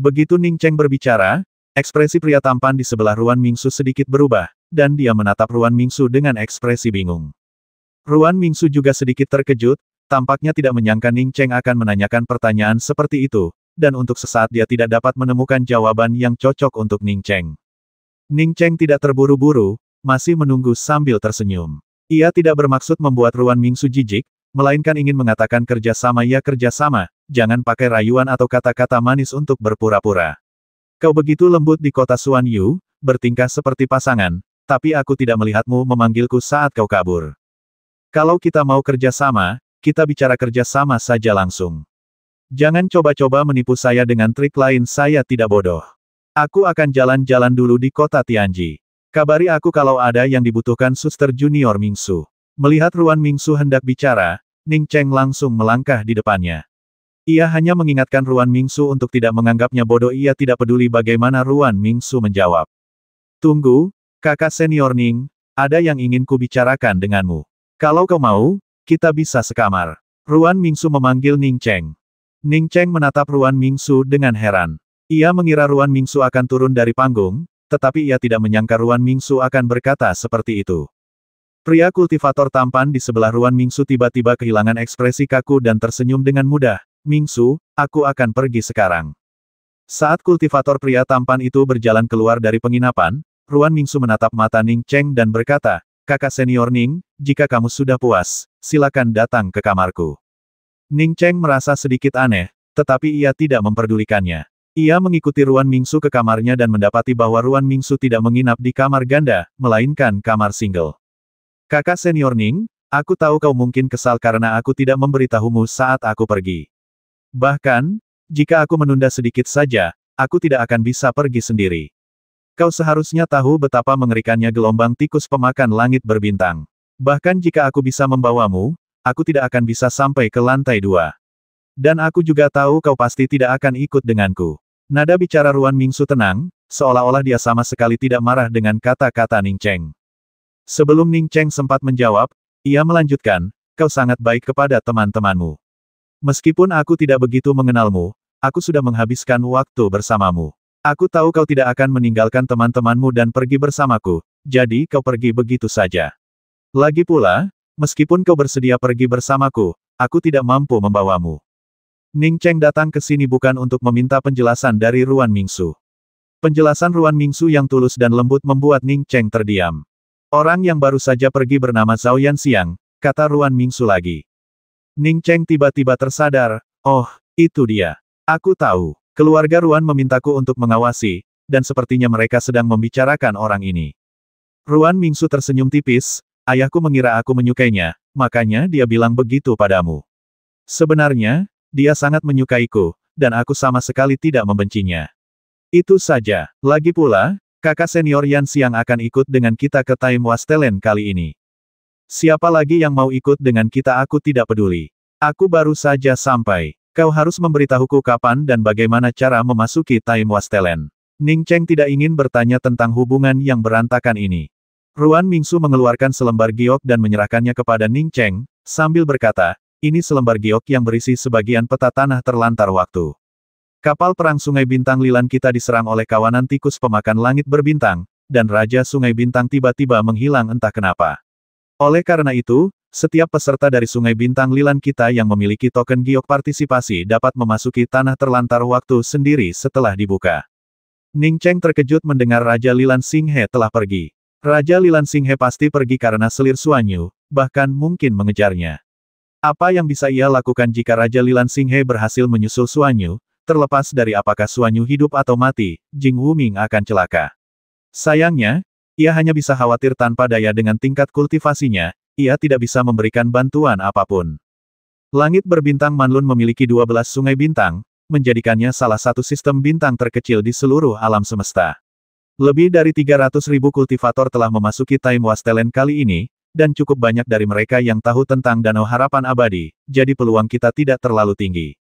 Begitu Ning Cheng berbicara, ekspresi pria tampan di sebelah Ruan Mingsu sedikit berubah, dan dia menatap Ruan Mingsu dengan ekspresi bingung. Ruan Mingsu juga sedikit terkejut, tampaknya tidak menyangka Ning Cheng akan menanyakan pertanyaan seperti itu, dan untuk sesaat dia tidak dapat menemukan jawaban yang cocok untuk Ning Cheng. Ning Cheng tidak terburu-buru, masih menunggu sambil tersenyum. Ia tidak bermaksud membuat Ruan Mingsu jijik, melainkan ingin mengatakan kerjasama ya kerjasama, jangan pakai rayuan atau kata-kata manis untuk berpura-pura. Kau begitu lembut di kota Xuan Yu, bertingkah seperti pasangan, tapi aku tidak melihatmu memanggilku saat kau kabur. Kalau kita mau kerjasama, kita bicara kerjasama saja langsung. Jangan coba-coba menipu saya dengan trik lain, saya tidak bodoh. Aku akan jalan-jalan dulu di kota Tianji. Kabari aku kalau ada yang dibutuhkan Suster Junior Mingsu. Melihat Ruan Mingsu hendak bicara, Ning Cheng langsung melangkah di depannya. Ia hanya mengingatkan Ruan Mingsu untuk tidak menganggapnya bodoh. Ia tidak peduli bagaimana Ruan Mingsu menjawab. Tunggu, kakak senior Ning, ada yang ingin ku bicarakan denganmu. Kalau kau mau, kita bisa sekamar. Ruan Mingsu memanggil Ning Cheng. Ning Cheng menatap Ruan Mingsu dengan heran. Ia mengira Ruan Mingsu akan turun dari panggung, tetapi ia tidak menyangka Ruan Mingsu akan berkata seperti itu. Pria kultivator tampan di sebelah Ruan Mingsu tiba-tiba kehilangan ekspresi kaku dan tersenyum dengan mudah. Mingsu, aku akan pergi sekarang. Saat kultivator pria tampan itu berjalan keluar dari penginapan, Ruan Mingsu menatap mata Ning Cheng dan berkata, kakak senior Ning, jika kamu sudah puas, silakan datang ke kamarku. Ning Cheng merasa sedikit aneh, tetapi ia tidak memperdulikannya. Ia mengikuti Ruan Mingsu ke kamarnya dan mendapati bahwa Ruan Mingsu tidak menginap di kamar ganda, melainkan kamar single. Kakak senior Ning, aku tahu kau mungkin kesal karena aku tidak memberitahumu saat aku pergi. Bahkan, jika aku menunda sedikit saja, aku tidak akan bisa pergi sendiri. Kau seharusnya tahu betapa mengerikannya gelombang tikus pemakan langit berbintang. Bahkan jika aku bisa membawamu, aku tidak akan bisa sampai ke lantai 2. Dan aku juga tahu kau pasti tidak akan ikut denganku. Nada bicara Ruan Mingsu tenang, seolah-olah dia sama sekali tidak marah dengan kata-kata Ning Cheng. Sebelum Ning Cheng sempat menjawab, ia melanjutkan, kau sangat baik kepada teman-temanmu. Meskipun aku tidak begitu mengenalmu, aku sudah menghabiskan waktu bersamamu. Aku tahu kau tidak akan meninggalkan teman-temanmu dan pergi bersamaku, jadi kau pergi begitu saja. Lagi pula, meskipun kau bersedia pergi bersamaku, aku tidak mampu membawamu. Ning Cheng datang ke sini bukan untuk meminta penjelasan dari Ruan Mingsu. Penjelasan Ruan Mingsu yang tulus dan lembut membuat Ning Cheng terdiam. Orang yang baru saja pergi bernama Zhao Yanxiang, kata Ruan Mingsu lagi. Ning Cheng tiba-tiba tersadar, oh, itu dia. Aku tahu, keluarga Ruan memintaku untuk mengawasi, dan sepertinya mereka sedang membicarakan orang ini. Ruan Mingsu tersenyum tipis, ayahku mengira aku menyukainya, makanya dia bilang begitu padamu. Sebenarnya, dia sangat menyukaiku, dan aku sama sekali tidak membencinya. Itu saja, lagi pula, kakak senior Yanxiang akan ikut dengan kita ke Time Wastelen kali ini. Siapa lagi yang mau ikut dengan kita aku tidak peduli. Aku baru saja sampai. Kau harus memberitahuku kapan dan bagaimana cara memasuki Time Wastelen. Ning Cheng tidak ingin bertanya tentang hubungan yang berantakan ini. Ruan Mingsu mengeluarkan selembar giok dan menyerahkannya kepada Ning Cheng, sambil berkata, ini selembar giok yang berisi sebagian peta tanah terlantar waktu. Kapal perang Sungai Bintang Lilan kita diserang oleh kawanan tikus pemakan langit berbintang, dan Raja Sungai Bintang tiba-tiba menghilang entah kenapa. Oleh karena itu, setiap peserta dari Sungai Bintang Lilan kita yang memiliki token giok partisipasi dapat memasuki tanah terlantar waktu sendiri setelah dibuka. Ning Cheng terkejut mendengar Raja Lilan Xinghe telah pergi. Raja Lilan Xinghe pasti pergi karena selir Xuan Yu, bahkan mungkin mengejarnya. Apa yang bisa ia lakukan jika Raja Lilan Xinghe berhasil menyusul Xuan Yu? Terlepas dari apakah Xuan Yu hidup atau mati, Jing Wuming akan celaka. Sayangnya, ia hanya bisa khawatir tanpa daya dengan tingkat kultivasinya, ia tidak bisa memberikan bantuan apapun. Langit berbintang Manlun memiliki 12 sungai bintang, menjadikannya salah satu sistem bintang terkecil di seluruh alam semesta. Lebih dari 300.000 kultivator telah memasuki Time Wastelen kali ini, dan cukup banyak dari mereka yang tahu tentang Danau Harapan Abadi, jadi peluang kita tidak terlalu tinggi.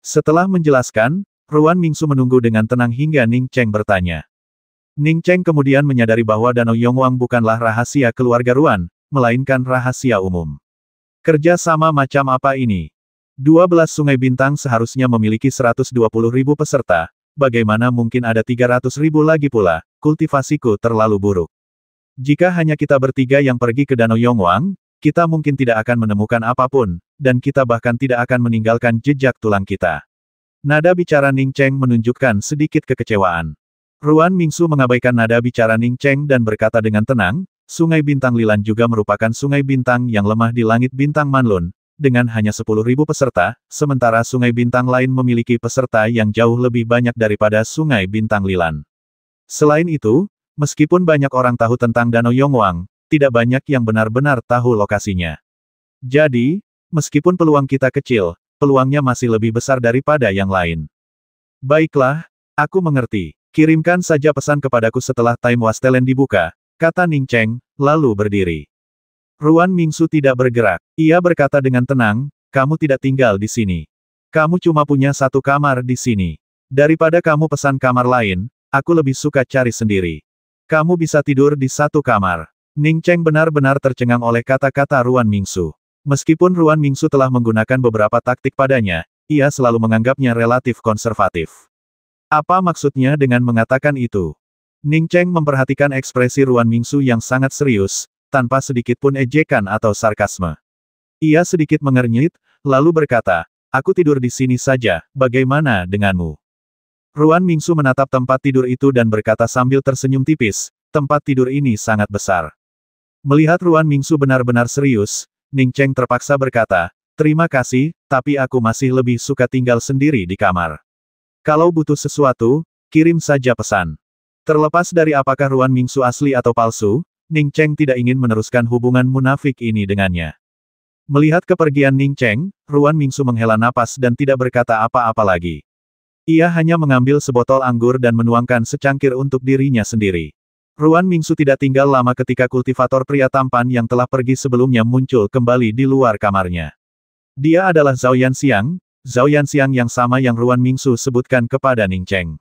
Setelah menjelaskan, Ruan Mingsu menunggu dengan tenang hingga Ning Cheng bertanya. Ning Cheng kemudian menyadari bahwa Danau Yongwang bukanlah rahasia keluarga Ruan, melainkan rahasia umum. Kerja sama macam apa ini? 12 sungai bintang seharusnya memiliki 120.000 peserta, bagaimana mungkin ada 300.000 lagi pula, kultivasiku terlalu buruk. Jika hanya kita bertiga yang pergi ke Danau Yongwang, kita mungkin tidak akan menemukan apapun, dan kita bahkan tidak akan meninggalkan jejak tulang kita. Nada bicara Ning Cheng menunjukkan sedikit kekecewaan. Ruan Mingsu mengabaikan nada bicara Ning Cheng dan berkata dengan tenang, Sungai Bintang Lilan juga merupakan sungai bintang yang lemah di langit bintang Manlun, dengan hanya 10.000 peserta, sementara sungai bintang lain memiliki peserta yang jauh lebih banyak daripada sungai bintang Lilan. Selain itu, meskipun banyak orang tahu tentang Danau Yongwang, tidak banyak yang benar-benar tahu lokasinya. Jadi, meskipun peluang kita kecil, peluangnya masih lebih besar daripada yang lain. Baiklah, aku mengerti. Kirimkan saja pesan kepadaku setelah Time Wastelen dibuka, kata Ning Cheng, lalu berdiri. Ruan Mingsu tidak bergerak. Ia berkata dengan tenang, kamu tidak tinggal di sini. Kamu cuma punya satu kamar di sini. Daripada kamu pesan kamar lain, aku lebih suka cari sendiri. Kamu bisa tidur di satu kamar. Ning Cheng benar-benar tercengang oleh kata-kata Ruan Mingsu. Meskipun Ruan Mingsu telah menggunakan beberapa taktik padanya, ia selalu menganggapnya relatif konservatif. Apa maksudnya dengan mengatakan itu? Ning Cheng memperhatikan ekspresi Ruan Mingsu yang sangat serius, tanpa sedikit pun ejekan atau sarkasme. Ia sedikit mengernyit, lalu berkata, aku tidur di sini saja, bagaimana denganmu? Ruan Mingsu menatap tempat tidur itu dan berkata sambil tersenyum tipis, tempat tidur ini sangat besar. Melihat Ruan Mingsu benar-benar serius, Ning Cheng terpaksa berkata, terima kasih, tapi aku masih lebih suka tinggal sendiri di kamar. Kalau butuh sesuatu, kirim saja pesan. Terlepas dari apakah Ruan Mingsu asli atau palsu, Ning Cheng tidak ingin meneruskan hubungan munafik ini dengannya. Melihat kepergian Ning Cheng, Ruan Mingsu menghela napas dan tidak berkata apa-apa lagi. Ia hanya mengambil sebotol anggur dan menuangkan secangkir untuk dirinya sendiri. Ruan Mingsu tidak tinggal lama ketika kultivator pria tampan yang telah pergi sebelumnya muncul kembali di luar kamarnya. Dia adalah Zhao Yanxiang yang sama yang Ruan Mingsu sebutkan kepada Ning Cheng.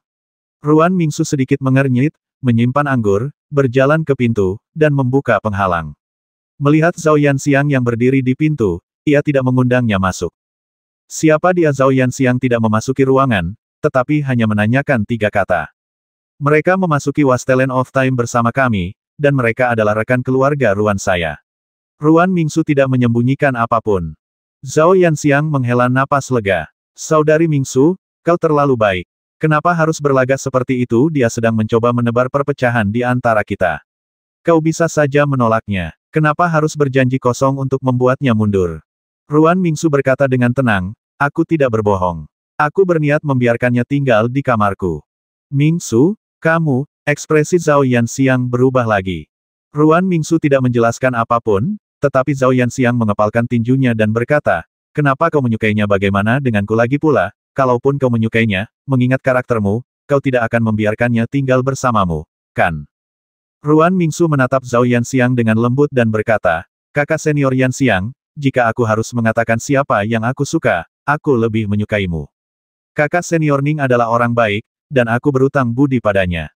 Ruan Mingsu sedikit mengernyit, menyimpan anggur, berjalan ke pintu, dan membuka penghalang. Melihat Zhao Yanxiang yang berdiri di pintu, ia tidak mengundangnya masuk. Siapa dia? Zhao Yanxiang tidak memasuki ruangan, tetapi hanya menanyakan 3 kata. Mereka memasuki Wastelen of Time bersama kami, dan mereka adalah rekan keluarga Ruan saya. Ruan Mingsu tidak menyembunyikan apapun. Zhao Yanxiang menghela napas lega. Saudari Mingsu, kau terlalu baik. Kenapa harus berlagak seperti itu? Dia sedang mencoba menebar perpecahan di antara kita. Kau bisa saja menolaknya. Kenapa harus berjanji kosong untuk membuatnya mundur? Ruan Mingsu berkata dengan tenang, aku tidak berbohong. Aku berniat membiarkannya tinggal di kamarku. Mingsu, kamu, ekspresi Zhao Yanxiang berubah lagi. Ruan Mingsu tidak menjelaskan apapun, tetapi Zhao Yanxiang mengepalkan tinjunya dan berkata, kenapa kau menyukainya? Bagaimana denganku lagi pula, kalaupun kau menyukainya, mengingat karaktermu, kau tidak akan membiarkannya tinggal bersamamu, kan? Ruan Mingsu menatap Zhao Yanxiang dengan lembut dan berkata, kakak senior Yanxiang, jika aku harus mengatakan siapa yang aku suka, aku lebih menyukaimu. Kakak senior Ning adalah orang baik, dan aku berutang budi padanya.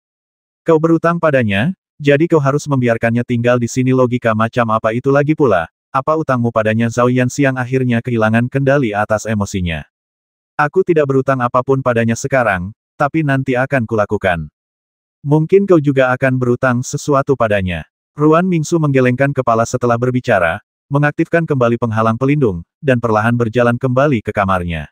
Kau berutang padanya, jadi kau harus membiarkannya tinggal di sini. Logika macam apa itu lagi pula? Apa utangmu padanya? Zhao Yanxiang akhirnya kehilangan kendali atas emosinya. Aku tidak berutang apapun padanya sekarang, tapi nanti akan kulakukan. Mungkin kau juga akan berutang sesuatu padanya. Ruan Mingsu menggelengkan kepala setelah berbicara, mengaktifkan kembali penghalang pelindung, dan perlahan berjalan kembali ke kamarnya.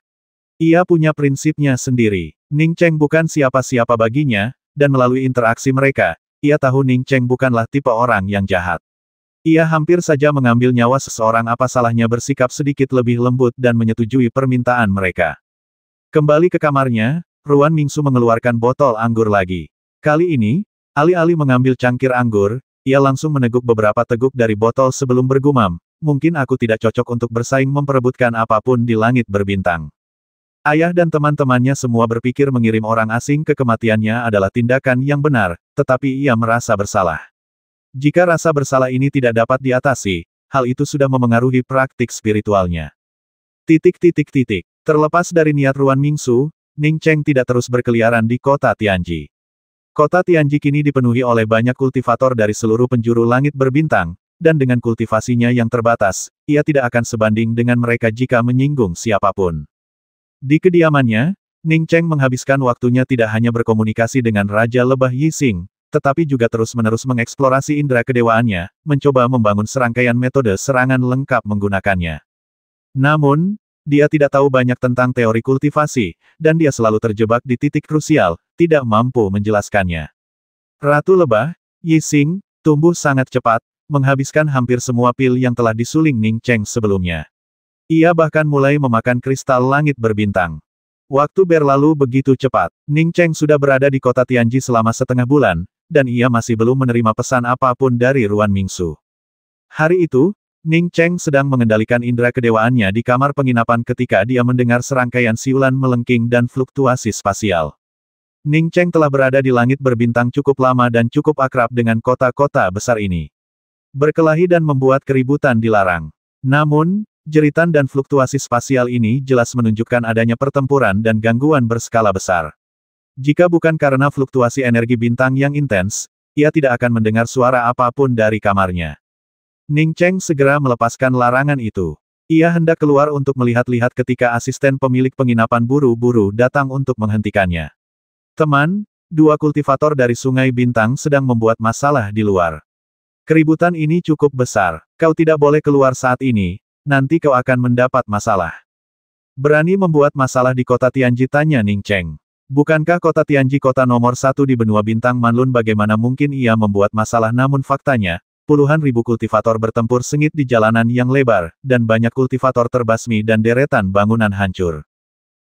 Ia punya prinsipnya sendiri. Ning Cheng bukan siapa-siapa baginya, dan melalui interaksi mereka, ia tahu Ning Cheng bukanlah tipe orang yang jahat. Ia hampir saja mengambil nyawa seseorang. Apa salahnya bersikap sedikit lebih lembut dan menyetujui permintaan mereka. Kembali ke kamarnya, Ruan Mingsu mengeluarkan botol anggur lagi. Kali ini, alih-alih mengambil cangkir anggur, ia langsung meneguk beberapa teguk dari botol sebelum bergumam, mungkin aku tidak cocok untuk bersaing memperebutkan apapun di langit berbintang. Ayah dan teman-temannya semua berpikir mengirim orang asing ke kematiannya adalah tindakan yang benar, tetapi ia merasa bersalah. Jika rasa bersalah ini tidak dapat diatasi, hal itu sudah memengaruhi praktik spiritualnya. Terlepas dari niat Ruan Mingsu, Ning Cheng tidak terus berkeliaran di kota Tianji. Kota Tianji kini dipenuhi oleh banyak kultivator dari seluruh penjuru langit berbintang, dan dengan kultivasinya yang terbatas, ia tidak akan sebanding dengan mereka jika menyinggung siapapun. Di kediamannya, Ning Cheng menghabiskan waktunya tidak hanya berkomunikasi dengan Raja Lebah Yixing, tetapi juga terus-menerus mengeksplorasi indera kedewaannya, mencoba membangun serangkaian metode serangan lengkap menggunakannya. Namun, dia tidak tahu banyak tentang teori kultivasi, dan dia selalu terjebak di titik krusial, tidak mampu menjelaskannya. Ratu Lebah, Yixing, tumbuh sangat cepat, menghabiskan hampir semua pil yang telah disuling Ning Cheng sebelumnya. Ia bahkan mulai memakan kristal langit berbintang. Waktu berlalu begitu cepat. Ning Cheng sudah berada di kota Tianji selama setengah bulan, dan ia masih belum menerima pesan apapun dari Ruan Mingsu. Hari itu, Ning Cheng sedang mengendalikan indera kedewaannya di kamar penginapan ketika dia mendengar serangkaian siulan melengking dan fluktuasi spasial. Ning Cheng telah berada di langit berbintang cukup lama dan cukup akrab dengan kota-kota besar ini. Berkelahi dan membuat keributan dilarang. Namun, jeritan dan fluktuasi spasial ini jelas menunjukkan adanya pertempuran dan gangguan berskala besar. Jika bukan karena fluktuasi energi bintang yang intens, ia tidak akan mendengar suara apapun dari kamarnya. Ning Cheng segera melepaskan larangan itu. Ia hendak keluar untuk melihat-lihat ketika asisten pemilik penginapan buru-buru datang untuk menghentikannya. Teman, dua kultivator dari Sungai Bintang sedang membuat masalah di luar. Keributan ini cukup besar. Kau tidak boleh keluar saat ini. Nanti kau akan mendapat masalah. Berani membuat masalah di kota Tianji, tanya Ning Cheng. Bukankah kota Tianji kota nomor 1 di benua bintang Manlun? Bagaimana mungkin ia membuat masalah? Namun faktanya, puluhan ribu kultivator bertempur sengit di jalanan yang lebar, dan banyak kultivator terbasmi dan deretan bangunan hancur.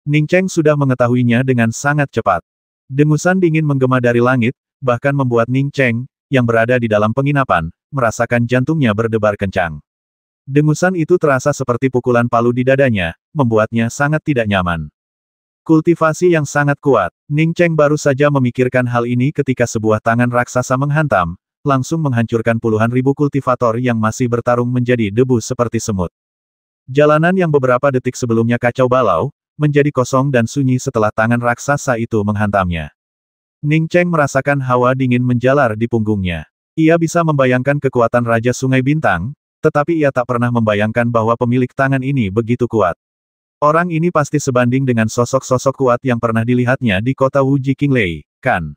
Ning Cheng sudah mengetahuinya dengan sangat cepat. Dengusan dingin menggema dari langit, bahkan membuat Ning Cheng, yang berada di dalam penginapan, merasakan jantungnya berdebar kencang. Dengusan itu terasa seperti pukulan palu di dadanya, membuatnya sangat tidak nyaman. Kultivasi yang sangat kuat. Ning Cheng baru saja memikirkan hal ini ketika sebuah tangan raksasa menghantam, langsung menghancurkan puluhan ribu kultivator yang masih bertarung menjadi debu seperti semut. Jalanan yang beberapa detik sebelumnya kacau balau, menjadi kosong dan sunyi setelah tangan raksasa itu menghantamnya. Ning Cheng merasakan hawa dingin menjalar di punggungnya. Ia bisa membayangkan kekuatan Raja Sungai Bintang, tetapi ia tak pernah membayangkan bahwa pemilik tangan ini begitu kuat. Orang ini pasti sebanding dengan sosok-sosok kuat yang pernah dilihatnya di kota Wuji Qinglei, kan?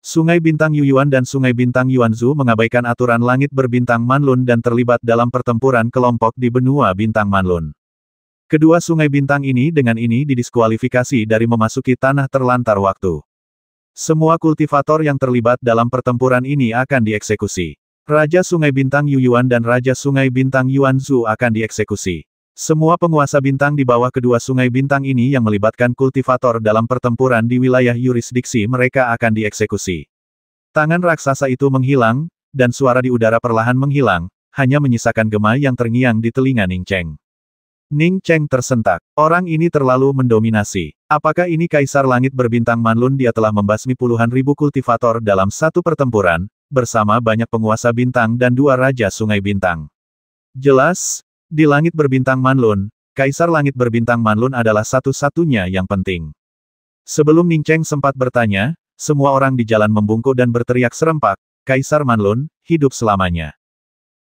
Sungai Bintang Yuyuan dan Sungai Bintang Yuanzhu mengabaikan aturan langit berbintang Manlun dan terlibat dalam pertempuran kelompok di benua bintang Manlun. Kedua sungai bintang ini dengan ini didiskualifikasi dari memasuki tanah terlantar waktu. Semua kultivator yang terlibat dalam pertempuran ini akan dieksekusi. Raja Sungai Bintang Yuyuan dan Raja Sungai Bintang Yuanzhu akan dieksekusi. Semua penguasa bintang di bawah kedua sungai bintang ini yang melibatkan kultivator dalam pertempuran di wilayah yurisdiksi mereka akan dieksekusi. Tangan raksasa itu menghilang, dan suara di udara perlahan menghilang, hanya menyisakan gema yang terngiang di telinga Ning Cheng. Ning Cheng tersentak. Orang ini terlalu mendominasi. Apakah ini Kaisar Langit Berbintang Manlun? Dia telah membasmi puluhan ribu kultivator dalam satu pertempuran, bersama banyak penguasa bintang dan dua Raja Sungai Bintang. Jelas, di Langit Berbintang Manlun, Kaisar Langit Berbintang Manlun adalah satu-satunya yang penting. Sebelum Ning Cheng sempat bertanya, semua orang di jalan membungkuk dan berteriak serempak, Kaisar Manlun, hidup selamanya.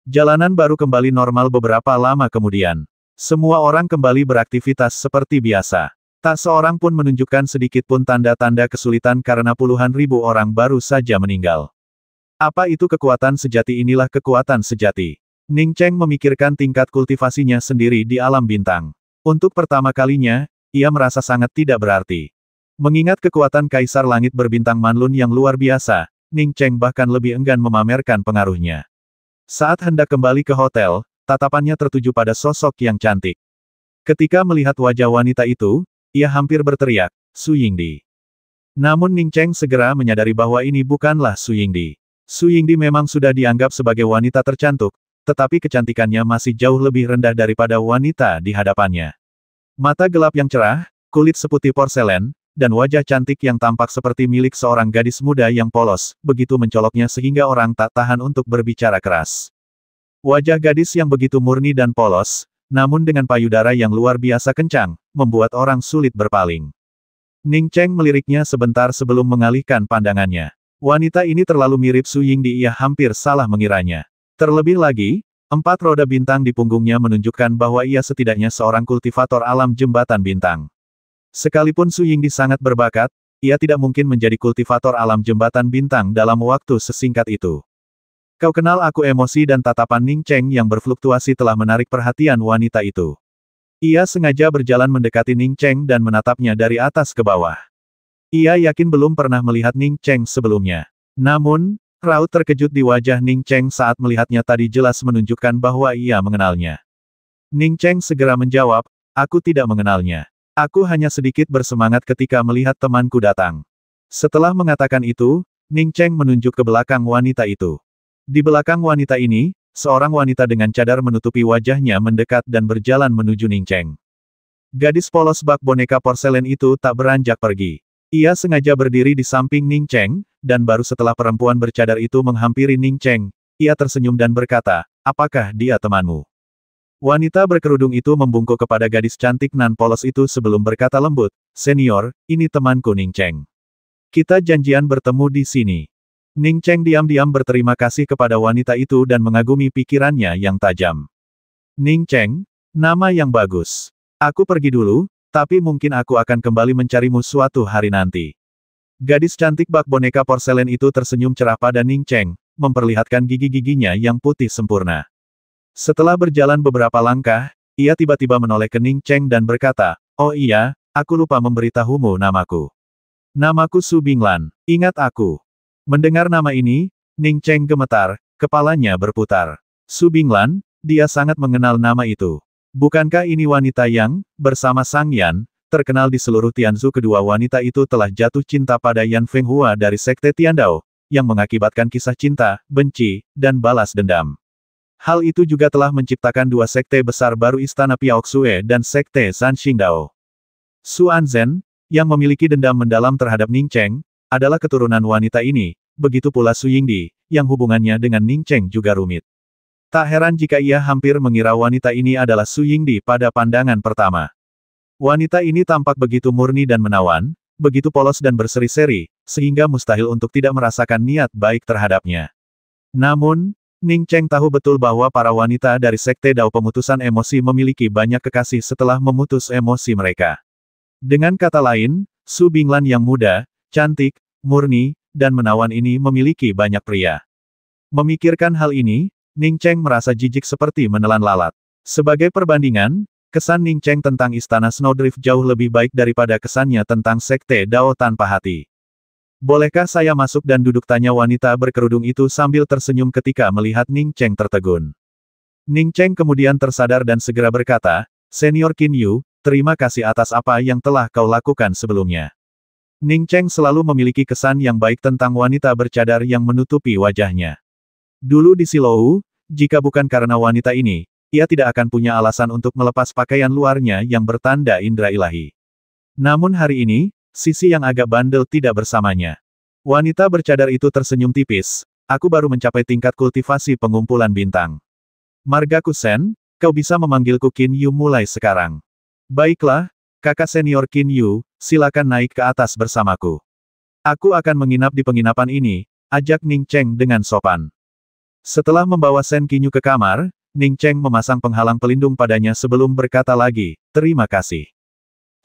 Jalanan baru kembali normal beberapa lama kemudian. Semua orang kembali beraktivitas seperti biasa. Tak seorang pun menunjukkan sedikit pun tanda-tanda kesulitan karena puluhan ribu orang baru saja meninggal. Apa itu kekuatan sejati? Inilah kekuatan sejati. Ning Cheng memikirkan tingkat kultivasinya sendiri di alam bintang. Untuk pertama kalinya, ia merasa sangat tidak berarti. Mengingat kekuatan Kaisar Langit Berbintang Manlun yang luar biasa, Ning Cheng bahkan lebih enggan memamerkan pengaruhnya. Saat hendak kembali ke hotel, tatapannya tertuju pada sosok yang cantik. Ketika melihat wajah wanita itu, ia hampir berteriak, Su Yingdi. Namun Ning Cheng segera menyadari bahwa ini bukanlah Su Yingdi. Su Yingdi memang sudah dianggap sebagai wanita tercantik, tetapi kecantikannya masih jauh lebih rendah daripada wanita di hadapannya. Mata gelap yang cerah, kulit seputih porselen, dan wajah cantik yang tampak seperti milik seorang gadis muda yang polos, begitu mencoloknya sehingga orang tak tahan untuk berbicara keras. Wajah gadis yang begitu murni dan polos, namun dengan payudara yang luar biasa kencang, membuat orang sulit berpaling. Ning Cheng meliriknya sebentar sebelum mengalihkan pandangannya. Wanita ini terlalu mirip Su Yingdi, ia hampir salah mengiranya. Terlebih lagi, 4 roda bintang di punggungnya menunjukkan bahwa ia setidaknya seorang kultivator alam jembatan bintang. Sekalipun Su Yingdi sangat berbakat, ia tidak mungkin menjadi kultivator alam jembatan bintang dalam waktu sesingkat itu. Kau kenal aku. Emosi dan tatapan Ning Cheng yang berfluktuasi telah menarik perhatian wanita itu. Ia sengaja berjalan mendekati Ning Cheng dan menatapnya dari atas ke bawah. Ia yakin belum pernah melihat Ning Cheng sebelumnya. Namun, raut terkejut di wajah Ning Cheng saat melihatnya tadi jelas menunjukkan bahwa ia mengenalnya. Ning Cheng segera menjawab, aku tidak mengenalnya. Aku hanya sedikit bersemangat ketika melihat temanku datang. Setelah mengatakan itu, Ning Cheng menunjuk ke belakang wanita itu. Di belakang wanita ini, seorang wanita dengan cadar menutupi wajahnya mendekat dan berjalan menuju Ning Cheng. Gadis polos bak boneka porselen itu tak beranjak pergi. Ia sengaja berdiri di samping Ning Cheng, dan baru setelah perempuan bercadar itu menghampiri Ning Cheng, ia tersenyum dan berkata, apakah dia temanmu? Wanita berkerudung itu membungkuk kepada gadis cantik nan polos itu sebelum berkata lembut, senior, ini temanku Ning Cheng. Kita janjian bertemu di sini. Ning Cheng diam-diam berterima kasih kepada wanita itu dan mengagumi pikirannya yang tajam. Ning Cheng, nama yang bagus. Aku pergi dulu, tapi mungkin aku akan kembali mencarimu suatu hari nanti. Gadis cantik bak boneka porselen itu tersenyum cerah pada Ning Cheng, memperlihatkan gigi-giginya yang putih sempurna. Setelah berjalan beberapa langkah, ia tiba-tiba menoleh ke Ning Cheng dan berkata, oh iya, aku lupa memberitahumu namaku. Namaku Su Binglan, ingat aku. Mendengar nama ini, Ning Cheng gemetar, kepalanya berputar. Su Binglan, dia sangat mengenal nama itu. Bukankah ini wanita yang, bersama Sang Yan, terkenal di seluruh Tianzu? Kedua wanita itu telah jatuh cinta pada Yan Fenghua dari Sekte Tiandao, yang mengakibatkan kisah cinta, benci, dan balas dendam. Hal itu juga telah menciptakan dua sekte besar baru Istana Piaoxue dan Sekte Zhan Xingdao. Su Anzhen, yang memiliki dendam mendalam terhadap Ning Cheng, adalah keturunan wanita ini, begitu pula Su Yingdi, yang hubungannya dengan Ning Cheng juga rumit. Tak heran jika ia hampir mengira wanita ini adalah Su Yingdi pada pandangan pertama. Wanita ini tampak begitu murni dan menawan, begitu polos dan berseri-seri, sehingga mustahil untuk tidak merasakan niat baik terhadapnya. Namun, Ning Cheng tahu betul bahwa para wanita dari Sekte Dao Pemutusan Emosi memiliki banyak kekasih setelah memutus emosi mereka. Dengan kata lain, Su Binglan yang muda, cantik, murni, dan menawan ini memiliki banyak pria. Memikirkan hal ini, Ning Cheng merasa jijik seperti menelan lalat. Sebagai perbandingan, kesan Ning Cheng tentang Istana Snowdrift jauh lebih baik daripada kesannya tentang Sekte Dao tanpa hati. Bolehkah saya masuk dan duduk? Tanya wanita berkerudung itu sambil tersenyum ketika melihat Ning Cheng tertegun. Ning Cheng kemudian tersadar dan segera berkata, Senior Qin Yu, terima kasih atas apa yang telah kau lakukan sebelumnya. Ning Cheng selalu memiliki kesan yang baik tentang wanita bercadar yang menutupi wajahnya. Dulu di Silou, jika bukan karena wanita ini, ia tidak akan punya alasan untuk melepas pakaian luarnya yang bertanda indera ilahi. Namun hari ini, sisi yang agak bandel tidak bersamanya. Wanita bercadar itu tersenyum tipis, aku baru mencapai tingkat kultivasi pengumpulan bintang. Marga Kusen, kau bisa memanggilku Qin Yu mulai sekarang. Baiklah, kakak senior Qin Yu, silakan naik ke atas bersamaku. Aku akan menginap di penginapan ini, ajak Ning Cheng dengan sopan. Setelah membawa Sen Qinyu ke kamar, Ning Cheng memasang penghalang pelindung padanya sebelum berkata lagi, terima kasih.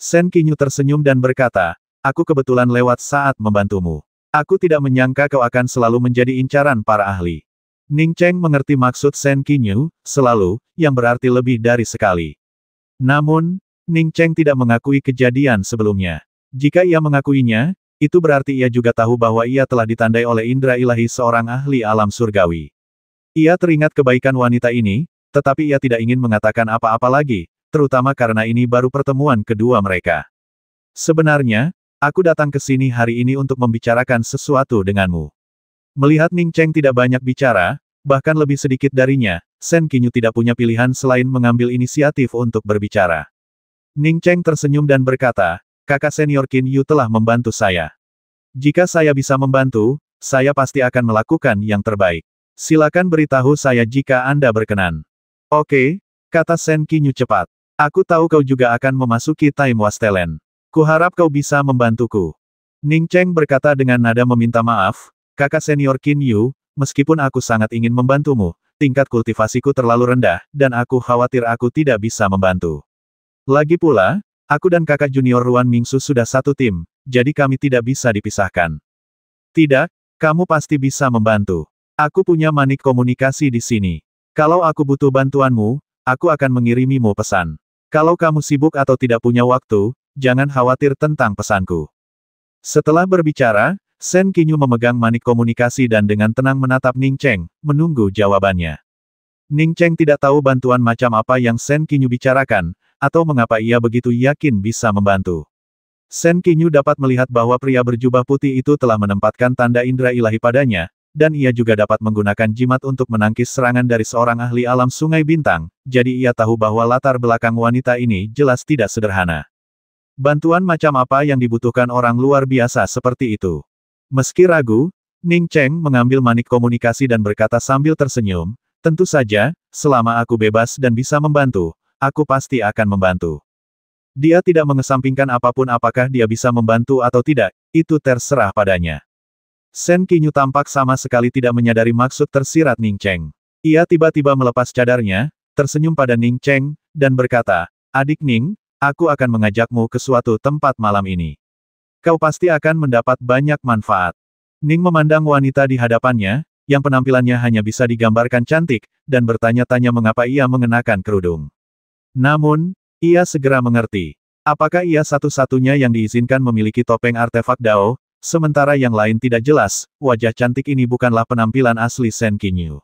Sen Qinyu tersenyum dan berkata, aku kebetulan lewat saat membantumu. Aku tidak menyangka kau akan selalu menjadi incaran para ahli. Ning Cheng mengerti maksud Sen Qinyu, selalu, yang berarti lebih dari sekali. Namun, Ning Cheng tidak mengakui kejadian sebelumnya. Jika ia mengakuinya, itu berarti ia juga tahu bahwa ia telah ditandai oleh indera ilahi seorang ahli alam surgawi. Ia teringat kebaikan wanita ini, tetapi ia tidak ingin mengatakan apa-apa lagi, terutama karena ini baru pertemuan kedua mereka. Sebenarnya, aku datang ke sini hari ini untuk membicarakan sesuatu denganmu. Melihat Ning Cheng tidak banyak bicara, bahkan lebih sedikit darinya, Sen Qinyu tidak punya pilihan selain mengambil inisiatif untuk berbicara. Ning Cheng tersenyum dan berkata, kakak senior Qin Yu telah membantu saya. Jika saya bisa membantu, saya pasti akan melakukan yang terbaik. Silakan beritahu saya jika Anda berkenan. Oke, kata Sen Qinyu cepat. Aku tahu kau juga akan memasuki Time Wastelen. Kuharap kau bisa membantuku. Ning Cheng berkata dengan nada meminta maaf, kakak senior Qin Yu, meskipun aku sangat ingin membantumu, tingkat kultivasiku terlalu rendah, dan aku khawatir aku tidak bisa membantu. Lagi pula, Aku dan kakak junior Ruan Mingsu sudah satu tim, jadi kami tidak bisa dipisahkan. Tidak, kamu pasti bisa membantu. Aku punya manik komunikasi di sini. Kalau aku butuh bantuanmu, aku akan mengirimimu pesan. Kalau kamu sibuk atau tidak punya waktu, jangan khawatir tentang pesanku. Setelah berbicara, Sen Qinyu memegang manik komunikasi dan dengan tenang menatap Ning Cheng, menunggu jawabannya. Ning Cheng tidak tahu bantuan macam apa yang Sen Qinyu bicarakan, atau mengapa ia begitu yakin bisa membantu. Sen Qinyu dapat melihat bahwa pria berjubah putih itu telah menempatkan tanda indera ilahi padanya, dan ia juga dapat menggunakan jimat untuk menangkis serangan dari seorang ahli alam sungai bintang, jadi ia tahu bahwa latar belakang wanita ini jelas tidak sederhana. Bantuan macam apa yang dibutuhkan orang luar biasa seperti itu? Meski ragu, Ning Cheng mengambil manik komunikasi dan berkata sambil tersenyum, tentu saja, selama aku bebas dan bisa membantu, aku pasti akan membantu. Dia tidak mengesampingkan apapun apakah dia bisa membantu atau tidak, itu terserah padanya. Sen Qinyu tampak sama sekali tidak menyadari maksud tersirat Ning Cheng. Ia tiba-tiba melepas cadarnya, tersenyum pada Ning Cheng, dan berkata, "Adik Ning, aku akan mengajakmu ke suatu tempat malam ini. Kau pasti akan mendapat banyak manfaat." Ning memandang wanita di hadapannya, yang penampilannya hanya bisa digambarkan cantik, dan bertanya-tanya mengapa ia mengenakan kerudung. Namun, ia segera mengerti. Apakah ia satu-satunya yang diizinkan memiliki topeng artefak Dao, sementara yang lain tidak jelas, wajah cantik ini bukanlah penampilan asli Sen Qinyu.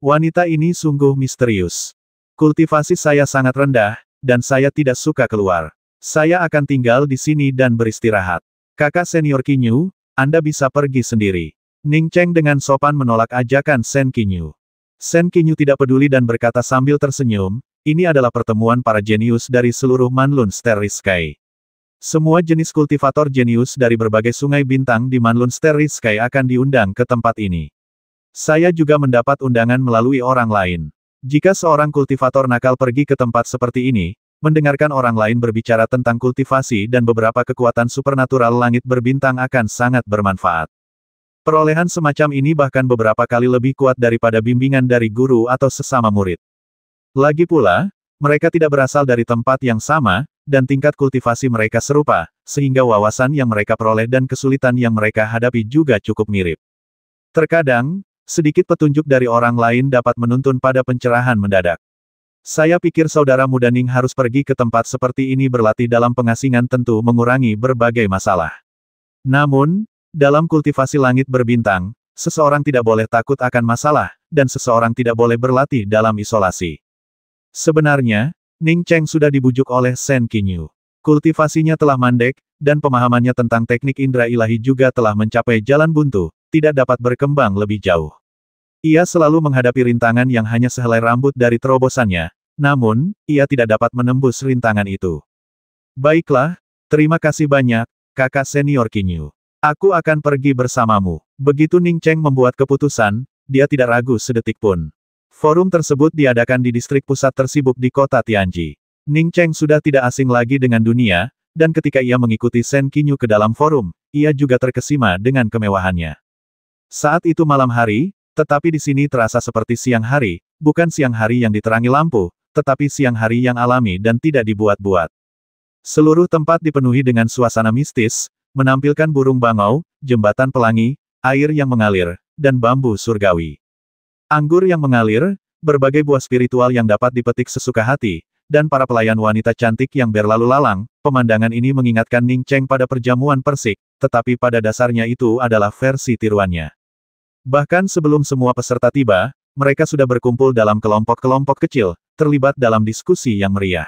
Wanita ini sungguh misterius. Kultivasi saya sangat rendah, dan saya tidak suka keluar. Saya akan tinggal di sini dan beristirahat. Kakak senior Qinyu, Anda bisa pergi sendiri. Ning Cheng dengan sopan menolak ajakan Sen Qinyu. Sen Qinyu tidak peduli dan berkata sambil tersenyum, ini adalah pertemuan para jenius dari seluruh Manlun Starry Sky. Semua jenis kultivator jenius dari berbagai sungai bintang di Manlun Starry Sky akan diundang ke tempat ini. Saya juga mendapat undangan melalui orang lain. Jika seorang kultivator nakal pergi ke tempat seperti ini, mendengarkan orang lain berbicara tentang kultivasi dan beberapa kekuatan supernatural langit berbintang akan sangat bermanfaat. Perolehan semacam ini bahkan beberapa kali lebih kuat daripada bimbingan dari guru atau sesama murid. Lagi pula, mereka tidak berasal dari tempat yang sama, dan tingkat kultivasi mereka serupa, sehingga wawasan yang mereka peroleh dan kesulitan yang mereka hadapi juga cukup mirip. Terkadang, sedikit petunjuk dari orang lain dapat menuntun pada pencerahan mendadak. Saya pikir saudara muda Ning harus pergi ke tempat seperti ini berlatih dalam pengasingan tentu mengurangi berbagai masalah. Namun, dalam kultivasi langit berbintang, seseorang tidak boleh takut akan masalah, dan seseorang tidak boleh berlatih dalam isolasi. Sebenarnya, Ning Cheng sudah dibujuk oleh Sen Qinyu. Kultivasinya telah mandek, dan pemahamannya tentang teknik indera ilahi juga telah mencapai jalan buntu, tidak dapat berkembang lebih jauh. Ia selalu menghadapi rintangan yang hanya sehelai rambut dari terobosannya, namun, ia tidak dapat menembus rintangan itu. Baiklah, terima kasih banyak, kakak senior Qinyu. Aku akan pergi bersamamu. Begitu Ning Cheng membuat keputusan, dia tidak ragu sedetik pun. Forum tersebut diadakan di distrik pusat tersibuk di kota Tianji. Ning Cheng sudah tidak asing lagi dengan dunia, dan ketika ia mengikuti Sen Qinyu ke dalam forum, ia juga terkesima dengan kemewahannya. Saat itu malam hari, tetapi di sini terasa seperti siang hari, bukan siang hari yang diterangi lampu, tetapi siang hari yang alami dan tidak dibuat-buat. Seluruh tempat dipenuhi dengan suasana mistis, menampilkan burung bangau, jembatan pelangi, air yang mengalir, dan bambu surgawi. Anggur yang mengalir, berbagai buah spiritual yang dapat dipetik sesuka hati, dan para pelayan wanita cantik yang berlalu lalang, pemandangan ini mengingatkan Ning Cheng pada perjamuan Persik, tetapi pada dasarnya itu adalah versi tiruannya. Bahkan sebelum semua peserta tiba, mereka sudah berkumpul dalam kelompok-kelompok kecil, terlibat dalam diskusi yang meriah.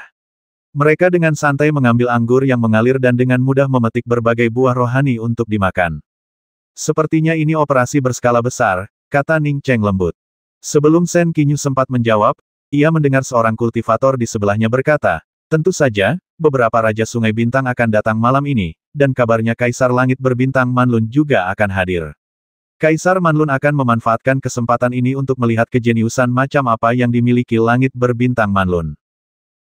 Mereka dengan santai mengambil anggur yang mengalir dan dengan mudah memetik berbagai buah rohani untuk dimakan. Sepertinya ini operasi berskala besar, kata Ning Cheng lembut. Sebelum Sen Qinyu sempat menjawab, ia mendengar seorang kultivator di sebelahnya berkata, tentu saja, beberapa Raja Sungai Bintang akan datang malam ini, dan kabarnya Kaisar Langit Berbintang Manlun juga akan hadir. Kaisar Manlun akan memanfaatkan kesempatan ini untuk melihat kejeniusan macam apa yang dimiliki Langit Berbintang Manlun.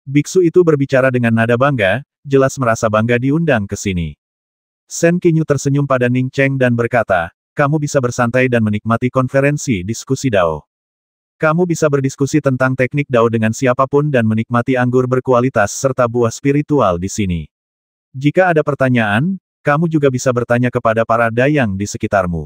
Biksu itu berbicara dengan nada bangga, jelas merasa bangga diundang ke sini. Sen Qinyu tersenyum pada Ning Cheng dan berkata, kamu bisa bersantai dan menikmati konferensi diskusi Dao. Kamu bisa berdiskusi tentang teknik Dao dengan siapapun dan menikmati anggur berkualitas serta buah spiritual di sini. Jika ada pertanyaan, kamu juga bisa bertanya kepada para dayang di sekitarmu.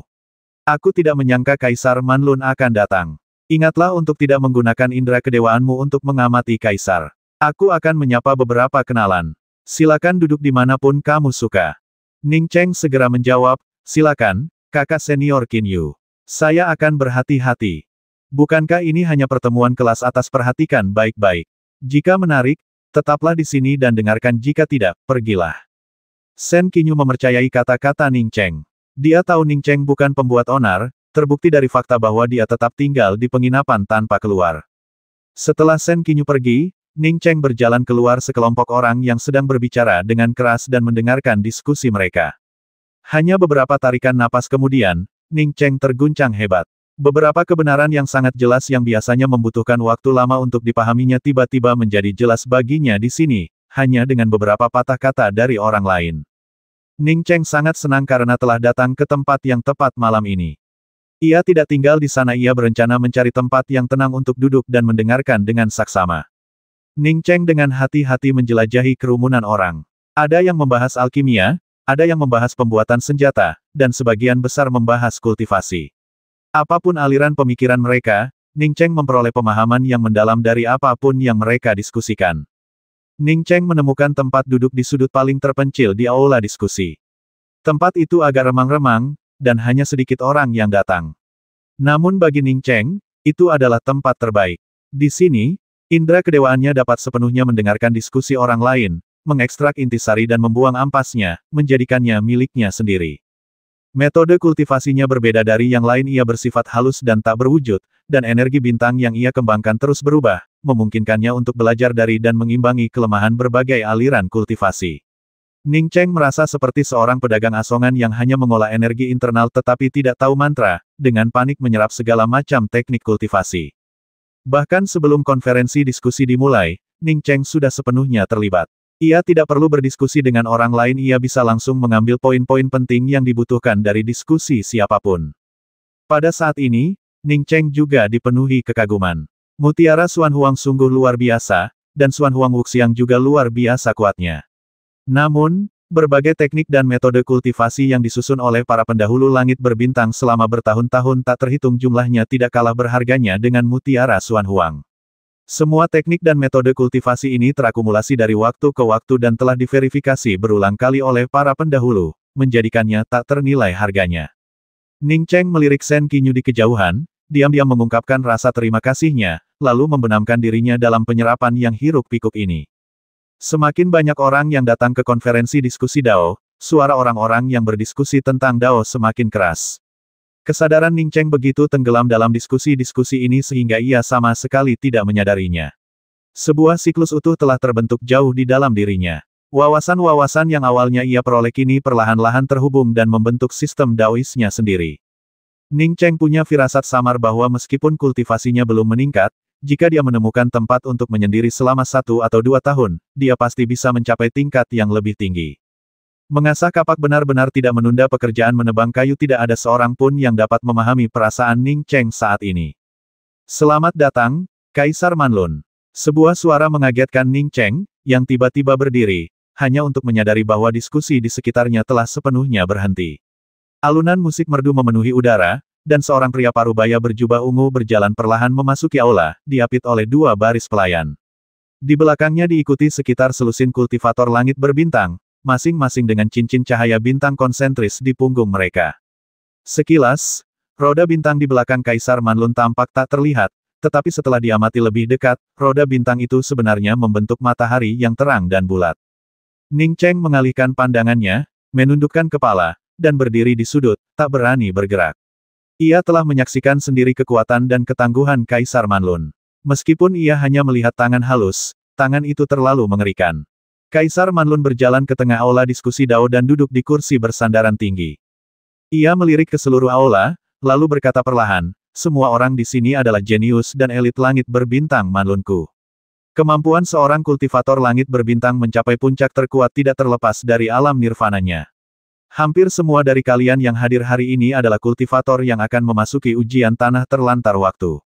Aku tidak menyangka Kaisar Manlun akan datang. Ingatlah untuk tidak menggunakan indera kedewaanmu untuk mengamati Kaisar. Aku akan menyapa beberapa kenalan. Silakan duduk dimanapun kamu suka. Ning Cheng segera menjawab, silakan, kakak senior Qin Yu. Saya akan berhati-hati. Bukankah ini hanya pertemuan kelas atas, perhatikan baik-baik. Jika menarik, tetaplah di sini dan dengarkan, jika tidak, pergilah. Sen Qinyu mempercayai kata-kata Ning Cheng. Dia tahu Ning Cheng bukan pembuat onar, terbukti dari fakta bahwa dia tetap tinggal di penginapan tanpa keluar. Setelah Sen Qinyu pergi, Ning Cheng berjalan keluar sekelompok orang yang sedang berbicara dengan keras dan mendengarkan diskusi mereka. Hanya beberapa tarikan napas kemudian, Ning Cheng terguncang hebat. Beberapa kebenaran yang sangat jelas yang biasanya membutuhkan waktu lama untuk dipahaminya tiba-tiba menjadi jelas baginya di sini, hanya dengan beberapa patah kata dari orang lain. Ning Cheng sangat senang karena telah datang ke tempat yang tepat malam ini. Ia tidak tinggal di sana, ia berencana mencari tempat yang tenang untuk duduk dan mendengarkan dengan saksama. Ning Cheng dengan hati-hati menjelajahi kerumunan orang. Ada yang membahas alkimia, ada yang membahas pembuatan senjata, dan sebagian besar membahas kultivasi. Apapun aliran pemikiran mereka, Ning Cheng memperoleh pemahaman yang mendalam dari apapun yang mereka diskusikan. Ning Cheng menemukan tempat duduk di sudut paling terpencil di aula diskusi. Tempat itu agak remang-remang, dan hanya sedikit orang yang datang. Namun bagi Ning Cheng, itu adalah tempat terbaik. Di sini, indera kedewaannya dapat sepenuhnya mendengarkan diskusi orang lain, mengekstrak intisari dan membuang ampasnya, menjadikannya miliknya sendiri. Metode kultivasinya berbeda dari yang lain, ia bersifat halus dan tak berwujud, dan energi bintang yang ia kembangkan terus berubah, memungkinkannya untuk belajar dari dan mengimbangi kelemahan berbagai aliran kultivasi. Ning Cheng merasa seperti seorang pedagang asongan yang hanya mengolah energi internal tetapi tidak tahu mantra, dengan panik menyerap segala macam teknik kultivasi. Bahkan sebelum konferensi diskusi dimulai, Ning Cheng sudah sepenuhnya terlibat. Ia tidak perlu berdiskusi dengan orang lain, ia bisa langsung mengambil poin-poin penting yang dibutuhkan dari diskusi siapapun. Pada saat ini, Ning Cheng juga dipenuhi kekaguman. Mutiara Xuan Huang sungguh luar biasa, dan Xuan Huang Wuxiang juga luar biasa kuatnya. Namun, berbagai teknik dan metode kultivasi yang disusun oleh para pendahulu langit berbintang selama bertahun-tahun tak terhitung jumlahnya tidak kalah berharganya dengan Mutiara Xuan Huang. Semua teknik dan metode kultivasi ini terakumulasi dari waktu ke waktu dan telah diverifikasi berulang kali oleh para pendahulu, menjadikannya tak ternilai harganya. Ning Cheng melirik Sen Qinyu di kejauhan, diam-diam mengungkapkan rasa terima kasihnya, lalu membenamkan dirinya dalam penyerapan yang hiruk-pikuk ini. Semakin banyak orang yang datang ke konferensi diskusi Dao, suara orang-orang yang berdiskusi tentang Dao semakin keras. Kesadaran Ning Cheng begitu tenggelam dalam diskusi-diskusi ini sehingga ia sama sekali tidak menyadarinya. Sebuah siklus utuh telah terbentuk jauh di dalam dirinya. Wawasan-wawasan yang awalnya ia peroleh kini perlahan-lahan terhubung dan membentuk sistem Daoisnya sendiri. Ning Cheng punya firasat samar bahwa meskipun kultivasinya belum meningkat, jika dia menemukan tempat untuk menyendiri selama 1 atau 2 tahun, dia pasti bisa mencapai tingkat yang lebih tinggi. Mengasah kapak benar-benar tidak menunda pekerjaan menebang kayu, tidak ada seorang pun yang dapat memahami perasaan Ning Cheng saat ini. Selamat datang, Kaisar Manlun. Sebuah suara mengagetkan Ning Cheng, yang tiba-tiba berdiri, hanya untuk menyadari bahwa diskusi di sekitarnya telah sepenuhnya berhenti. Alunan musik merdu memenuhi udara, dan seorang pria parubaya berjubah ungu berjalan perlahan memasuki aula, diapit oleh 2 baris pelayan. Di belakangnya diikuti sekitar selusin kultivator langit berbintang, masing-masing dengan cincin cahaya bintang konsentris di punggung mereka. Sekilas, roda bintang di belakang Kaisar Manlun tampak tak terlihat, tetapi setelah diamati lebih dekat, roda bintang itu sebenarnya membentuk matahari yang terang dan bulat. Ning Cheng mengalihkan pandangannya, menundukkan kepala, dan berdiri di sudut, tak berani bergerak. Ia telah menyaksikan sendiri kekuatan dan ketangguhan Kaisar Manlun. Meskipun ia hanya melihat tangan halus, tangan itu terlalu mengerikan. Kaisar Manlun berjalan ke tengah aula diskusi Dao dan duduk di kursi bersandaran tinggi. Ia melirik ke seluruh aula, lalu berkata perlahan, semua orang di sini adalah jenius dan elit langit berbintang Manlunku. Kemampuan seorang kultivator langit berbintang mencapai puncak terkuat tidak terlepas dari alam nirvananya. Hampir semua dari kalian yang hadir hari ini adalah kultivator yang akan memasuki ujian tanah terlantar waktu.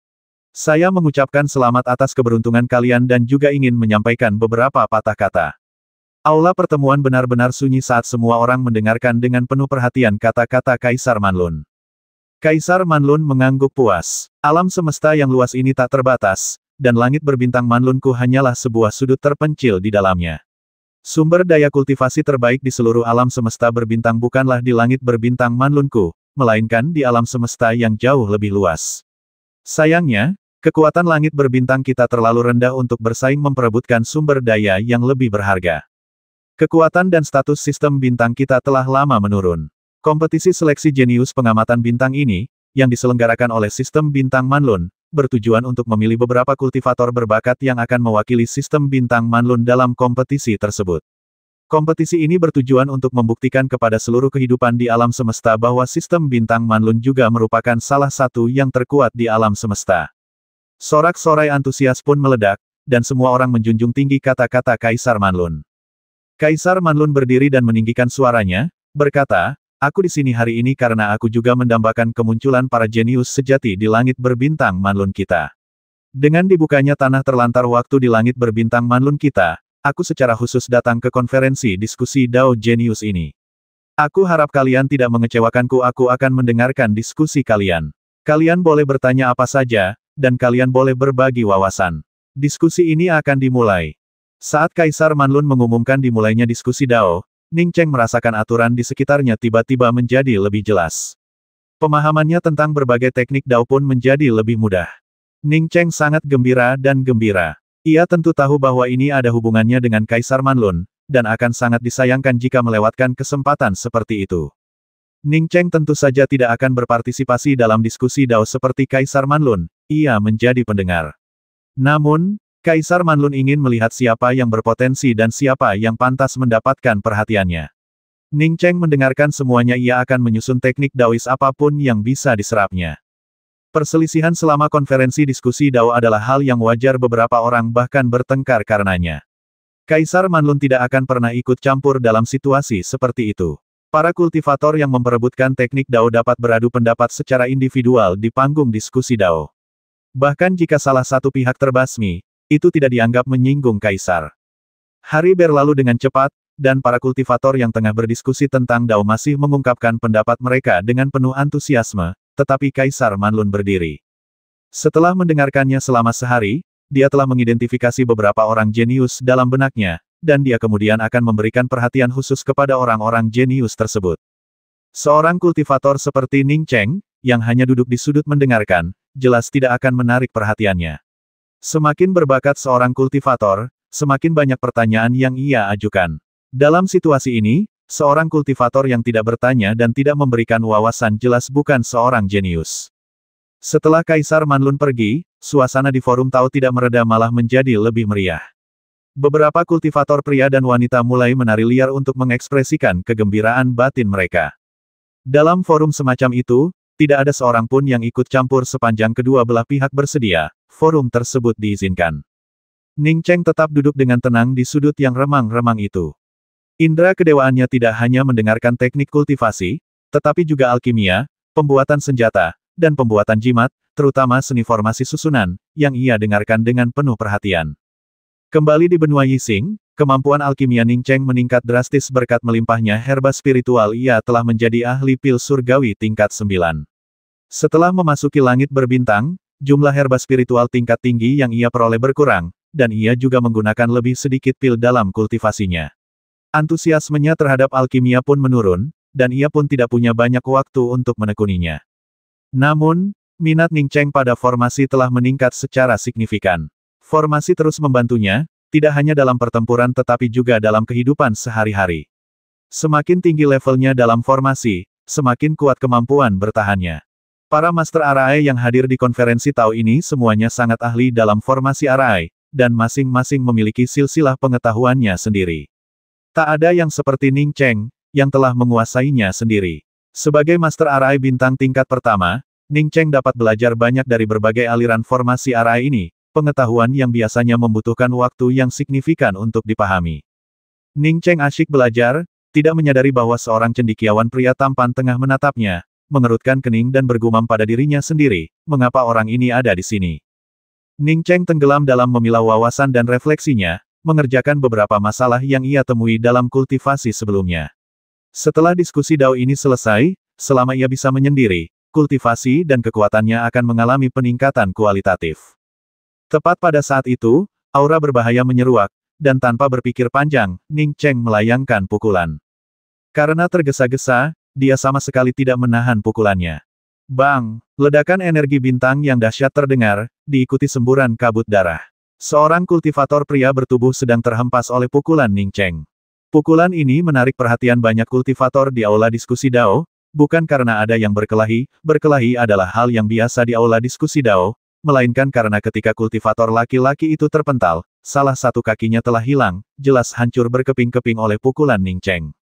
Saya mengucapkan selamat atas keberuntungan kalian dan juga ingin menyampaikan beberapa patah kata. Aula pertemuan benar-benar sunyi saat semua orang mendengarkan dengan penuh perhatian kata-kata Kaisar Manlun. Kaisar Manlun mengangguk puas. Alam semesta yang luas ini tak terbatas, dan langit berbintang Manlunku hanyalah sebuah sudut terpencil di dalamnya. Sumber daya kultivasi terbaik di seluruh alam semesta berbintang bukanlah di langit berbintang Manlunku, melainkan di alam semesta yang jauh lebih luas. Sayangnya, kekuatan langit berbintang kita terlalu rendah untuk bersaing memperebutkan sumber daya yang lebih berharga. Kekuatan dan status sistem bintang kita telah lama menurun. Kompetisi seleksi jenius pengamatan bintang ini, yang diselenggarakan oleh sistem bintang Manlun, bertujuan untuk memilih beberapa kultivator berbakat yang akan mewakili sistem bintang Manlun dalam kompetisi tersebut. Kompetisi ini bertujuan untuk membuktikan kepada seluruh kehidupan di alam semesta bahwa sistem bintang Manlun juga merupakan salah satu yang terkuat di alam semesta. Sorak-sorai antusias pun meledak, dan semua orang menjunjung tinggi kata-kata Kaisar Manlun. Kaisar Manlun berdiri dan meninggikan suaranya, berkata, "Aku di sini hari ini karena aku juga mendambakan kemunculan para jenius sejati di langit berbintang Manlun kita. Dengan dibukanya tanah terlantar waktu di langit berbintang Manlun kita, aku secara khusus datang ke konferensi diskusi Dao Jenius ini. Aku harap kalian tidak mengecewakanku, aku akan mendengarkan diskusi kalian. Kalian boleh bertanya apa saja, dan kalian boleh berbagi wawasan. Diskusi ini akan dimulai." Saat Kaisar Manlun mengumumkan dimulainya diskusi Dao, Ning Cheng merasakan aturan di sekitarnya tiba-tiba menjadi lebih jelas. Pemahamannya tentang berbagai teknik Dao pun menjadi lebih mudah. Ning Cheng sangat gembira dan gembira. Ia tentu tahu bahwa ini ada hubungannya dengan Kaisar Manlun, dan akan sangat disayangkan jika melewatkan kesempatan seperti itu. Ning Cheng tentu saja tidak akan berpartisipasi dalam diskusi Dao seperti Kaisar Manlun, ia menjadi pendengar. Namun, Kaisar Manlun ingin melihat siapa yang berpotensi dan siapa yang pantas mendapatkan perhatiannya. Ning Cheng mendengarkan semuanya, ia akan menyusun teknik Daois apapun yang bisa diserapnya. Perselisihan selama konferensi diskusi Dao adalah hal yang wajar, beberapa orang bahkan bertengkar karenanya. Kaisar Manlun tidak akan pernah ikut campur dalam situasi seperti itu. Para kultivator yang memperebutkan teknik Dao dapat beradu pendapat secara individual di panggung diskusi Dao. Bahkan jika salah satu pihak terbasmi, itu tidak dianggap menyinggung Kaisar. Hari berlalu dengan cepat, dan para kultivator yang tengah berdiskusi tentang Dao masih mengungkapkan pendapat mereka dengan penuh antusiasme, tetapi Kaisar Manlun berdiri. Setelah mendengarkannya selama sehari, dia telah mengidentifikasi beberapa orang jenius dalam benaknya, dan dia kemudian akan memberikan perhatian khusus kepada orang-orang jenius tersebut. Seorang kultivator seperti Ning Cheng, yang hanya duduk di sudut mendengarkan, jelas tidak akan menarik perhatiannya. Semakin berbakat seorang kultivator, semakin banyak pertanyaan yang ia ajukan. Dalam situasi ini, seorang kultivator yang tidak bertanya dan tidak memberikan wawasan jelas bukan seorang jenius. Setelah Kaisar Manlun pergi, suasana di forum Tao tidak mereda, malah menjadi lebih meriah. Beberapa kultivator pria dan wanita mulai menari liar untuk mengekspresikan kegembiraan batin mereka. Dalam forum semacam itu, tidak ada seorang pun yang ikut campur sepanjang kedua belah pihak bersedia. Forum tersebut diizinkan. Ning Cheng tetap duduk dengan tenang di sudut yang remang-remang itu. Indra kedewaannya tidak hanya mendengarkan teknik kultivasi, tetapi juga alkimia, pembuatan senjata, dan pembuatan jimat, terutama seni formasi susunan, yang ia dengarkan dengan penuh perhatian. Kembali di benua Yixing, kemampuan alkimia Ning Cheng meningkat drastis berkat melimpahnya herba spiritual, ia telah menjadi ahli pil surgawi tingkat 9. Setelah memasuki langit berbintang, jumlah herba spiritual tingkat tinggi yang ia peroleh berkurang, dan ia juga menggunakan lebih sedikit pil dalam kultivasinya. Antusiasmenya terhadap alkimia pun menurun, dan ia pun tidak punya banyak waktu untuk menekuninya. Namun, minat Ning Cheng pada formasi telah meningkat secara signifikan. Formasi terus membantunya, tidak hanya dalam pertempuran tetapi juga dalam kehidupan sehari-hari. Semakin tinggi levelnya dalam formasi, semakin kuat kemampuan bertahannya. Para Master Arai yang hadir di konferensi Tao ini semuanya sangat ahli dalam formasi Arai, dan masing-masing memiliki silsilah pengetahuannya sendiri. Tak ada yang seperti Ning Cheng, yang telah menguasainya sendiri. Sebagai Master Arai bintang tingkat pertama, Ning Cheng dapat belajar banyak dari berbagai aliran formasi Arai ini, pengetahuan yang biasanya membutuhkan waktu yang signifikan untuk dipahami. Ning Cheng asyik belajar, tidak menyadari bahwa seorang cendekiawan pria tampan tengah menatapnya, mengerutkan kening dan bergumam pada dirinya sendiri, mengapa orang ini ada di sini? Ning Cheng tenggelam dalam memilah wawasan dan refleksinya, mengerjakan beberapa masalah yang ia temui dalam kultivasi sebelumnya. Setelah diskusi Dao ini selesai, selama ia bisa menyendiri, kultivasi dan kekuatannya akan mengalami peningkatan kualitatif. Tepat pada saat itu, aura berbahaya menyeruak, dan tanpa berpikir panjang, Ning Cheng melayangkan pukulan. Karena tergesa-gesa, dia sama sekali tidak menahan pukulannya. Bang! Ledakan energi bintang yang dahsyat terdengar, diikuti semburan kabut darah. Seorang kultivator pria bertubuh sedang terhempas oleh pukulan Ning Cheng. Pukulan ini menarik perhatian banyak kultivator di aula diskusi Dao, bukan karena ada yang berkelahi adalah hal yang biasa di aula diskusi Dao, melainkan karena ketika kultivator laki-laki itu terpental, salah satu kakinya telah hilang, jelas hancur berkeping-keping oleh pukulan Ning Cheng.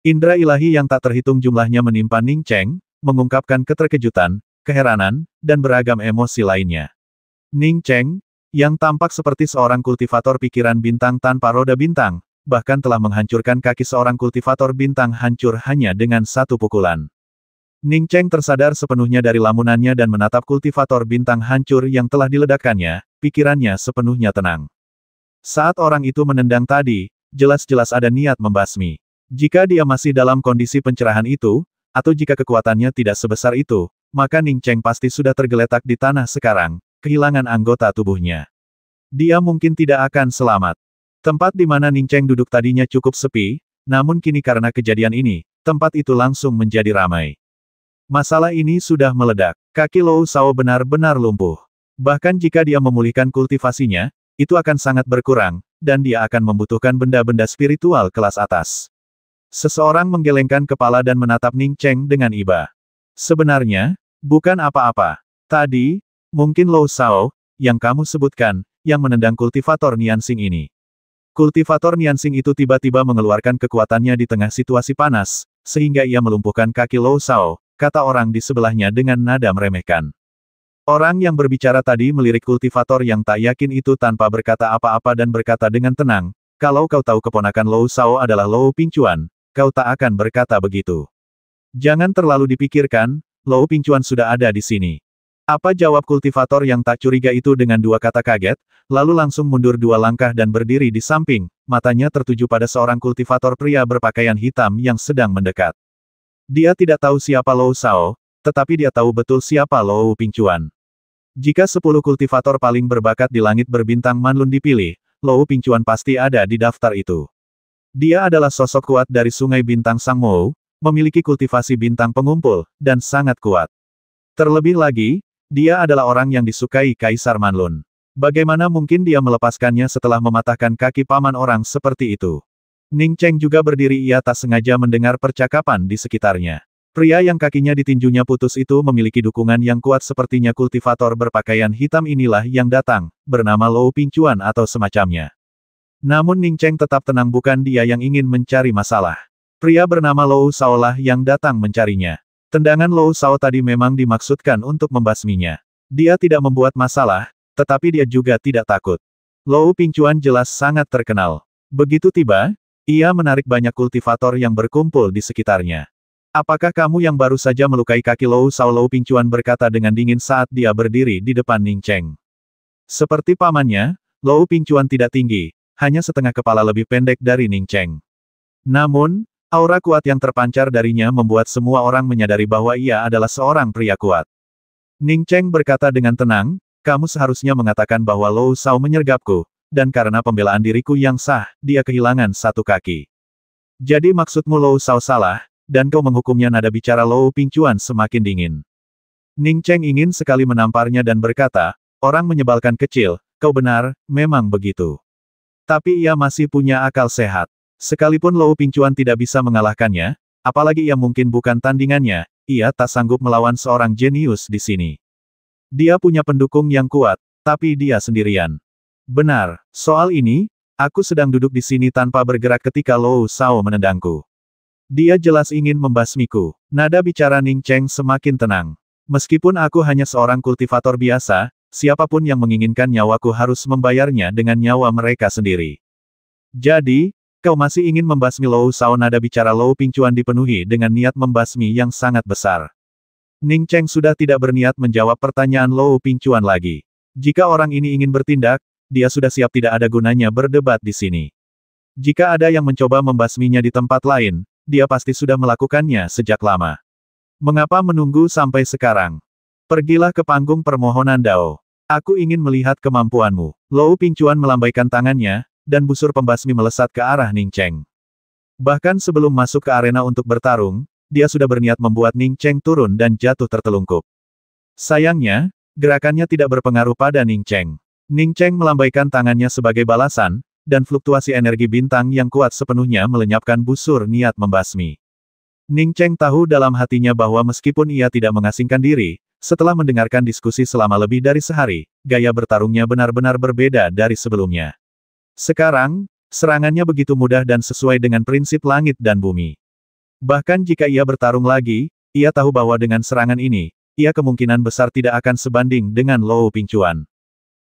Indra ilahi yang tak terhitung jumlahnya menimpa Ning Cheng, mengungkapkan keterkejutan, keheranan, dan beragam emosi lainnya. Ning Cheng, yang tampak seperti seorang kultivator pikiran bintang tanpa roda bintang, bahkan telah menghancurkan kaki seorang kultivator bintang hancur hanya dengan satu pukulan. Ning Cheng tersadar sepenuhnya dari lamunannya dan menatap kultivator bintang hancur yang telah diledakkannya, pikirannya sepenuhnya tenang. Saat orang itu menendang tadi, jelas-jelas ada niat membasmi. Jika dia masih dalam kondisi pencerahan itu, atau jika kekuatannya tidak sebesar itu, maka Ning Cheng pasti sudah tergeletak di tanah sekarang, kehilangan anggota tubuhnya. Dia mungkin tidak akan selamat. Tempat di mana Ning Cheng duduk tadinya cukup sepi, namun kini karena kejadian ini, tempat itu langsung menjadi ramai. Masalah ini sudah meledak. Kaki Lou Shao benar-benar lumpuh. Bahkan jika dia memulihkan kultivasinya, itu akan sangat berkurang, dan dia akan membutuhkan benda-benda spiritual kelas atas. Seseorang menggelengkan kepala dan menatap Ning Cheng dengan iba. Sebenarnya, bukan apa-apa. Tadi, mungkin Lou Shao, yang kamu sebutkan, yang menendang kultivator Niansing ini. Kultivator Niansing itu tiba-tiba mengeluarkan kekuatannya di tengah situasi panas, sehingga ia melumpuhkan kaki Lou Shao, kata orang di sebelahnya dengan nada meremehkan. Orang yang berbicara tadi melirik kultivator yang tak yakin itu tanpa berkata apa-apa dan berkata dengan tenang, kalau kau tahu keponakan Lou Shao adalah Lou Pingchuan, kau tak akan berkata begitu. Jangan terlalu dipikirkan, Lou Pingchuan sudah ada di sini. Apa jawab kultivator yang tak curiga itu dengan dua kata kaget, lalu langsung mundur dua langkah dan berdiri di samping, matanya tertuju pada seorang kultivator pria berpakaian hitam yang sedang mendekat. Dia tidak tahu siapa Lou Shao, tetapi dia tahu betul siapa Lou Pingchuan. Jika 10 kultivator paling berbakat di langit berbintang Manlun dipilih, Lou Pingchuan pasti ada di daftar itu. Dia adalah sosok kuat dari Sungai Bintang Sangmou, memiliki kultivasi bintang pengumpul, dan sangat kuat. Terlebih lagi, dia adalah orang yang disukai Kaisar Manlun. Bagaimana mungkin dia melepaskannya setelah mematahkan kaki paman orang seperti itu? Ning Cheng juga berdiri, ia tak sengaja mendengar percakapan di sekitarnya. Pria yang kakinya ditinjunya putus itu memiliki dukungan yang kuat sepertinya kultivator berpakaian hitam inilah yang datang, bernama Lou Pingchuan atau semacamnya. Namun Ning Cheng tetap tenang, bukan dia yang ingin mencari masalah. Pria bernama Lou Shao lah yang datang mencarinya. Tendangan Lou Shao tadi memang dimaksudkan untuk membasminya. Dia tidak membuat masalah, tetapi dia juga tidak takut. Lou Pingchuan jelas sangat terkenal. Begitu tiba, ia menarik banyak kultivator yang berkumpul di sekitarnya. Apakah kamu yang baru saja melukai kaki Lou Shao? Lou Pingchuan berkata dengan dingin saat dia berdiri di depan Ning Cheng. Seperti pamannya, Lou Pingchuan tidak tinggi, hanya setengah kepala lebih pendek dari Ning Cheng. Namun, aura kuat yang terpancar darinya membuat semua orang menyadari bahwa ia adalah seorang pria kuat. Ning Cheng berkata dengan tenang, kamu seharusnya mengatakan bahwa Lou Shao menyergapku, dan karena pembelaan diriku yang sah, dia kehilangan satu kaki. Jadi maksudmu Lou Shao salah, dan kau menghukumnya? Nada bicara Lou Pingchuan semakin dingin. Ning Cheng ingin sekali menamparnya dan berkata, orang menyebalkan kecil, kau benar, memang begitu. Tapi ia masih punya akal sehat. Sekalipun Lou Pingchuan tidak bisa mengalahkannya, apalagi ia mungkin bukan tandingannya, ia tak sanggup melawan seorang jenius di sini. Dia punya pendukung yang kuat, tapi dia sendirian. Benar, soal ini, aku sedang duduk di sini tanpa bergerak ketika Lou Shao menendangku. Dia jelas ingin membasmiku. Nada bicara Ning Cheng semakin tenang. Meskipun aku hanya seorang kultivator biasa, siapapun yang menginginkan nyawaku harus membayarnya dengan nyawa mereka sendiri. Jadi, kau masih ingin membasmi Lou Shao? Nada bicara Lou Pingchuan dipenuhi dengan niat membasmi yang sangat besar. Ning Cheng sudah tidak berniat menjawab pertanyaan Lou Pingchuan lagi. Jika orang ini ingin bertindak, dia sudah siap, tidak ada gunanya berdebat di sini. Jika ada yang mencoba membasminya di tempat lain, dia pasti sudah melakukannya sejak lama. Mengapa menunggu sampai sekarang? Pergilah ke panggung permohonan Dao. Aku ingin melihat kemampuanmu. Lou Pingchuan melambaikan tangannya, dan busur pembasmi melesat ke arah Ning Cheng. Bahkan sebelum masuk ke arena untuk bertarung, dia sudah berniat membuat Ning Cheng turun dan jatuh tertelungkup. Sayangnya, gerakannya tidak berpengaruh pada Ning Cheng. Ning Cheng melambaikan tangannya sebagai balasan, dan fluktuasi energi bintang yang kuat sepenuhnya melenyapkan busur niat membasmi. Ning Cheng tahu dalam hatinya bahwa meskipun ia tidak mengasingkan diri, setelah mendengarkan diskusi selama lebih dari sehari, gaya bertarungnya benar-benar berbeda dari sebelumnya. Sekarang, serangannya begitu mudah dan sesuai dengan prinsip langit dan bumi. Bahkan jika ia bertarung lagi, ia tahu bahwa dengan serangan ini, ia kemungkinan besar tidak akan sebanding dengan Lou Pingchuan.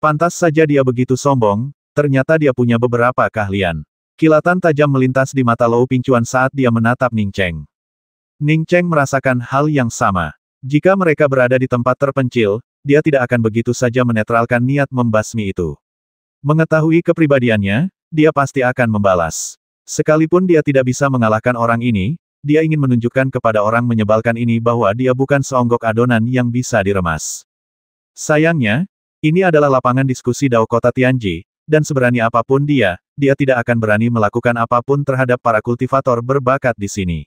Pantas saja dia begitu sombong, ternyata dia punya beberapa keahlian. Kilatan tajam melintas di mata Lou Pingchuan saat dia menatap Ning Cheng. Ning Cheng merasakan hal yang sama. Jika mereka berada di tempat terpencil, dia tidak akan begitu saja menetralkan niat membasmi itu. Mengetahui kepribadiannya, dia pasti akan membalas. Sekalipun dia tidak bisa mengalahkan orang ini, dia ingin menunjukkan kepada orang menyebalkan ini bahwa dia bukan seonggok adonan yang bisa diremas. Sayangnya, ini adalah lapangan diskusi Dao Kota Tianji, dan seberani apapun dia tidak akan berani melakukan apapun terhadap para kultivator berbakat di sini.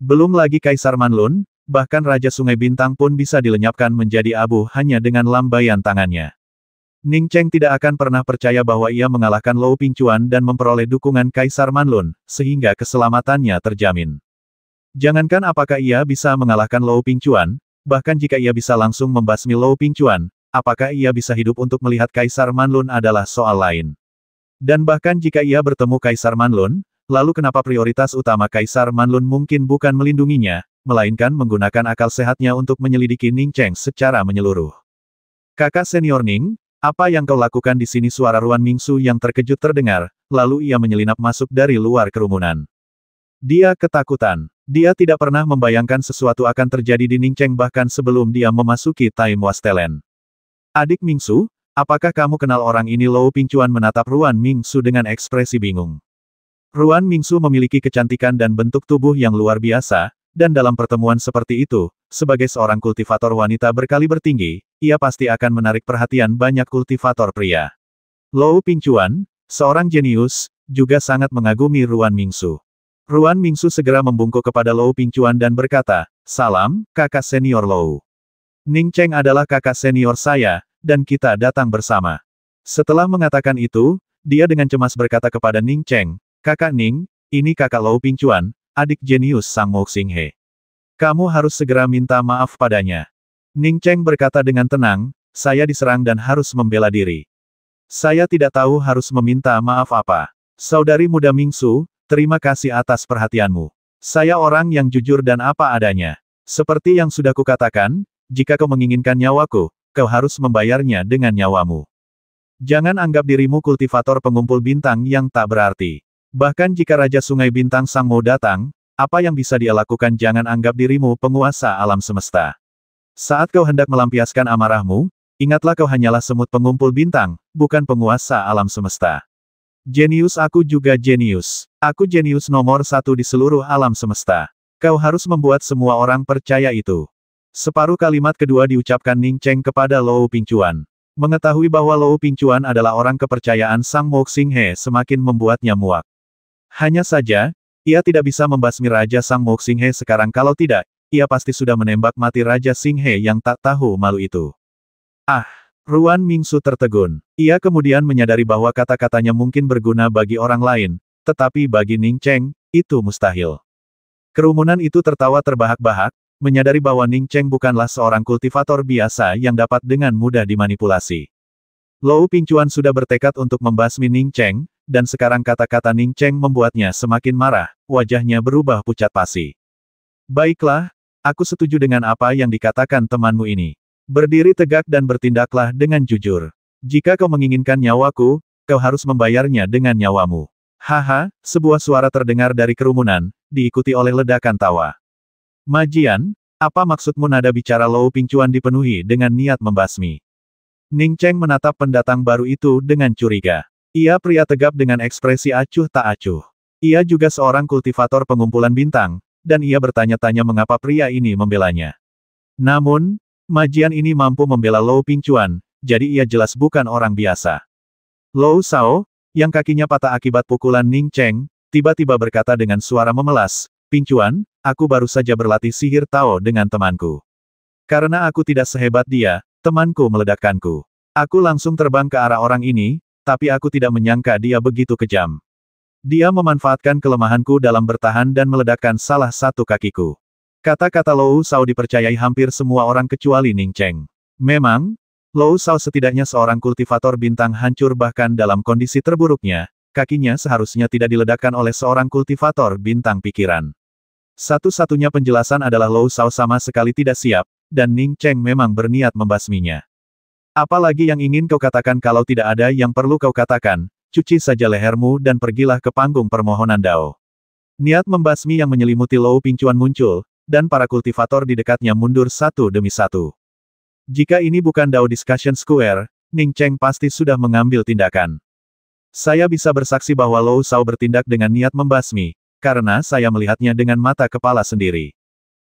Belum lagi Kaisar Manlun, bahkan Raja Sungai Bintang pun bisa dilenyapkan menjadi abu hanya dengan lambaian tangannya. Ning Cheng tidak akan pernah percaya bahwa ia mengalahkan Lou Pingchuan dan memperoleh dukungan Kaisar Manlun, sehingga keselamatannya terjamin. Jangankan apakah ia bisa mengalahkan Lou Pingchuan, bahkan jika ia bisa langsung membasmi Lou Pingchuan, apakah ia bisa hidup untuk melihat Kaisar Manlun adalah soal lain. Dan bahkan jika ia bertemu Kaisar Manlun, lalu kenapa prioritas utama Kaisar Manlun mungkin bukan melindunginya, melainkan menggunakan akal sehatnya untuk menyelidiki Ning Cheng secara menyeluruh. Kakak senior Ning, apa yang kau lakukan di sini? Suara Ruan Mingsu yang terkejut terdengar, lalu ia menyelinap masuk dari luar kerumunan. Dia ketakutan. Dia tidak pernah membayangkan sesuatu akan terjadi di Ning Cheng bahkan sebelum dia memasuki Time Wastelen. Adik Mingsu, apakah kamu kenal orang ini? Lou Pingchuan menatap Ruan Mingsu dengan ekspresi bingung. Ruan Mingsu memiliki kecantikan dan bentuk tubuh yang luar biasa, dan dalam pertemuan seperti itu, sebagai seorang kultivator wanita berkaliber tinggi, ia pasti akan menarik perhatian banyak kultivator pria. Lou Pingchuan, seorang jenius, juga sangat mengagumi Ruan Mingsu. Ruan Mingsu segera membungkuk kepada Lou Pingchuan dan berkata, "Salam, kakak senior Lou. Ning Cheng adalah kakak senior saya, dan kita datang bersama." Setelah mengatakan itu, dia dengan cemas berkata kepada Ning Cheng, "Kakak Ning, ini kakak Lou Pingchuan, adik jenius Sang Mo Xinghe. Kamu harus segera minta maaf padanya." Ning Cheng berkata dengan tenang, "Saya diserang dan harus membela diri. Saya tidak tahu harus meminta maaf apa. Saudari muda Mingsu, terima kasih atas perhatianmu. Saya orang yang jujur dan apa adanya. Seperti yang sudah kukatakan, jika kau menginginkan nyawaku, kau harus membayarnya dengan nyawamu. Jangan anggap dirimu kultivator pengumpul bintang yang tak berarti. Bahkan jika Raja Sungai Bintang Sang Mo datang, apa yang bisa dia lakukan? Jangan anggap dirimu penguasa alam semesta. Saat kau hendak melampiaskan amarahmu, ingatlah kau hanyalah semut pengumpul bintang, bukan penguasa alam semesta. Jenius, aku juga jenius. Aku jenius nomor 1 di seluruh alam semesta. Kau harus membuat semua orang percaya itu." Separuh kalimat kedua diucapkan Ning Cheng kepada Lou Pingchuan. Mengetahui bahwa Lou Pingchuan adalah orang kepercayaan Sang Mo Xinghe semakin membuatnya muak. Hanya saja, ia tidak bisa membasmi Raja Sang Mo Xinghe sekarang. Kalau tidak, ia pasti sudah menembak mati Raja Xinghe yang tak tahu malu itu. Ah! Ruan Mingsu tertegun. Ia kemudian menyadari bahwa kata-katanya mungkin berguna bagi orang lain, tetapi bagi Ning Cheng, itu mustahil. Kerumunan itu tertawa terbahak-bahak, menyadari bahwa Ning Cheng bukanlah seorang kultivator biasa yang dapat dengan mudah dimanipulasi. Lou Pingchuan sudah bertekad untuk membasmi Ning Cheng, dan sekarang kata-kata Ning Cheng membuatnya semakin marah, wajahnya berubah pucat pasi. "Baiklah, aku setuju dengan apa yang dikatakan temanmu ini. Berdiri tegak dan bertindaklah dengan jujur. Jika kau menginginkan nyawaku, kau harus membayarnya dengan nyawamu." "Haha," sebuah suara terdengar dari kerumunan, diikuti oleh ledakan tawa. "Majian, apa maksudmu?" Nada bicara Lou Pingchuan dipenuhi dengan niat membasmi. Ning Cheng menatap pendatang baru itu dengan curiga. Ia pria tegap dengan ekspresi acuh tak acuh. Ia juga seorang kultivator pengumpulan bintang, dan ia bertanya-tanya mengapa pria ini membelanya. Namun, majian ini mampu membela Lou Pingchuan, jadi ia jelas bukan orang biasa. Lou Shao, yang kakinya patah akibat pukulan Ning Cheng, tiba-tiba berkata dengan suara memelas, "Pingchuan, aku baru saja berlatih sihir Tao dengan temanku. Karena aku tidak sehebat dia, temanku meledakkanku. Aku langsung terbang ke arah orang ini, tapi aku tidak menyangka dia begitu kejam. Dia memanfaatkan kelemahanku dalam bertahan dan meledakkan salah satu kakiku." Kata-kata Lou Shao dipercayai hampir semua orang kecuali Ning Cheng. Memang, Lou Shao setidaknya seorang kultivator bintang hancur bahkan dalam kondisi terburuknya, kakinya seharusnya tidak diledakkan oleh seorang kultivator bintang pikiran. Satu-satunya penjelasan adalah Lou Shao sama sekali tidak siap, dan Ning Cheng memang berniat membasminya. Apalagi yang ingin kau katakan kalau tidak ada yang perlu kau katakan, cuci saja lehermu dan pergilah ke panggung permohonan Dao. Niat membasmi yang menyelimuti Lou Pingchuan muncul, dan para kultivator di dekatnya mundur satu demi satu. Jika ini bukan Dao Discussion Square, Ning Cheng pasti sudah mengambil tindakan. Saya bisa bersaksi bahwa Lou Shao bertindak dengan niat membasmi, karena saya melihatnya dengan mata kepala sendiri.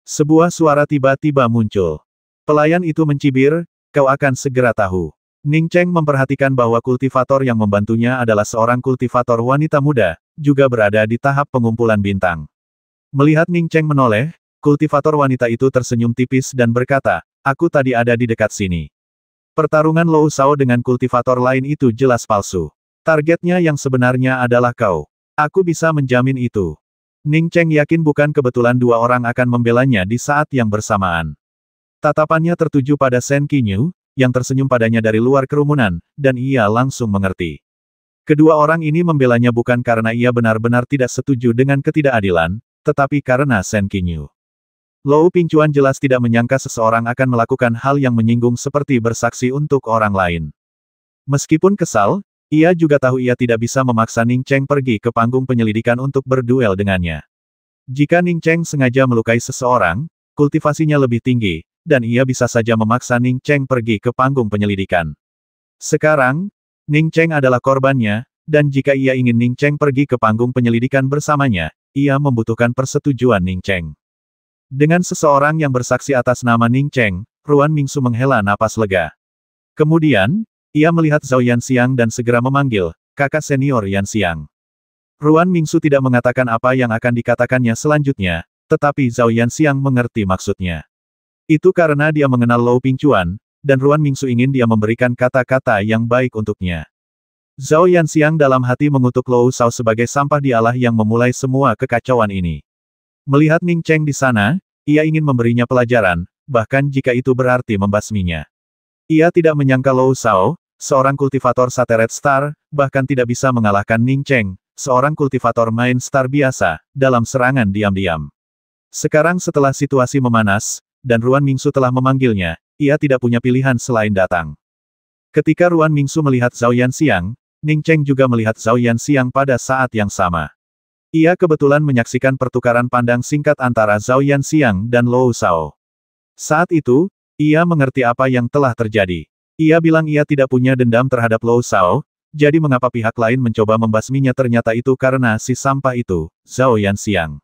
Sebuah suara tiba-tiba muncul. Pelayan itu mencibir, "Kau akan segera tahu." Ning Cheng memperhatikan bahwa kultivator yang membantunya adalah seorang kultivator wanita muda, juga berada di tahap pengumpulan bintang. Melihat Ning Cheng menoleh, kultivator wanita itu tersenyum tipis dan berkata, "Aku tadi ada di dekat sini." Pertarungan Lou Shao dengan kultivator lain itu jelas palsu. Targetnya yang sebenarnya adalah kau. Aku bisa menjamin itu. Ning Cheng yakin bukan kebetulan dua orang akan membelanya di saat yang bersamaan. Tatapannya tertuju pada Shen Qinyu, yang tersenyum padanya dari luar kerumunan, dan ia langsung mengerti. Kedua orang ini membelanya bukan karena ia benar-benar tidak setuju dengan ketidakadilan, tetapi karena Shen Qinyu. Lou Pingchuan jelas tidak menyangka seseorang akan melakukan hal yang menyinggung seperti bersaksi untuk orang lain. Meskipun kesal, ia juga tahu ia tidak bisa memaksa Ning Cheng pergi ke panggung penyelidikan untuk berduel dengannya. Jika Ning Cheng sengaja melukai seseorang, kultivasinya lebih tinggi, dan ia bisa saja memaksa Ning Cheng pergi ke panggung penyelidikan. Sekarang, Ning Cheng adalah korbannya, dan jika ia ingin Ning Cheng pergi ke panggung penyelidikan bersamanya, ia membutuhkan persetujuan Ning Cheng. Dengan seseorang yang bersaksi atas nama Ning Cheng, Ruan Mingsu menghela napas lega. Kemudian, ia melihat Zhao Yanxiang dan segera memanggil, "Kakak senior Yanxiang." Ruan Mingsu tidak mengatakan apa yang akan dikatakannya selanjutnya, tetapi Zhao Yanxiang mengerti maksudnya. Itu karena dia mengenal Lou Pingchuan, dan Ruan Mingsu ingin dia memberikan kata-kata yang baik untuknya. Zhao Yanxiang dalam hati mengutuk Lou Shao sebagai sampah dialah yang memulai semua kekacauan ini. Melihat Ning Cheng di sana, ia ingin memberinya pelajaran, bahkan jika itu berarti membasminya. Ia tidak menyangka Lou Shao, seorang kultivator Sateret Star, bahkan tidak bisa mengalahkan Ning Cheng, seorang kultivator main star biasa, dalam serangan diam-diam. Sekarang setelah situasi memanas, dan Ruan Mingsu telah memanggilnya, ia tidak punya pilihan selain datang. Ketika Ruan Mingsu melihat Zhao Yanxiang, Ning Cheng juga melihat Zhao Yanxiang pada saat yang sama. Ia kebetulan menyaksikan pertukaran pandang singkat antara Zhao Yanxiang dan Lou Shao. Saat itu, ia mengerti apa yang telah terjadi. Ia bilang ia tidak punya dendam terhadap Lou Shao, jadi mengapa pihak lain mencoba membasminya ternyata itu karena si sampah itu, Zhao Yanxiang.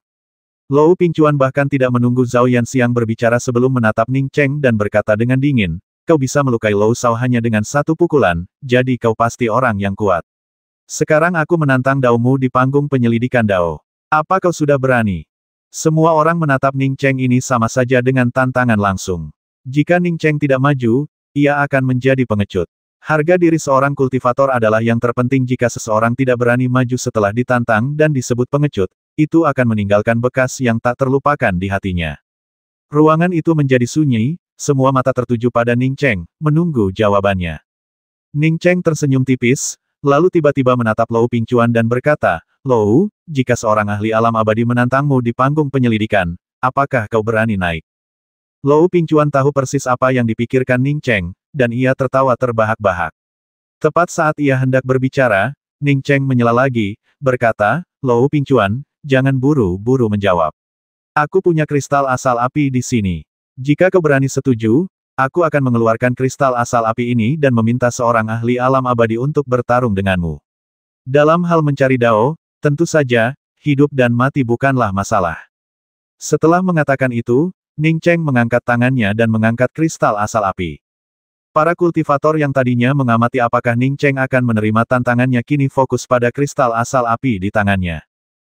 Lou Pingchuan bahkan tidak menunggu Zhao Yanxiang berbicara sebelum menatap Ning Cheng dan berkata dengan dingin, "Kau bisa melukai Lou Shao hanya dengan satu pukulan, jadi kau pasti orang yang kuat. Sekarang aku menantang Daomu di panggung penyelidikan Dao. Apa kau sudah berani?" Semua orang menatap Ning Cheng ini sama saja dengan tantangan langsung. Jika Ning Cheng tidak maju, ia akan menjadi pengecut. Harga diri seorang kultivator adalah yang terpenting. Jika seseorang tidak berani maju setelah ditantang dan disebut pengecut, itu akan meninggalkan bekas yang tak terlupakan di hatinya. Ruangan itu menjadi sunyi, semua mata tertuju pada Ning Cheng, menunggu jawabannya. Ning Cheng tersenyum tipis, lalu tiba-tiba menatap Lou Pingchuan dan berkata, "Lou, jika seorang ahli alam abadi menantangmu di panggung penyelidikan, apakah kau berani naik?" Lou Pingchuan tahu persis apa yang dipikirkan Ning Cheng, dan ia tertawa terbahak-bahak. Tepat saat ia hendak berbicara, Ning Cheng menyela lagi, berkata, "Lou Pingchuan, jangan buru-buru menjawab. Aku punya kristal asal api di sini. Jika kau berani setuju, Aku akan mengeluarkan kristal asal api ini dan meminta seorang ahli alam abadi untuk bertarung denganmu. Dalam hal mencari Dao, tentu saja, hidup dan mati bukanlah masalah. Setelah mengatakan itu, Ning Cheng mengangkat tangannya dan mengangkat kristal asal api. Para kultivator yang tadinya mengamati apakah Ning Cheng akan menerima tantangannya kini fokus pada kristal asal api di tangannya.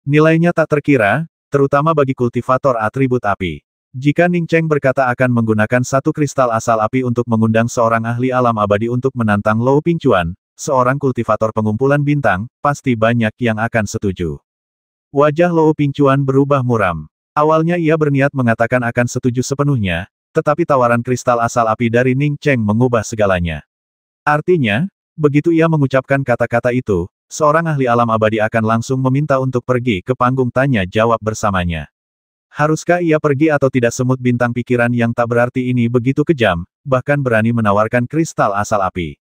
Nilainya tak terkira, terutama bagi kultivator atribut api. Jika Ning Cheng berkata akan menggunakan satu kristal asal api untuk mengundang seorang ahli alam abadi untuk menantang Lou Pingchuan, seorang kultivator pengumpulan bintang, pasti banyak yang akan setuju. Wajah Lou Pingchuan berubah muram. Awalnya ia berniat mengatakan akan setuju sepenuhnya, tetapi tawaran kristal asal api dari Ning Cheng mengubah segalanya. Artinya, begitu ia mengucapkan kata-kata itu, seorang ahli alam abadi akan langsung meminta untuk pergi ke panggung tanya jawab bersamanya. Haruskah ia pergi atau tidak? Semut bintang pikiran yang tak berarti ini begitu kejam, bahkan berani menawarkan kristal asal api.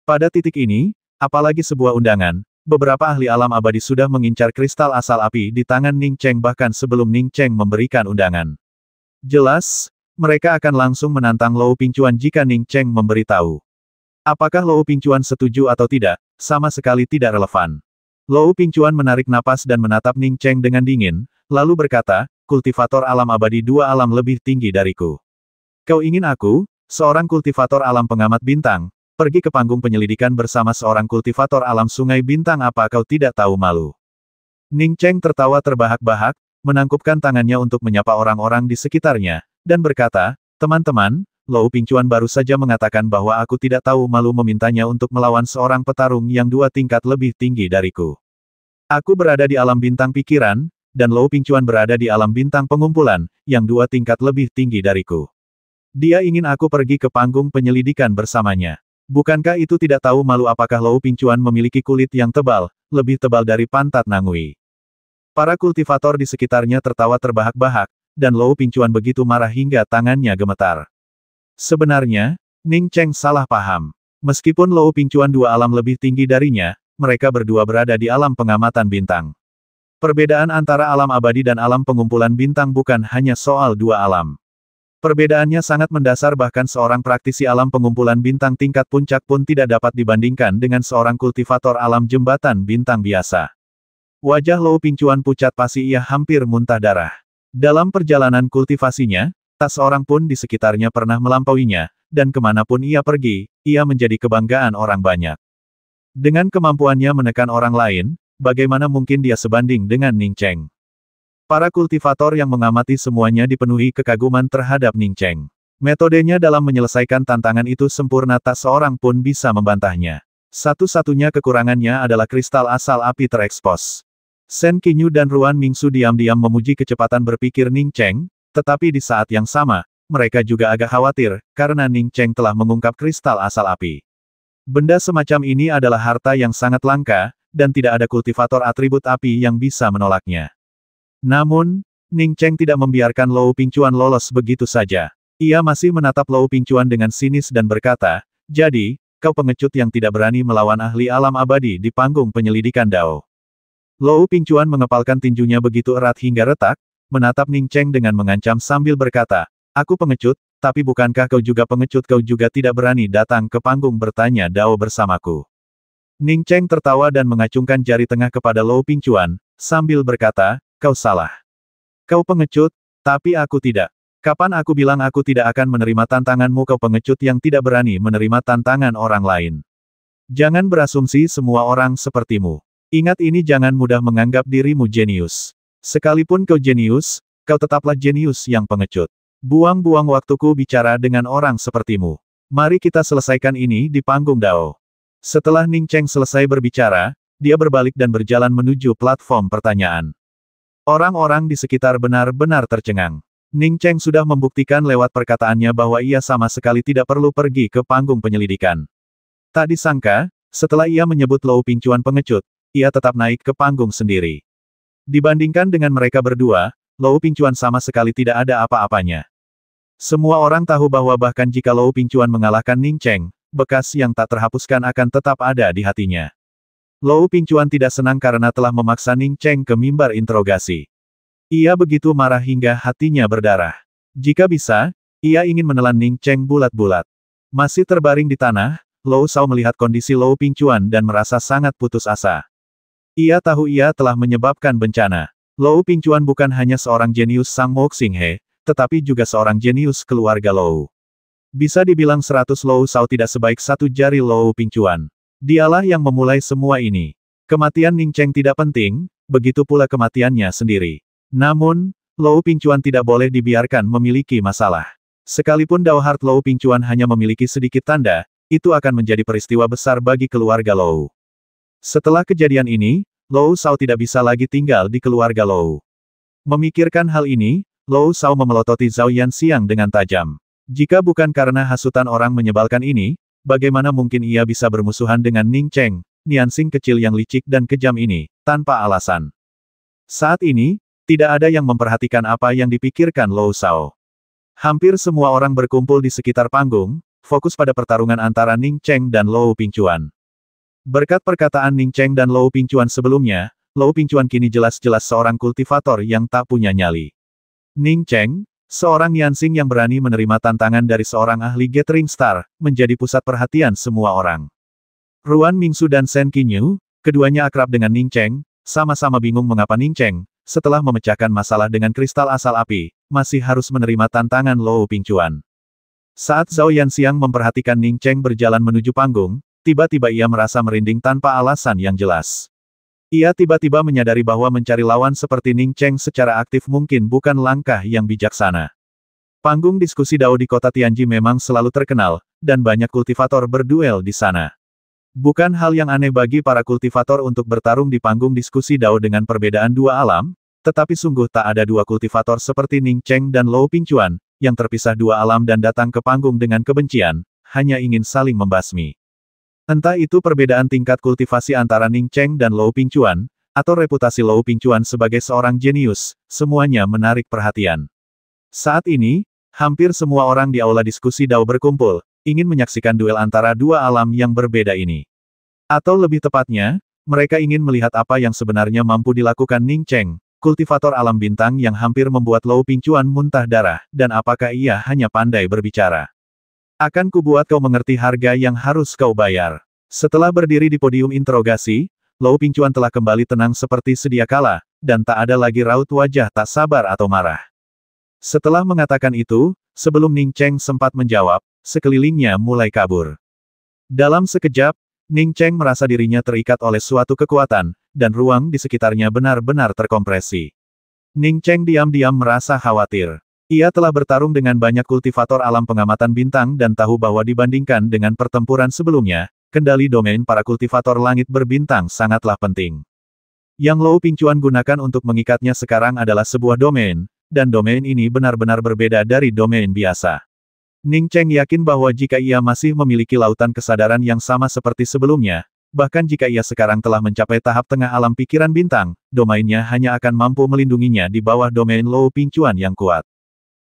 Pada titik ini, apalagi sebuah undangan, beberapa ahli alam abadi sudah mengincar kristal asal api di tangan Ning Cheng bahkan sebelum Ning Cheng memberikan undangan. Jelas, mereka akan langsung menantang Lou Pingchuan jika Ning Cheng memberitahu. Apakah Lou Pingchuan setuju atau tidak, sama sekali tidak relevan. Lou Pingchuan menarik napas dan menatap Ning Cheng dengan dingin, lalu berkata, kultivator alam abadi dua alam lebih tinggi dariku. Kau ingin aku, seorang kultivator alam pengamat bintang, pergi ke panggung penyelidikan bersama seorang kultivator alam sungai bintang? Apa kau tidak tahu malu? Ning Cheng tertawa terbahak-bahak, menangkupkan tangannya untuk menyapa orang-orang di sekitarnya, dan berkata, teman-teman, Lou Pingchuan baru saja mengatakan bahwa aku tidak tahu malu memintanya untuk melawan seorang petarung yang 2 tingkat lebih tinggi dariku. Aku berada di alam bintang pikiran, dan Lou Pingchuan berada di alam bintang pengumpulan, yang 2 tingkat lebih tinggi dariku. Dia ingin aku pergi ke panggung penyelidikan bersamanya. Bukankah itu tidak tahu malu? Apakah Lou Pingchuan memiliki kulit yang tebal, lebih tebal dari pantat Nangui? Para kultivator di sekitarnya tertawa terbahak-bahak, dan Lou Pingchuan begitu marah hingga tangannya gemetar. Sebenarnya, Ning Cheng salah paham. Meskipun Lou Pingchuan 2 alam lebih tinggi darinya, mereka berdua berada di alam pengamatan bintang. Perbedaan antara alam abadi dan alam pengumpulan bintang bukan hanya soal 2 alam. Perbedaannya sangat mendasar, bahkan seorang praktisi alam pengumpulan bintang tingkat puncak pun tidak dapat dibandingkan dengan seorang kultivator alam jembatan bintang biasa. Wajah Lou Pingchuan pucat pasi, ia hampir muntah darah. Dalam perjalanan kultivasinya, tak seorang pun di sekitarnya pernah melampauinya, dan kemanapun ia pergi, ia menjadi kebanggaan orang banyak. Dengan kemampuannya menekan orang lain, bagaimana mungkin dia sebanding dengan Ning Cheng? Para kultivator yang mengamati semuanya dipenuhi kekaguman terhadap Ning Cheng. Metodenya dalam menyelesaikan tantangan itu sempurna, tak seorang pun bisa membantahnya. Satu-satunya kekurangannya adalah kristal asal api terekspos. Shen Qinyu dan Ruan Mingsu diam-diam memuji kecepatan berpikir Ning Cheng, tetapi di saat yang sama, mereka juga agak khawatir, karena Ning Cheng telah mengungkap kristal asal api. Benda semacam ini adalah harta yang sangat langka, dan tidak ada kultivator atribut api yang bisa menolaknya. Namun, Ning Cheng tidak membiarkan Lou Pingchuan lolos begitu saja. Ia masih menatap Lou Pingchuan dengan sinis dan berkata, jadi, kau pengecut yang tidak berani melawan ahli alam abadi di panggung penyelidikan Dao. Lou Pingchuan mengepalkan tinjunya begitu erat hingga retak, menatap Ning Cheng dengan mengancam sambil berkata, aku pengecut, tapi bukankah kau juga pengecut? Kau juga tidak berani datang ke panggung bertanya Dao bersamaku. Ning Cheng tertawa dan mengacungkan jari tengah kepada Lou Pingchuan, sambil berkata, kau salah. Kau pengecut, tapi aku tidak. Kapan aku bilang aku tidak akan menerima tantanganmu? Kau pengecut yang tidak berani menerima tantangan orang lain. Jangan berasumsi semua orang sepertimu. Ingat ini, jangan mudah menganggap dirimu jenius. Sekalipun kau jenius, kau tetaplah jenius yang pengecut. Buang-buang waktuku bicara dengan orang sepertimu. Mari kita selesaikan ini di panggung Dao. Setelah Ning Cheng selesai berbicara, dia berbalik dan berjalan menuju platform pertanyaan. Orang-orang di sekitar benar-benar tercengang. Ning Cheng sudah membuktikan lewat perkataannya bahwa ia sama sekali tidak perlu pergi ke panggung penyelidikan. Tak disangka, setelah ia menyebut Lou Pingchuan pengecut, ia tetap naik ke panggung sendiri. Dibandingkan dengan mereka berdua, Lou Pingchuan sama sekali tidak ada apa-apanya. Semua orang tahu bahwa bahkan jika Lou Pingchuan mengalahkan Ning Cheng, bekas yang tak terhapuskan akan tetap ada di hatinya. Lou Pingchuan tidak senang karena telah memaksa Ning Cheng ke mimbar interogasi. Ia begitu marah hingga hatinya berdarah. Jika bisa, Ia ingin menelan Ning Cheng bulat-bulat. Masih terbaring di tanah, Lou Shao melihat kondisi Lou Pingchuan dan merasa sangat putus asa. Ia tahu ia telah menyebabkan bencana. Lou Pingchuan bukan hanya seorang jenius Sang Mo Xinghe, tetapi juga seorang jenius keluarga Lou. Bisa dibilang 100 Lou Shao tidak sebaik satu jari Lou Pingchuan. Dialah yang memulai semua ini. Kematian Ning Cheng tidak penting, begitu pula kematiannya sendiri. Namun, Lou Pingchuan tidak boleh dibiarkan memiliki masalah. Sekalipun Dao Heart Lou Pingchuan hanya memiliki sedikit tanda, itu akan menjadi peristiwa besar bagi keluarga Lou. Setelah kejadian ini, Lou Shao tidak bisa lagi tinggal di keluarga Lou. Memikirkan hal ini, Lou Shao memelototi Zhao Yanxiang dengan tajam. Jika bukan karena hasutan orang menyebalkan ini, bagaimana mungkin ia bisa bermusuhan dengan Ning Cheng, Niansing kecil yang licik dan kejam ini, tanpa alasan. Saat ini, tidak ada yang memperhatikan apa yang dipikirkan Lou Shao. Hampir semua orang berkumpul di sekitar panggung, fokus pada pertarungan antara Ning Cheng dan Lou Pingchuan. Berkat perkataan Ning Cheng dan Lou Pingchuan sebelumnya, Lou Pingchuan kini jelas-jelas seorang kultivator yang tak punya nyali. Ning Cheng, seorang Niansing yang berani menerima tantangan dari seorang ahli Gathering Star, menjadi pusat perhatian semua orang. Ruan Mingsu dan Shen Qinyu, keduanya akrab dengan Ning Cheng, sama-sama bingung mengapa Ning Cheng, setelah memecahkan masalah dengan kristal asal api, masih harus menerima tantangan Lou Pingchuan. Saat Zhao Yanxiang memperhatikan Ning Cheng berjalan menuju panggung, tiba-tiba ia merasa merinding tanpa alasan yang jelas. Ia tiba-tiba menyadari bahwa mencari lawan seperti Ning Cheng secara aktif mungkin bukan langkah yang bijaksana. Panggung diskusi Dao di kota Tianji memang selalu terkenal, dan banyak kultivator berduel di sana. Bukan hal yang aneh bagi para kultivator untuk bertarung di panggung diskusi Dao dengan perbedaan dua alam, tetapi sungguh tak ada dua kultivator seperti Ning Cheng dan Lou Pingchuan, yang terpisah dua alam dan datang ke panggung dengan kebencian, hanya ingin saling membasmi. Entah itu perbedaan tingkat kultivasi antara Ning Cheng dan Lou Pingchuan, atau reputasi Lou Pingchuan sebagai seorang jenius, semuanya menarik perhatian. Saat ini, hampir semua orang di aula diskusi Dao berkumpul, ingin menyaksikan duel antara dua alam yang berbeda ini. Atau lebih tepatnya, mereka ingin melihat apa yang sebenarnya mampu dilakukan Ning Cheng, kultivator alam bintang yang hampir membuat Lou Pingchuan muntah darah, dan apakah ia hanya pandai berbicara. Akan kubuat kau mengerti harga yang harus kau bayar. Setelah berdiri di podium interogasi, Lou Pingchuan telah kembali tenang seperti sedia kala, dan tak ada lagi raut wajah tak sabar atau marah. Setelah mengatakan itu, sebelum Ning Cheng sempat menjawab, sekelilingnya mulai kabur. Dalam sekejap, Ning Cheng merasa dirinya terikat oleh suatu kekuatan, dan ruang di sekitarnya benar-benar terkompresi. Ning Cheng diam-diam merasa khawatir. Ia telah bertarung dengan banyak kultivator alam pengamatan bintang dan tahu bahwa dibandingkan dengan pertempuran sebelumnya, kendali domain para kultivator langit berbintang sangatlah penting. Yang Lou Pingchuan gunakan untuk mengikatnya sekarang adalah sebuah domain, dan domain ini benar-benar berbeda dari domain biasa. Ning Cheng yakin bahwa jika ia masih memiliki lautan kesadaran yang sama seperti sebelumnya, bahkan jika ia sekarang telah mencapai tahap tengah alam pikiran bintang, domainnya hanya akan mampu melindunginya di bawah domain Lou Pingchuan yang kuat.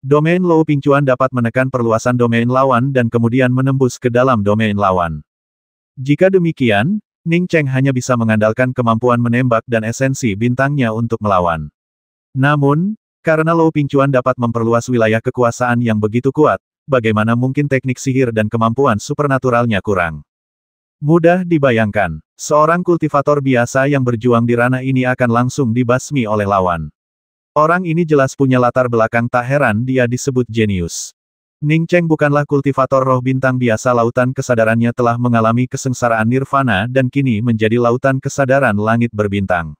Domain Lou Pingchuan dapat menekan perluasan domain lawan dan kemudian menembus ke dalam domain lawan. Jika demikian, Ning Cheng hanya bisa mengandalkan kemampuan menembak dan esensi bintangnya untuk melawan. Namun, karena Lou Pingchuan dapat memperluas wilayah kekuasaan yang begitu kuat, bagaimana mungkin teknik sihir dan kemampuan supernaturalnya kurang? Mudah dibayangkan, seorang kultivator biasa yang berjuang di ranah ini akan langsung dibasmi oleh lawan. Orang ini jelas punya latar belakang, tak heran dia disebut jenius. Ning Cheng bukanlah kultivator roh bintang biasa, lautan kesadarannya telah mengalami kesengsaraan nirvana dan kini menjadi lautan kesadaran langit berbintang.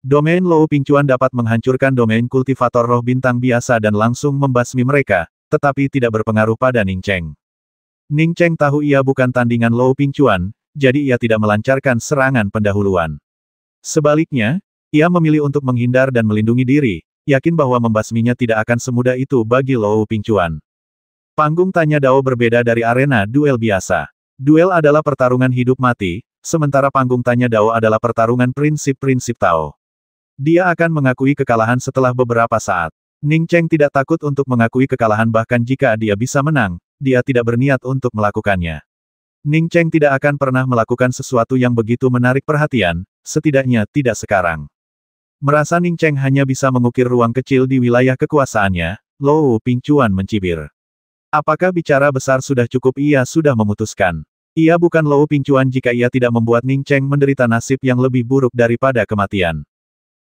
Domain Lou Pingchuan dapat menghancurkan domain kultivator roh bintang biasa dan langsung membasmi mereka, tetapi tidak berpengaruh pada Ning Cheng. Ning Cheng tahu ia bukan tandingan Lou Pingchuan, jadi ia tidak melancarkan serangan pendahuluan. Sebaliknya, ia memilih untuk menghindar dan melindungi diri, yakin bahwa membasminya tidak akan semudah itu bagi Lou Pingchuan. Panggung tanya Dao berbeda dari arena duel biasa. Duel adalah pertarungan hidup mati, sementara panggung tanya Dao adalah pertarungan prinsip-prinsip Tao. Dia akan mengakui kekalahan setelah beberapa saat. Ning Cheng tidak takut untuk mengakui kekalahan, bahkan jika dia bisa menang, dia tidak berniat untuk melakukannya. Ning Cheng tidak akan pernah melakukan sesuatu yang begitu menarik perhatian, setidaknya tidak sekarang. Merasa Ning Cheng hanya bisa mengukir ruang kecil di wilayah kekuasaannya, Lou Pingchuan mencibir. Apakah bicara besar sudah cukup? Ia sudah memutuskan. Ia bukan Lou Pingcuan jika ia tidak membuat Ning Cheng menderita nasib yang lebih buruk daripada kematian.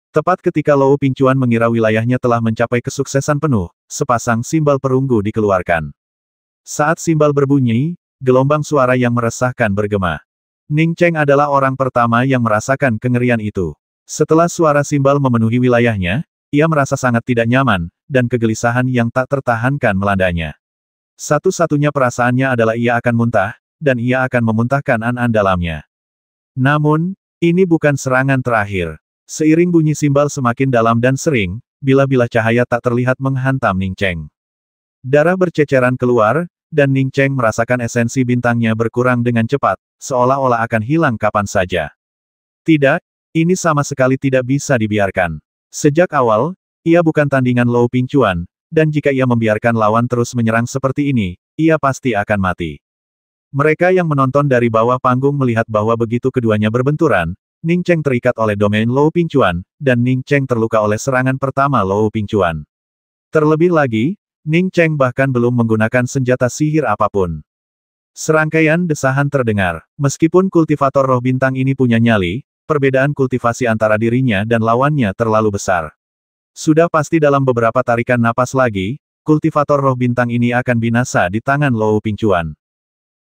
Tepat ketika Lou Pingcuan mengira wilayahnya telah mencapai kesuksesan penuh, sepasang simbal perunggu dikeluarkan. Saat simbal berbunyi, gelombang suara yang meresahkan bergema. Ning Cheng adalah orang pertama yang merasakan kengerian itu. Setelah suara simbal memenuhi wilayahnya, ia merasa sangat tidak nyaman, dan kegelisahan yang tak tertahankan melandanya. Satu-satunya perasaannya adalah ia akan muntah, dan ia akan memuntahkan an-an dalamnya. Namun, ini bukan serangan terakhir. Seiring bunyi simbal semakin dalam dan sering, bila-bila cahaya tak terlihat menghantam Ning Cheng. Darah berceceran keluar, dan Ning Cheng merasakan esensi bintangnya berkurang dengan cepat, seolah-olah akan hilang kapan saja. Tidak, ini sama sekali tidak bisa dibiarkan. Sejak awal, ia bukan tandingan Lou Pingcuan, dan jika ia membiarkan lawan terus menyerang seperti ini, ia pasti akan mati. Mereka yang menonton dari bawah panggung melihat bahwa begitu keduanya berbenturan, Ning Cheng terikat oleh domain Lou Pingcuan, dan Ning Cheng terluka oleh serangan pertama Lou Pingcuan. Terlebih lagi, Ning Cheng bahkan belum menggunakan senjata sihir apapun. Serangkaian desahan terdengar. Meskipun kultivator roh bintang ini punya nyali, perbedaan kultivasi antara dirinya dan lawannya terlalu besar. Sudah pasti dalam beberapa tarikan napas lagi, kultivator roh bintang ini akan binasa di tangan Lou Pingcuan.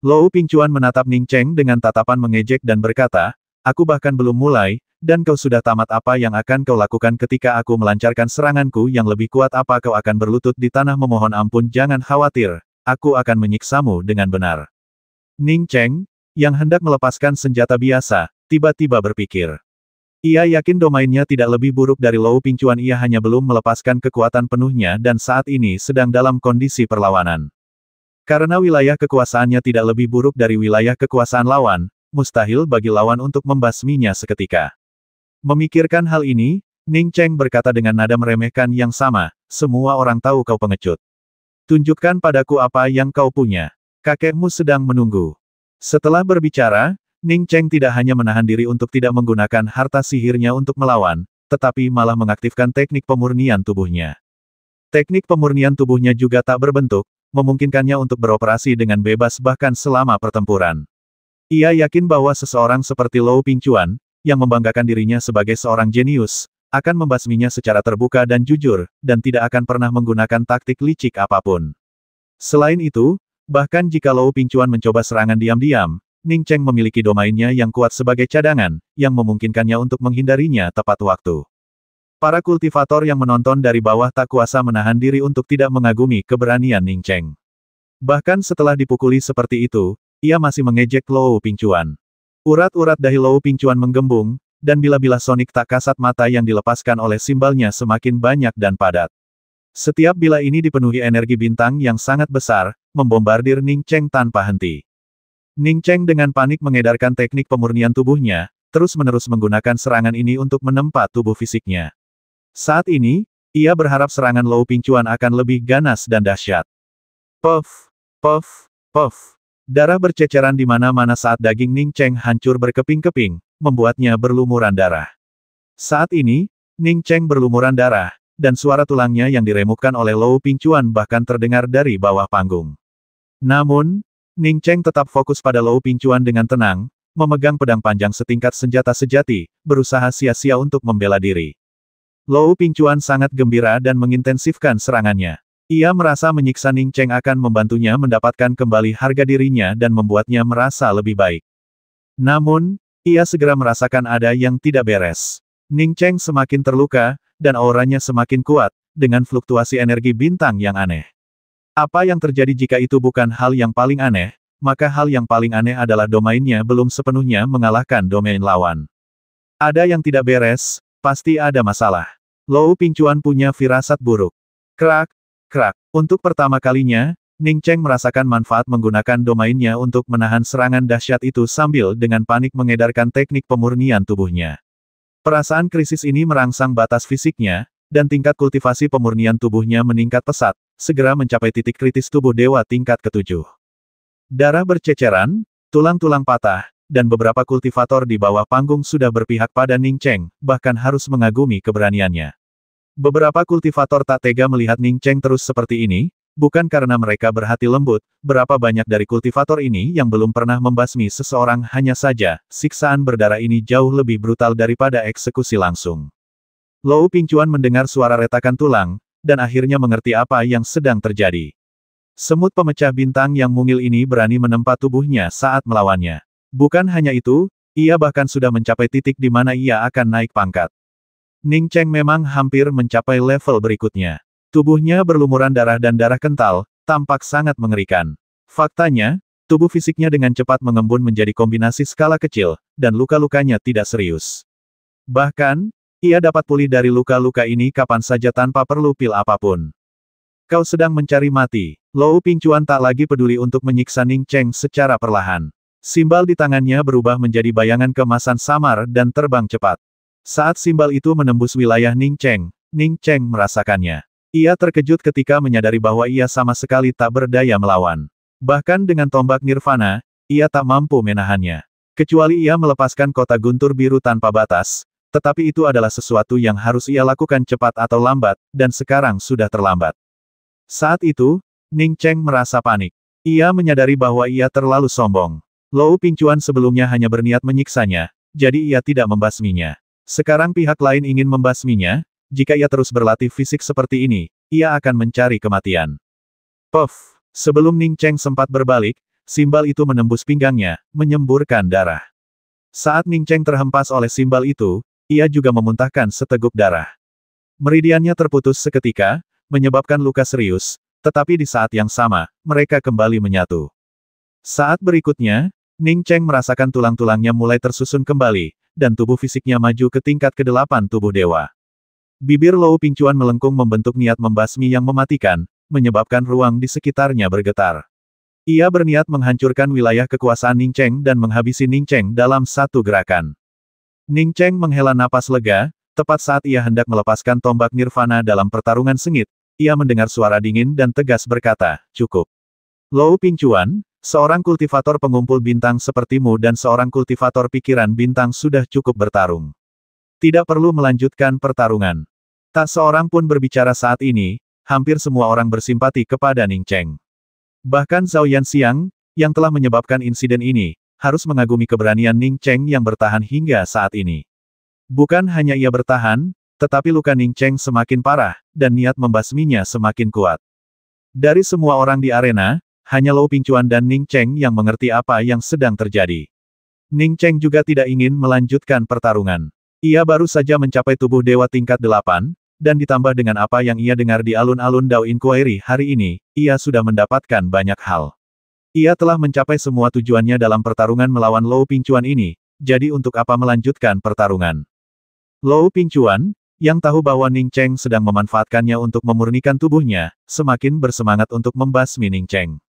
Lou Pingcuan menatap Ning Cheng dengan tatapan mengejek dan berkata, "Aku bahkan belum mulai, dan kau sudah tamat. Apa yang akan kau lakukan ketika aku melancarkan seranganku yang lebih kuat? Apa kau akan berlutut di tanah memohon ampun? Jangan khawatir, aku akan menyiksamu dengan benar." Ning Cheng, yang hendak melepaskan senjata biasa, tiba-tiba berpikir. Ia yakin domainnya tidak lebih buruk dari Lou Pingcuan, ia hanya belum melepaskan kekuatan penuhnya dan saat ini sedang dalam kondisi perlawanan. Karena wilayah kekuasaannya tidak lebih buruk dari wilayah kekuasaan lawan, mustahil bagi lawan untuk membasminya seketika. Memikirkan hal ini, Ning Cheng berkata dengan nada meremehkan yang sama, "Semua orang tahu kau pengecut. Tunjukkan padaku apa yang kau punya. Kakekmu sedang menunggu." Setelah berbicara, Ning Cheng tidak hanya menahan diri untuk tidak menggunakan harta sihirnya untuk melawan, tetapi malah mengaktifkan teknik pemurnian tubuhnya. Teknik pemurnian tubuhnya juga tak berbentuk, memungkinkannya untuk beroperasi dengan bebas bahkan selama pertempuran. Ia yakin bahwa seseorang seperti Lou Pingcuan, yang membanggakan dirinya sebagai seorang jenius, akan membasminya secara terbuka dan jujur, dan tidak akan pernah menggunakan taktik licik apapun. Selain itu, bahkan jika Lou Pingcuan mencoba serangan diam-diam, Ning Cheng memiliki domainnya yang kuat sebagai cadangan, yang memungkinkannya untuk menghindarinya tepat waktu. Para kultivator yang menonton dari bawah tak kuasa menahan diri untuk tidak mengagumi keberanian Ning Cheng. Bahkan setelah dipukuli seperti itu, ia masih mengejek Lou Pingcuan. Urat-urat dahi Lou Pingcuan menggembung, dan bila-bila sonik tak kasat mata yang dilepaskan oleh simbalnya semakin banyak dan padat. Setiap bila ini dipenuhi energi bintang yang sangat besar, membombardir Ning Cheng tanpa henti. Ning Cheng dengan panik mengedarkan teknik pemurnian tubuhnya, terus-menerus menggunakan serangan ini untuk menempa tubuh fisiknya. Saat ini, ia berharap serangan Lou Pingcuan akan lebih ganas dan dahsyat. Puff, puff, puff. Darah berceceran di mana-mana saat daging Ning Cheng hancur berkeping-keping, membuatnya berlumuran darah. Saat ini, Ning Cheng berlumuran darah, dan suara tulangnya yang diremukkan oleh Lou Pingcuan bahkan terdengar dari bawah panggung. Namun, Ning Cheng tetap fokus pada Lou Pingcuan dengan tenang, memegang pedang panjang setingkat senjata sejati, berusaha sia-sia untuk membela diri. Lou Pingcuan sangat gembira dan mengintensifkan serangannya. Ia merasa menyiksa Ning Cheng akan membantunya mendapatkan kembali harga dirinya dan membuatnya merasa lebih baik. Namun, ia segera merasakan ada yang tidak beres. Ning Cheng semakin terluka, dan auranya semakin kuat, dengan fluktuasi energi bintang yang aneh. Apa yang terjadi jika itu bukan hal yang paling aneh, maka hal yang paling aneh adalah domainnya belum sepenuhnya mengalahkan domain lawan. Ada yang tidak beres, pasti ada masalah. Lou Pingcuan punya firasat buruk. Krak. Krak. Untuk pertama kalinya, Ning Cheng merasakan manfaat menggunakan domainnya untuk menahan serangan dahsyat itu sambil dengan panik mengedarkan teknik pemurnian tubuhnya. Perasaan krisis ini merangsang batas fisiknya, dan tingkat kultivasi pemurnian tubuhnya meningkat pesat, segera mencapai titik kritis tubuh dewa tingkat ke-7. Darah berceceran, tulang-tulang patah, dan beberapa kultivator di bawah panggung sudah berpihak pada Ning Cheng, bahkan harus mengagumi keberaniannya. Beberapa kultivator tak tega melihat Ning Cheng terus seperti ini, Bukan karena mereka berhati lembut, berapa banyak dari kultivator ini yang belum pernah membasmi seseorang, hanya saja, siksaan berdarah ini jauh lebih brutal daripada eksekusi langsung. Lou Pingchuan mendengar suara retakan tulang, dan akhirnya mengerti apa yang sedang terjadi. Semut pemecah bintang yang mungil ini berani menempa tubuhnya saat melawannya. Bukan hanya itu, ia bahkan sudah mencapai titik di mana ia akan naik pangkat. Ning Cheng memang hampir mencapai level berikutnya. Tubuhnya berlumuran darah dan darah kental, tampak sangat mengerikan. Faktanya, tubuh fisiknya dengan cepat mengembun menjadi kombinasi skala kecil, dan luka-lukanya tidak serius. Bahkan, ia dapat pulih dari luka-luka ini kapan saja tanpa perlu pil apapun. Kau sedang mencari mati. Lou Pingchuan tak lagi peduli untuk menyiksa Ning Cheng secara perlahan. Simbal di tangannya berubah menjadi bayangan kemasan samar dan terbang cepat. Saat simbal itu menembus wilayah Ning Cheng merasakannya. Ia terkejut ketika menyadari bahwa ia sama sekali tak berdaya melawan. Bahkan dengan tombak nirvana, ia tak mampu menahannya. Kecuali ia melepaskan kota guntur biru tanpa batas, tetapi itu adalah sesuatu yang harus ia lakukan cepat atau lambat, dan sekarang sudah terlambat. Saat itu, Ning Cheng merasa panik. Ia menyadari bahwa ia terlalu sombong. Lou Pingchuan sebelumnya hanya berniat menyiksanya, jadi ia tidak membasminya. Sekarang pihak lain ingin membasminya, jika ia terus berlatih fisik seperti ini, ia akan mencari kematian. Puff! Sebelum Ning Cheng sempat berbalik, simbal itu menembus pinggangnya, menyemburkan darah. Saat Ning Cheng terhempas oleh simbal itu, ia juga memuntahkan seteguk darah. Meridiannya terputus seketika, menyebabkan luka serius, tetapi di saat yang sama, mereka kembali menyatu. Saat berikutnya, Ning Cheng merasakan tulang-tulangnya mulai tersusun kembali, dan tubuh fisiknya maju ke tingkat ke-8 tubuh dewa. Bibir Lou Pingchuan melengkung membentuk niat membasmi yang mematikan, menyebabkan ruang di sekitarnya bergetar. Ia berniat menghancurkan wilayah kekuasaan Ning Cheng dan menghabisi Ning Cheng dalam satu gerakan. Ning Cheng menghela napas lega, tepat saat ia hendak melepaskan tombak nirvana dalam pertarungan sengit, ia mendengar suara dingin dan tegas berkata, "Cukup." Lou Pingchuan, seorang kultivator pengumpul bintang sepertimu dan seorang kultivator pikiran bintang sudah cukup bertarung. Tidak perlu melanjutkan pertarungan. Tak seorang pun berbicara saat ini, hampir semua orang bersimpati kepada Ning Cheng. Bahkan Zhao Yanxiang, yang telah menyebabkan insiden ini, harus mengagumi keberanian Ning Cheng yang bertahan hingga saat ini. Bukan hanya ia bertahan, tetapi luka Ning Cheng semakin parah, dan niat membasminya semakin kuat. Dari semua orang di arena, hanya Lou Pingchuan dan Ning Cheng yang mengerti apa yang sedang terjadi. Ning Cheng juga tidak ingin melanjutkan pertarungan. Ia baru saja mencapai tubuh dewa tingkat 8, dan ditambah dengan apa yang ia dengar di alun-alun Dao Inquiry hari ini, ia sudah mendapatkan banyak hal. Ia telah mencapai semua tujuannya dalam pertarungan melawan Lou Pingchuan ini, jadi untuk apa melanjutkan pertarungan? Lou Pingchuan, yang tahu bahwa Ning Cheng sedang memanfaatkannya untuk memurnikan tubuhnya, semakin bersemangat untuk membasmi Ning Cheng.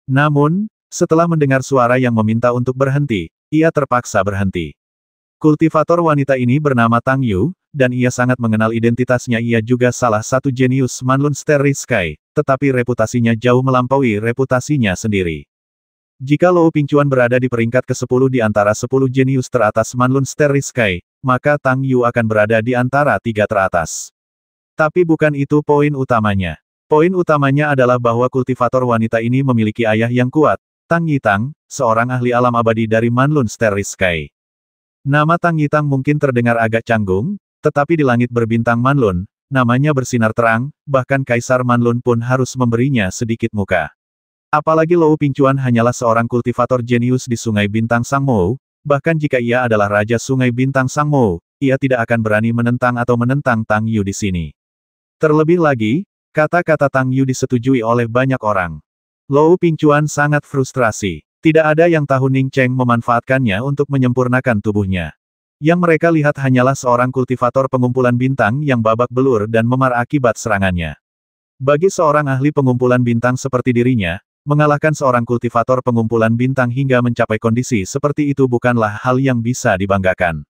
Namun, setelah mendengar suara yang meminta untuk berhenti, ia terpaksa berhenti. Kultivator wanita ini bernama Tang Yu, dan ia sangat mengenal identitasnya. Ia juga salah satu jenius Manlun Starry Sky, tetapi reputasinya jauh melampaui reputasinya sendiri. Jika Lou Pingchuan berada di peringkat ke-10 di antara 10 jenius teratas Manlun Starry Sky, maka Tang Yu akan berada di antara 3 teratas. Tapi bukan itu poin utamanya. Poin utamanya adalah bahwa kultivator wanita ini memiliki ayah yang kuat, Tang Yitang, seorang ahli alam abadi dari Manlun Starry Sky. Nama Tang Yitang mungkin terdengar agak canggung, tetapi di langit berbintang Manlun, namanya bersinar terang, bahkan Kaisar Manlun pun harus memberinya sedikit muka. Apalagi Lou Pingchuan hanyalah seorang kultivator jenius di Sungai Bintang Sangmo, bahkan jika ia adalah Raja Sungai Bintang Sangmo, ia tidak akan berani menentang atau menentang Tang Yu di sini. Terlebih lagi, kata-kata Tang Yu disetujui oleh banyak orang. Lou Pingchuan sangat frustrasi. Tidak ada yang tahu Ning Cheng memanfaatkannya untuk menyempurnakan tubuhnya. Yang mereka lihat hanyalah seorang kultivator pengumpulan bintang yang babak belur dan memar akibat serangannya. Bagi seorang ahli pengumpulan bintang seperti dirinya, mengalahkan seorang kultivator pengumpulan bintang hingga mencapai kondisi seperti itu bukanlah hal yang bisa dibanggakan.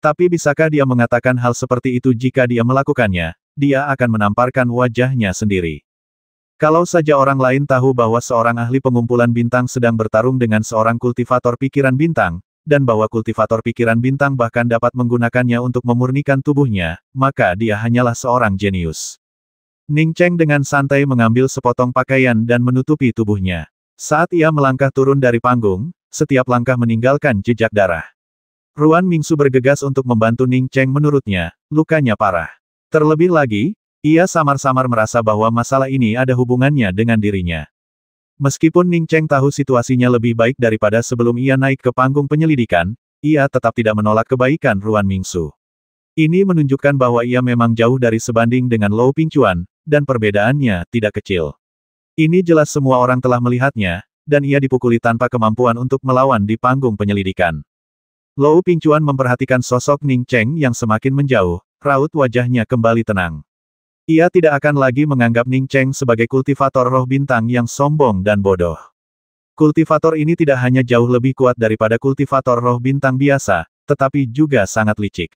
Tapi bisakah dia mengatakan hal seperti itu jika dia melakukannya? Dia akan menamparkan wajahnya sendiri. Kalau saja orang lain tahu bahwa seorang ahli pengumpulan bintang sedang bertarung dengan seorang kultivator pikiran bintang, dan bahwa kultivator pikiran bintang bahkan dapat menggunakannya untuk memurnikan tubuhnya, maka dia hanyalah seorang jenius. Ning Cheng dengan santai mengambil sepotong pakaian dan menutupi tubuhnya. Saat ia melangkah turun dari panggung, setiap langkah meninggalkan jejak darah. Ruan Mingsu bergegas untuk membantu Ning Cheng menurutnya, lukanya parah. Terlebih lagi, ia samar-samar merasa bahwa masalah ini ada hubungannya dengan dirinya. Meskipun Ning Cheng tahu situasinya lebih baik daripada sebelum ia naik ke panggung penyelidikan, ia tetap tidak menolak kebaikan Ruan Mingsu. Ini menunjukkan bahwa ia memang jauh dari sebanding dengan Lou Pingchuan, dan perbedaannya tidak kecil. Ini jelas semua orang telah melihatnya, dan ia dipukuli tanpa kemampuan untuk melawan di panggung penyelidikan. Lou Pingchuan memperhatikan sosok Ning Cheng yang semakin menjauh, raut wajahnya kembali tenang. Ia tidak akan lagi menganggap Ning Cheng sebagai kultivator roh bintang yang sombong dan bodoh. Kultivator ini tidak hanya jauh lebih kuat daripada kultivator roh bintang biasa, tetapi juga sangat licik.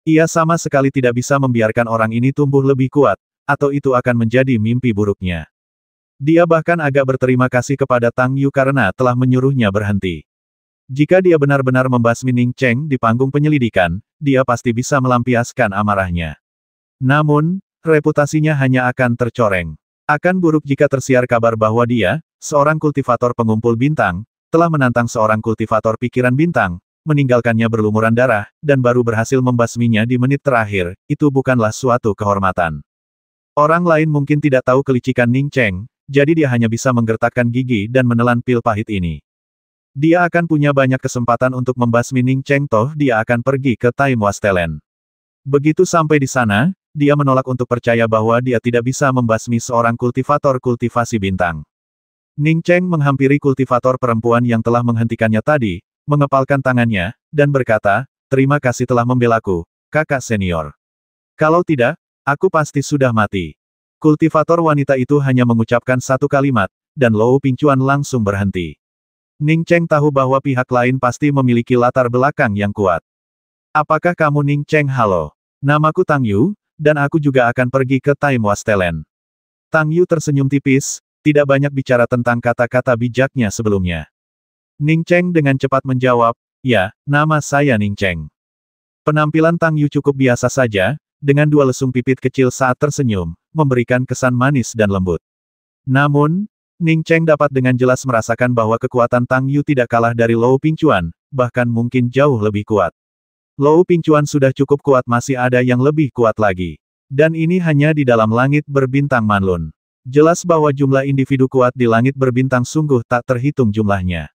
Ia sama sekali tidak bisa membiarkan orang ini tumbuh lebih kuat, atau itu akan menjadi mimpi buruknya. Dia bahkan agak berterima kasih kepada Tang Yu karena telah menyuruhnya berhenti. Jika dia benar-benar membasmi Ning Cheng di panggung penyelidikan, dia pasti bisa melampiaskan amarahnya. Namun, reputasinya hanya akan tercoreng. Akan buruk jika tersiar kabar bahwa dia, seorang kultivator pengumpul bintang, telah menantang seorang kultivator pikiran bintang, meninggalkannya berlumuran darah, dan baru berhasil membasminya di menit terakhir, itu bukanlah suatu kehormatan. Orang lain mungkin tidak tahu kelicikan Ning Cheng, jadi dia hanya bisa menggertakkan gigi dan menelan pil pahit ini. Dia akan punya banyak kesempatan untuk membasmi Ning Cheng toh dia akan pergi ke Time Wastelen. Begitu sampai di sana, dia menolak untuk percaya bahwa dia tidak bisa membasmi seorang kultivator kultivasi bintang. Ning Cheng menghampiri kultivator perempuan yang telah menghentikannya tadi, mengepalkan tangannya, dan berkata, "Terima kasih telah membelaku, kakak senior. Kalau tidak, aku pasti sudah mati." Kultivator wanita itu hanya mengucapkan satu kalimat, dan Lou Pingchuan langsung berhenti. Ning Cheng tahu bahwa pihak lain pasti memiliki latar belakang yang kuat. "Apakah kamu Ning Cheng? Halo. Namaku Tang Yu, dan aku juga akan pergi ke Time Wastelen." Tang Yu tersenyum tipis, tidak banyak bicara tentang kata-kata bijaknya sebelumnya. Ning Cheng dengan cepat menjawab, "Ya, nama saya Ning Cheng." Penampilan Tang Yu cukup biasa saja, dengan dua lesung pipit kecil saat tersenyum, memberikan kesan manis dan lembut. Namun, Ning Cheng dapat dengan jelas merasakan bahwa kekuatan Tang Yu tidak kalah dari Lou Pingchuan, bahkan mungkin jauh lebih kuat. Lou Pingchuan sudah cukup kuat, masih ada yang lebih kuat lagi. Dan ini hanya di dalam langit berbintang Manlun. Jelas bahwa jumlah individu kuat di langit berbintang sungguh tak terhitung jumlahnya.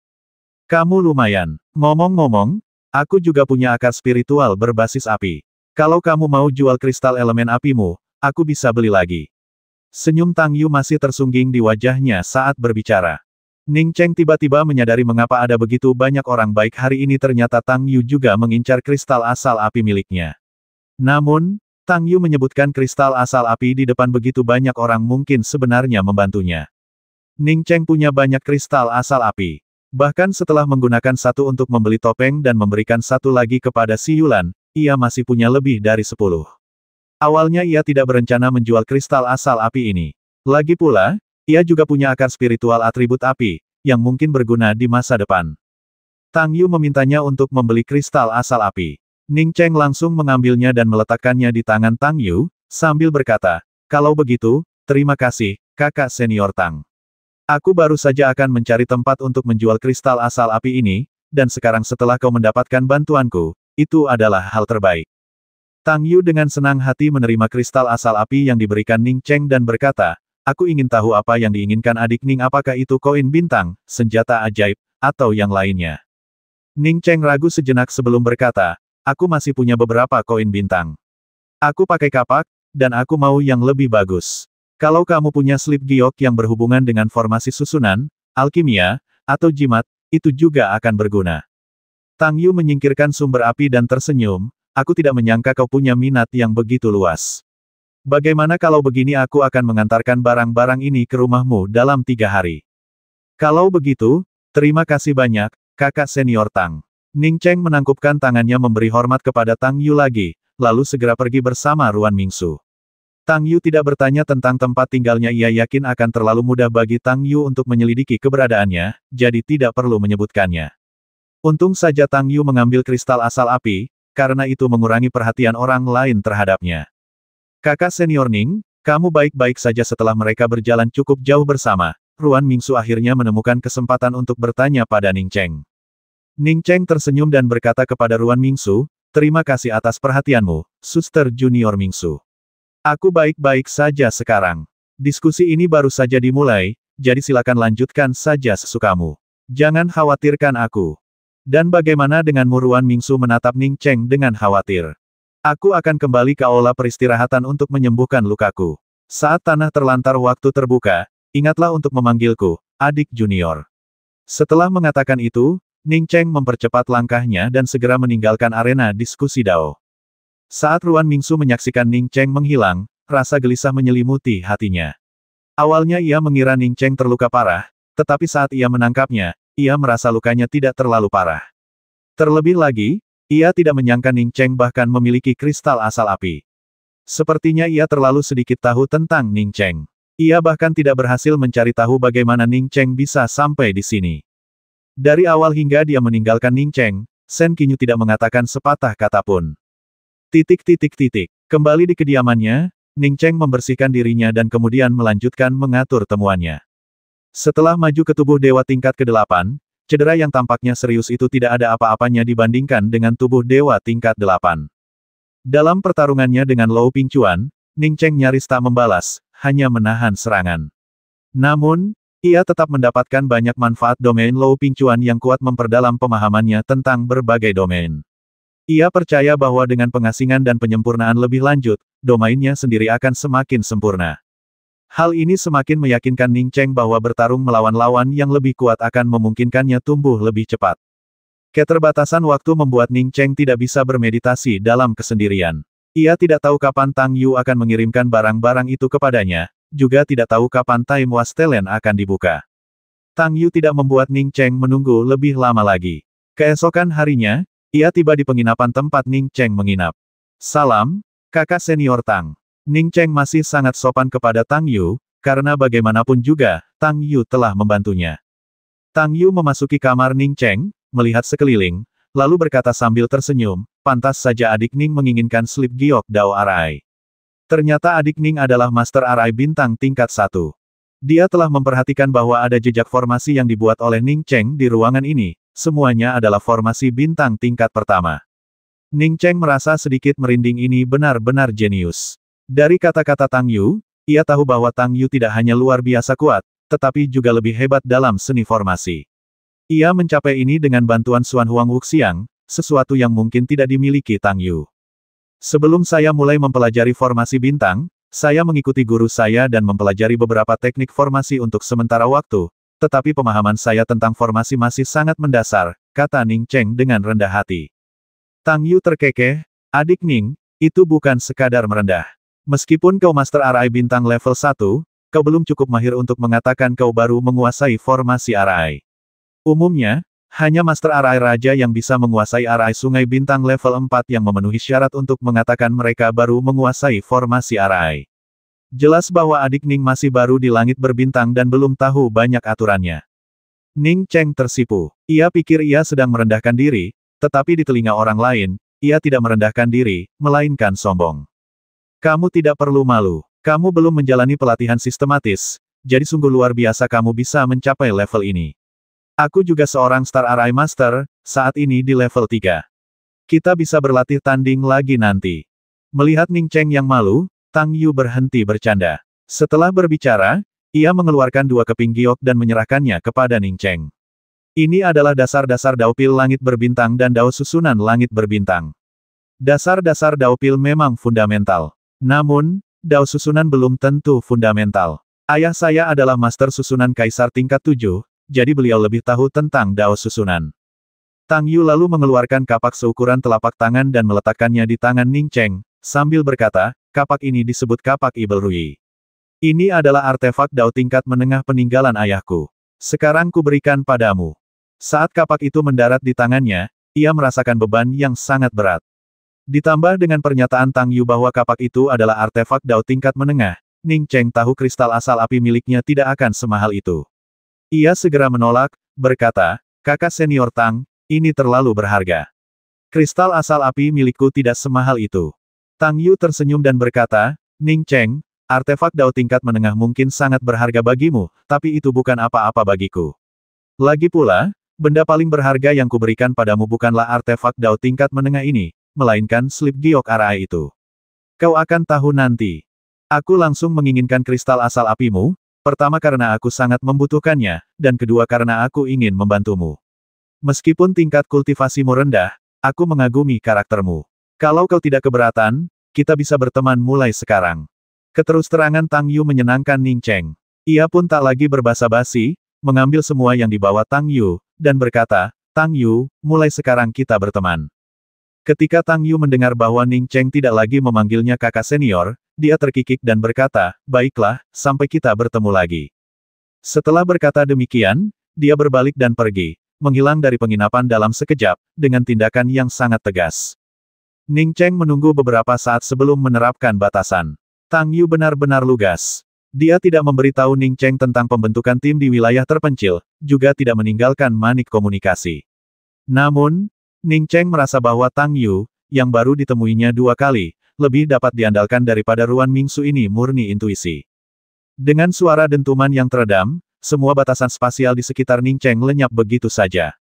"Kamu lumayan. Ngomong-ngomong, aku juga punya akar spiritual berbasis api. Kalau kamu mau jual kristal elemen apimu, aku bisa beli lagi." Senyum Tang Yu masih tersungging di wajahnya saat berbicara. Ning Cheng tiba-tiba menyadari mengapa ada begitu banyak orang baik hari ini. Ternyata Tang Yu juga mengincar kristal asal api miliknya. Namun, Tang Yu menyebutkan kristal asal api di depan begitu banyak orang mungkin sebenarnya membantunya. Ning Cheng punya banyak kristal asal api. Bahkan setelah menggunakan satu untuk membeli topeng dan memberikan satu lagi kepada Si Yulan, ia masih punya lebih dari 10. Awalnya ia tidak berencana menjual kristal asal api ini. Lagi pula, ia juga punya akar spiritual atribut api, yang mungkin berguna di masa depan. Tang Yu memintanya untuk membeli kristal asal api. Ning Cheng langsung mengambilnya dan meletakkannya di tangan Tang Yu, sambil berkata, "Kalau begitu, terima kasih, kakak senior Tang. Aku baru saja akan mencari tempat untuk menjual kristal asal api ini, dan sekarang setelah kau mendapatkan bantuanku, itu adalah hal terbaik." Tang Yu dengan senang hati menerima kristal asal api yang diberikan Ning Cheng dan berkata, "Aku ingin tahu apa yang diinginkan adik Ning, apakah itu koin bintang, senjata ajaib, atau yang lainnya?" Ning Cheng ragu sejenak sebelum berkata, "Aku masih punya beberapa koin bintang. Aku pakai kapak, dan aku mau yang lebih bagus. Kalau kamu punya slip giok yang berhubungan dengan formasi susunan, alkimia, atau jimat, itu juga akan berguna." Tang Yu menyingkirkan sumber api dan tersenyum, "Aku tidak menyangka kau punya minat yang begitu luas. Bagaimana kalau begini, aku akan mengantarkan barang-barang ini ke rumahmu dalam 3 hari. Kalau begitu, terima kasih banyak, kakak senior Tang." Ning Cheng menangkupkan tangannya memberi hormat kepada Tang Yu lagi, lalu segera pergi bersama Ruan Mingsu. Tang Yu tidak bertanya tentang tempat tinggalnya, ia yakin akan terlalu mudah bagi Tang Yu untuk menyelidiki keberadaannya, jadi tidak perlu menyebutkannya. Untung saja Tang Yu mengambil kristal asal api, karena itu mengurangi perhatian orang lain terhadapnya. "Kakak senior Ning, Kamu baik-baik saja. Setelah mereka berjalan cukup jauh bersama, Ruan Mingsu akhirnya menemukan kesempatan untuk bertanya pada Ning Cheng. Ning Cheng tersenyum dan berkata kepada Ruan Mingsu, terima kasih atas perhatianmu, Suster Junior Mingsu. Aku baik-baik saja sekarang. Diskusi ini baru saja dimulai, jadi silakan lanjutkan saja sesukamu. Jangan khawatirkan aku. Dan bagaimana denganmu? Ruan Mingsu menatap Ning Cheng dengan khawatir. Aku akan kembali ke aula peristirahatan untuk menyembuhkan lukaku. Saat tanah terlantar waktu terbuka, ingatlah untuk memanggilku, adik junior. Setelah mengatakan itu, Ning Cheng mempercepat langkahnya dan segera meninggalkan arena diskusi Dao. Saat Ruan Mingsu menyaksikan Ning Cheng menghilang, rasa gelisah menyelimuti hatinya. Awalnya ia mengira Ning Cheng terluka parah, tetapi saat ia menangkapnya, ia merasa lukanya tidak terlalu parah. Terlebih lagi, ia tidak menyangka Ning Cheng bahkan memiliki kristal asal api. Sepertinya ia terlalu sedikit tahu tentang Ning Cheng. Ia bahkan tidak berhasil mencari tahu bagaimana Ning Cheng bisa sampai di sini. Dari awal hingga dia meninggalkan Ning Cheng, Shen Qinyu tidak mengatakan sepatah kata pun. Kembali di kediamannya, Ning Cheng membersihkan dirinya dan kemudian melanjutkan mengatur temuannya. Setelah maju ke tubuh dewa tingkat ke-8, cedera yang tampaknya serius itu tidak ada apa-apanya dibandingkan dengan tubuh dewa tingkat 8. Dalam pertarungannya dengan Lou Pingchuan, Ning Cheng nyaris tak membalas, hanya menahan serangan. Namun, ia tetap mendapatkan banyak manfaat. Domain Lou Pingchuan yang kuat memperdalam pemahamannya tentang berbagai domain. Ia percaya bahwa dengan pengasingan dan penyempurnaan lebih lanjut, domainnya sendiri akan semakin sempurna. Hal ini semakin meyakinkan Ning Cheng bahwa bertarung melawan lawan yang lebih kuat akan memungkinkannya tumbuh lebih cepat. Keterbatasan waktu membuat Ning Cheng tidak bisa bermeditasi dalam kesendirian. Ia tidak tahu kapan Tang Yu akan mengirimkan barang-barang itu kepadanya, juga tidak tahu kapan Time Wastelen akan dibuka. Tang Yu tidak membuat Ning Cheng menunggu lebih lama lagi. Keesokan harinya, ia tiba di penginapan tempat Ning Cheng menginap. Salam, kakak senior Tang. Ning Cheng masih sangat sopan kepada Tang Yu, karena bagaimanapun juga, Tang Yu telah membantunya. Tang Yu memasuki kamar Ning Cheng, melihat sekeliling, lalu berkata sambil tersenyum, pantas saja adik Ning menginginkan slip giok Dao Arai. Ternyata adik Ning adalah Master Arai bintang tingkat 1. Dia telah memperhatikan bahwa ada jejak formasi yang dibuat oleh Ning Cheng di ruangan ini, semuanya adalah formasi bintang tingkat pertama. Ning Cheng merasa sedikit merinding, ini benar-benar jenius. Dari kata-kata Tang Yu, ia tahu bahwa Tang Yu tidak hanya luar biasa kuat, tetapi juga lebih hebat dalam seni formasi. Ia mencapai ini dengan bantuan Xuan Huang Wuxiang, sesuatu yang mungkin tidak dimiliki Tang Yu. Sebelum saya mulai mempelajari formasi bintang, saya mengikuti guru saya dan mempelajari beberapa teknik formasi untuk sementara waktu, tetapi pemahaman saya tentang formasi masih sangat mendasar, kata Ning Cheng dengan rendah hati. Tang Yu terkekeh, adik Ning, itu bukan sekadar merendah. Meskipun kau Master Arai bintang level 1, kau belum cukup mahir untuk mengatakan kau baru menguasai formasi Arai. Umumnya, hanya Master Arai Raja yang bisa menguasai Arai Sungai bintang level 4 yang memenuhi syarat untuk mengatakan mereka baru menguasai formasi Arai. Jelas bahwa adik Ning masih baru di langit berbintang dan belum tahu banyak aturannya. Ning Cheng tersipu. Ia pikir ia sedang merendahkan diri, tetapi di telinga orang lain, ia tidak merendahkan diri, melainkan sombong. Kamu tidak perlu malu. Kamu belum menjalani pelatihan sistematis, jadi sungguh luar biasa kamu bisa mencapai level ini. Aku juga seorang Star Arai Master, saat ini di level 3. Kita bisa berlatih tanding lagi nanti. Melihat Ning Cheng yang malu, Tang Yu berhenti bercanda. Setelah berbicara, ia mengeluarkan 2 keping giok dan menyerahkannya kepada Ning Cheng. Ini adalah dasar-dasar Daopil langit berbintang dan Dao susunan langit berbintang. Dasar-dasar Daopil memang fundamental. Namun, Dao susunan belum tentu fundamental. Ayah saya adalah Master susunan Kaisar tingkat 7, jadi beliau lebih tahu tentang Dao susunan. Tang Yu lalu mengeluarkan kapak seukuran telapak tangan dan meletakkannya di tangan Ning Cheng, sambil berkata, kapak ini disebut kapak Ibel Rui. Ini adalah artefak Dao tingkat menengah peninggalan ayahku. Sekarang kuberikan padamu. Saat kapak itu mendarat di tangannya, ia merasakan beban yang sangat berat. Ditambah dengan pernyataan Tang Yu bahwa kapak itu adalah artefak Dao tingkat menengah, Ning Cheng tahu kristal asal api miliknya tidak akan semahal itu. Ia segera menolak, berkata, kakak senior Tang, ini terlalu berharga. Kristal asal api milikku tidak semahal itu. Tang Yu tersenyum dan berkata, Ning Cheng, artefak Dao tingkat menengah mungkin sangat berharga bagimu, tapi itu bukan apa-apa bagiku. Lagi pula, benda paling berharga yang kuberikan padamu bukanlah artefak Dao tingkat menengah ini, melainkan slip giok arai itu. Kau akan tahu nanti. Aku langsung menginginkan kristal asal apimu, pertama karena aku sangat membutuhkannya, dan kedua karena aku ingin membantumu. Meskipun tingkat kultivasimu rendah, aku mengagumi karaktermu. Kalau kau tidak keberatan, kita bisa berteman mulai sekarang. Keterus-terangan Tang Yu menyenangkan Ning Cheng. Ia pun tak lagi berbasa-basi, mengambil semua yang dibawa Tang Yu, dan berkata, Tang Yu, mulai sekarang kita berteman. Ketika Tang Yu mendengar bahwa Ning Cheng tidak lagi memanggilnya kakak senior, dia terkikik dan berkata, baiklah, sampai kita bertemu lagi. Setelah berkata demikian, dia berbalik dan pergi, menghilang dari penginapan dalam sekejap, dengan tindakan yang sangat tegas. Ning Cheng menunggu beberapa saat sebelum menerapkan batasan. Tang Yu benar-benar lugas. Dia tidak memberitahu Ning Cheng tentang pembentukan tim di wilayah terpencil, juga tidak meninggalkan manik komunikasi. Namun, Ning Cheng merasa bahwa Tang Yu, yang baru ditemuinya 2 kali, lebih dapat diandalkan daripada Ruan Mingsu ini murni intuisi. Dengan suara dentuman yang teredam, semua batasan spasial di sekitar Ning Cheng lenyap begitu saja.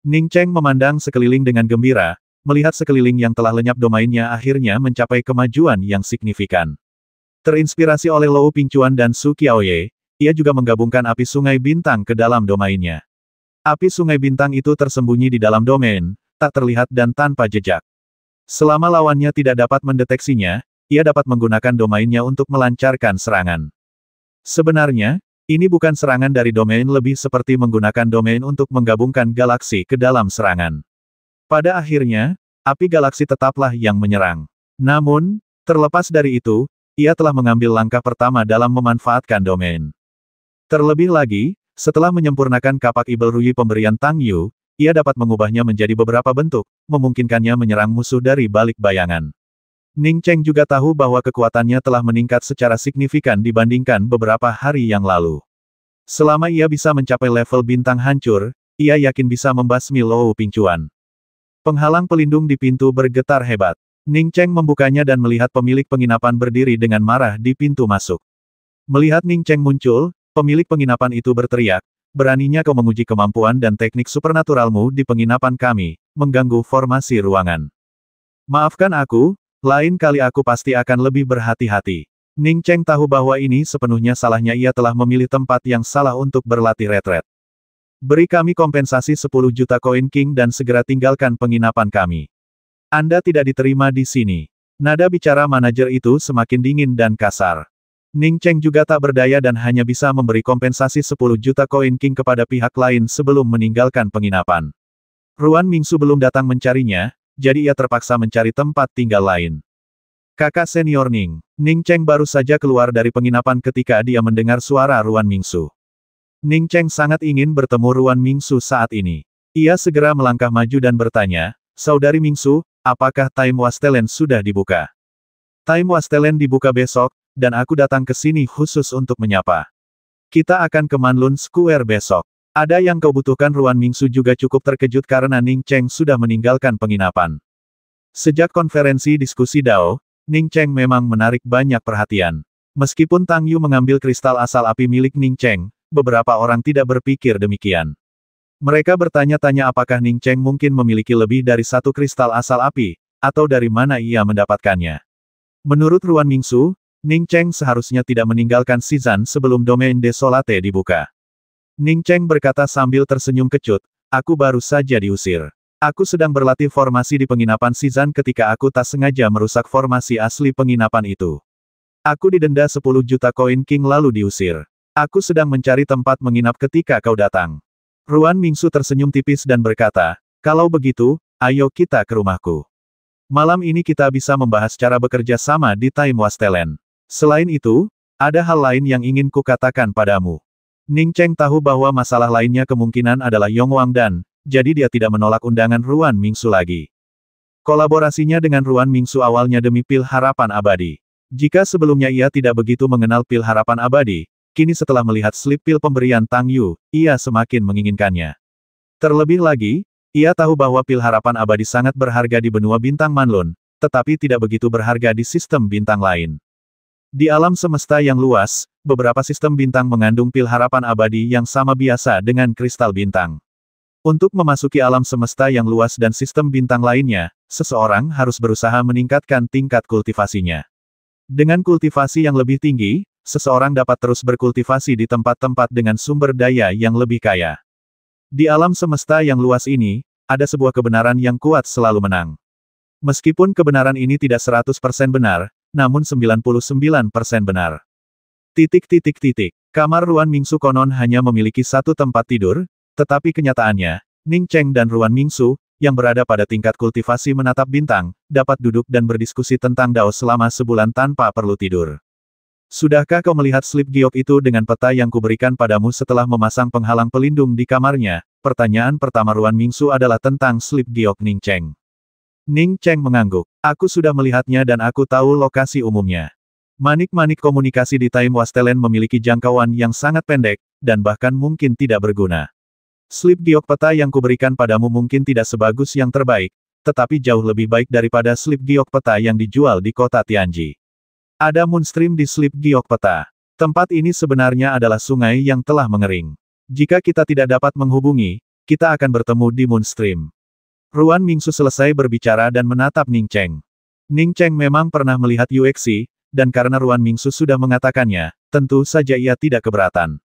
Ning Cheng memandang sekeliling dengan gembira, melihat sekeliling yang telah lenyap domainnya akhirnya mencapai kemajuan yang signifikan. Terinspirasi oleh Lou Pingchuan dan Su Qiaoye, ia juga menggabungkan api sungai bintang ke dalam domainnya. Api sungai bintang itu tersembunyi di dalam domain, tak terlihat dan tanpa jejak. Selama lawannya tidak dapat mendeteksinya, ia dapat menggunakan domainnya untuk melancarkan serangan. Sebenarnya, ini bukan serangan dari domain, lebih seperti menggunakan domain untuk menggabungkan galaksi ke dalam serangan. Pada akhirnya, api galaksi tetaplah yang menyerang. Namun, terlepas dari itu, ia telah mengambil langkah pertama dalam memanfaatkan domain. Terlebih lagi, setelah menyempurnakan kapak Ibel Rui pemberian Tang Yu, ia dapat mengubahnya menjadi beberapa bentuk, memungkinkannya menyerang musuh dari balik bayangan. Ning Cheng juga tahu bahwa kekuatannya telah meningkat secara signifikan dibandingkan beberapa hari yang lalu. Selama ia bisa mencapai level bintang hancur, ia yakin bisa membasmi Lou Pingchuan. Penghalang pelindung di pintu bergetar hebat. Ning Cheng membukanya dan melihat pemilik penginapan berdiri dengan marah di pintu masuk. Melihat Ning Cheng muncul, pemilik penginapan itu berteriak, beraninya kau menguji kemampuan dan teknik supernaturalmu di penginapan kami, mengganggu formasi ruangan. Maafkan aku, lain kali aku pasti akan lebih berhati-hati. Ning Cheng tahu bahwa ini sepenuhnya salahnya, ia telah memilih tempat yang salah untuk berlatih retret. Beri kami kompensasi 10 juta koin King dan segera tinggalkan penginapan kami. Anda tidak diterima di sini. Nada bicara manajer itu semakin dingin dan kasar. Ning Cheng juga tak berdaya dan hanya bisa memberi kompensasi 10 juta koin King kepada pihak lain sebelum meninggalkan penginapan. Ruan Mingsu belum datang mencarinya, jadi ia terpaksa mencari tempat tinggal lain. Kakak senior Ning. Ning Cheng baru saja keluar dari penginapan ketika dia mendengar suara Ruan Mingsu. Ning Cheng sangat ingin bertemu Ruan Mingsu saat ini. Ia segera melangkah maju dan bertanya, Saudari Mingsu, apakah Time Wastelen sudah dibuka? Time Wastelen dibuka besok, dan aku datang ke sini khusus untuk menyapa. Kita akan ke Manlun Square besok. Ada yang kau butuhkan? Ruan Mingsu juga cukup terkejut karena Ning Cheng sudah meninggalkan penginapan. Sejak konferensi diskusi Dao, Ning Cheng memang menarik banyak perhatian. Meskipun Tang Yu mengambil kristal asal api milik Ning Cheng, beberapa orang tidak berpikir demikian. Mereka bertanya-tanya apakah Ning Cheng mungkin memiliki lebih dari satu kristal asal api, atau dari mana ia mendapatkannya. Menurut Ruan Mingsu, Ning Cheng seharusnya tidak meninggalkan Xizan sebelum domain Desolate dibuka. Ning Cheng berkata sambil tersenyum kecut, aku baru saja diusir. Aku sedang berlatih formasi di penginapan Xizan ketika aku tak sengaja merusak formasi asli penginapan itu. Aku didenda 10 juta koin King lalu diusir. Aku sedang mencari tempat menginap ketika kau datang. Ruan Mingsu tersenyum tipis dan berkata, kalau begitu, ayo kita ke rumahku. Malam ini kita bisa membahas cara bekerja sama di Time Wastelen. Selain itu, ada hal lain yang ingin kukatakan padamu. Ning Cheng tahu bahwa masalah lainnya kemungkinan adalah Yong Wang Dan, jadi dia tidak menolak undangan Ruan Mingsu lagi. Kolaborasinya dengan Ruan Mingsu awalnya demi pil harapan abadi. Jika sebelumnya ia tidak begitu mengenal pil harapan abadi, kini setelah melihat slip pil pemberian Tang Yu, ia semakin menginginkannya. Terlebih lagi, ia tahu bahwa pil harapan abadi sangat berharga di benua bintang Manlun, tetapi tidak begitu berharga di sistem bintang lain. Di alam semesta yang luas, beberapa sistem bintang mengandung pil harapan abadi yang sama biasa dengan kristal bintang. Untuk memasuki alam semesta yang luas dan sistem bintang lainnya, seseorang harus berusaha meningkatkan tingkat kultivasinya. Dengan kultivasi yang lebih tinggi, seseorang dapat terus berkultivasi di tempat-tempat dengan sumber daya yang lebih kaya. Di alam semesta yang luas ini, ada sebuah kebenaran yang kuat selalu menang. Meskipun kebenaran ini tidak 100% benar, namun 99% benar. Kamar Ruan Mingsu konon hanya memiliki satu tempat tidur, tetapi kenyataannya, Ning Cheng dan Ruan Mingsu, yang berada pada tingkat kultivasi menatap bintang, dapat duduk dan berdiskusi tentang Dao selama sebulan tanpa perlu tidur. Sudahkah kau melihat slip giok itu dengan peta yang kuberikan padamu setelah memasang penghalang pelindung di kamarnya? Pertanyaan pertama Ruan Mingsu adalah tentang slip giok Ning Cheng. Ning Cheng mengangguk. Aku sudah melihatnya dan aku tahu lokasi umumnya. Manik-manik komunikasi di Time Wastelen memiliki jangkauan yang sangat pendek, dan bahkan mungkin tidak berguna. Slip giok peta yang kuberikan padamu mungkin tidak sebagus yang terbaik, tetapi jauh lebih baik daripada slip giok peta yang dijual di kota Tianji. Ada moonstream di slip giok peta. Tempat ini sebenarnya adalah sungai yang telah mengering. Jika kita tidak dapat menghubungi, kita akan bertemu di moonstream. Ruan Mingsu selesai berbicara dan menatap Ning Cheng. Ning Cheng memang pernah melihat UXI, dan karena Ruan Mingsu sudah mengatakannya, tentu saja ia tidak keberatan.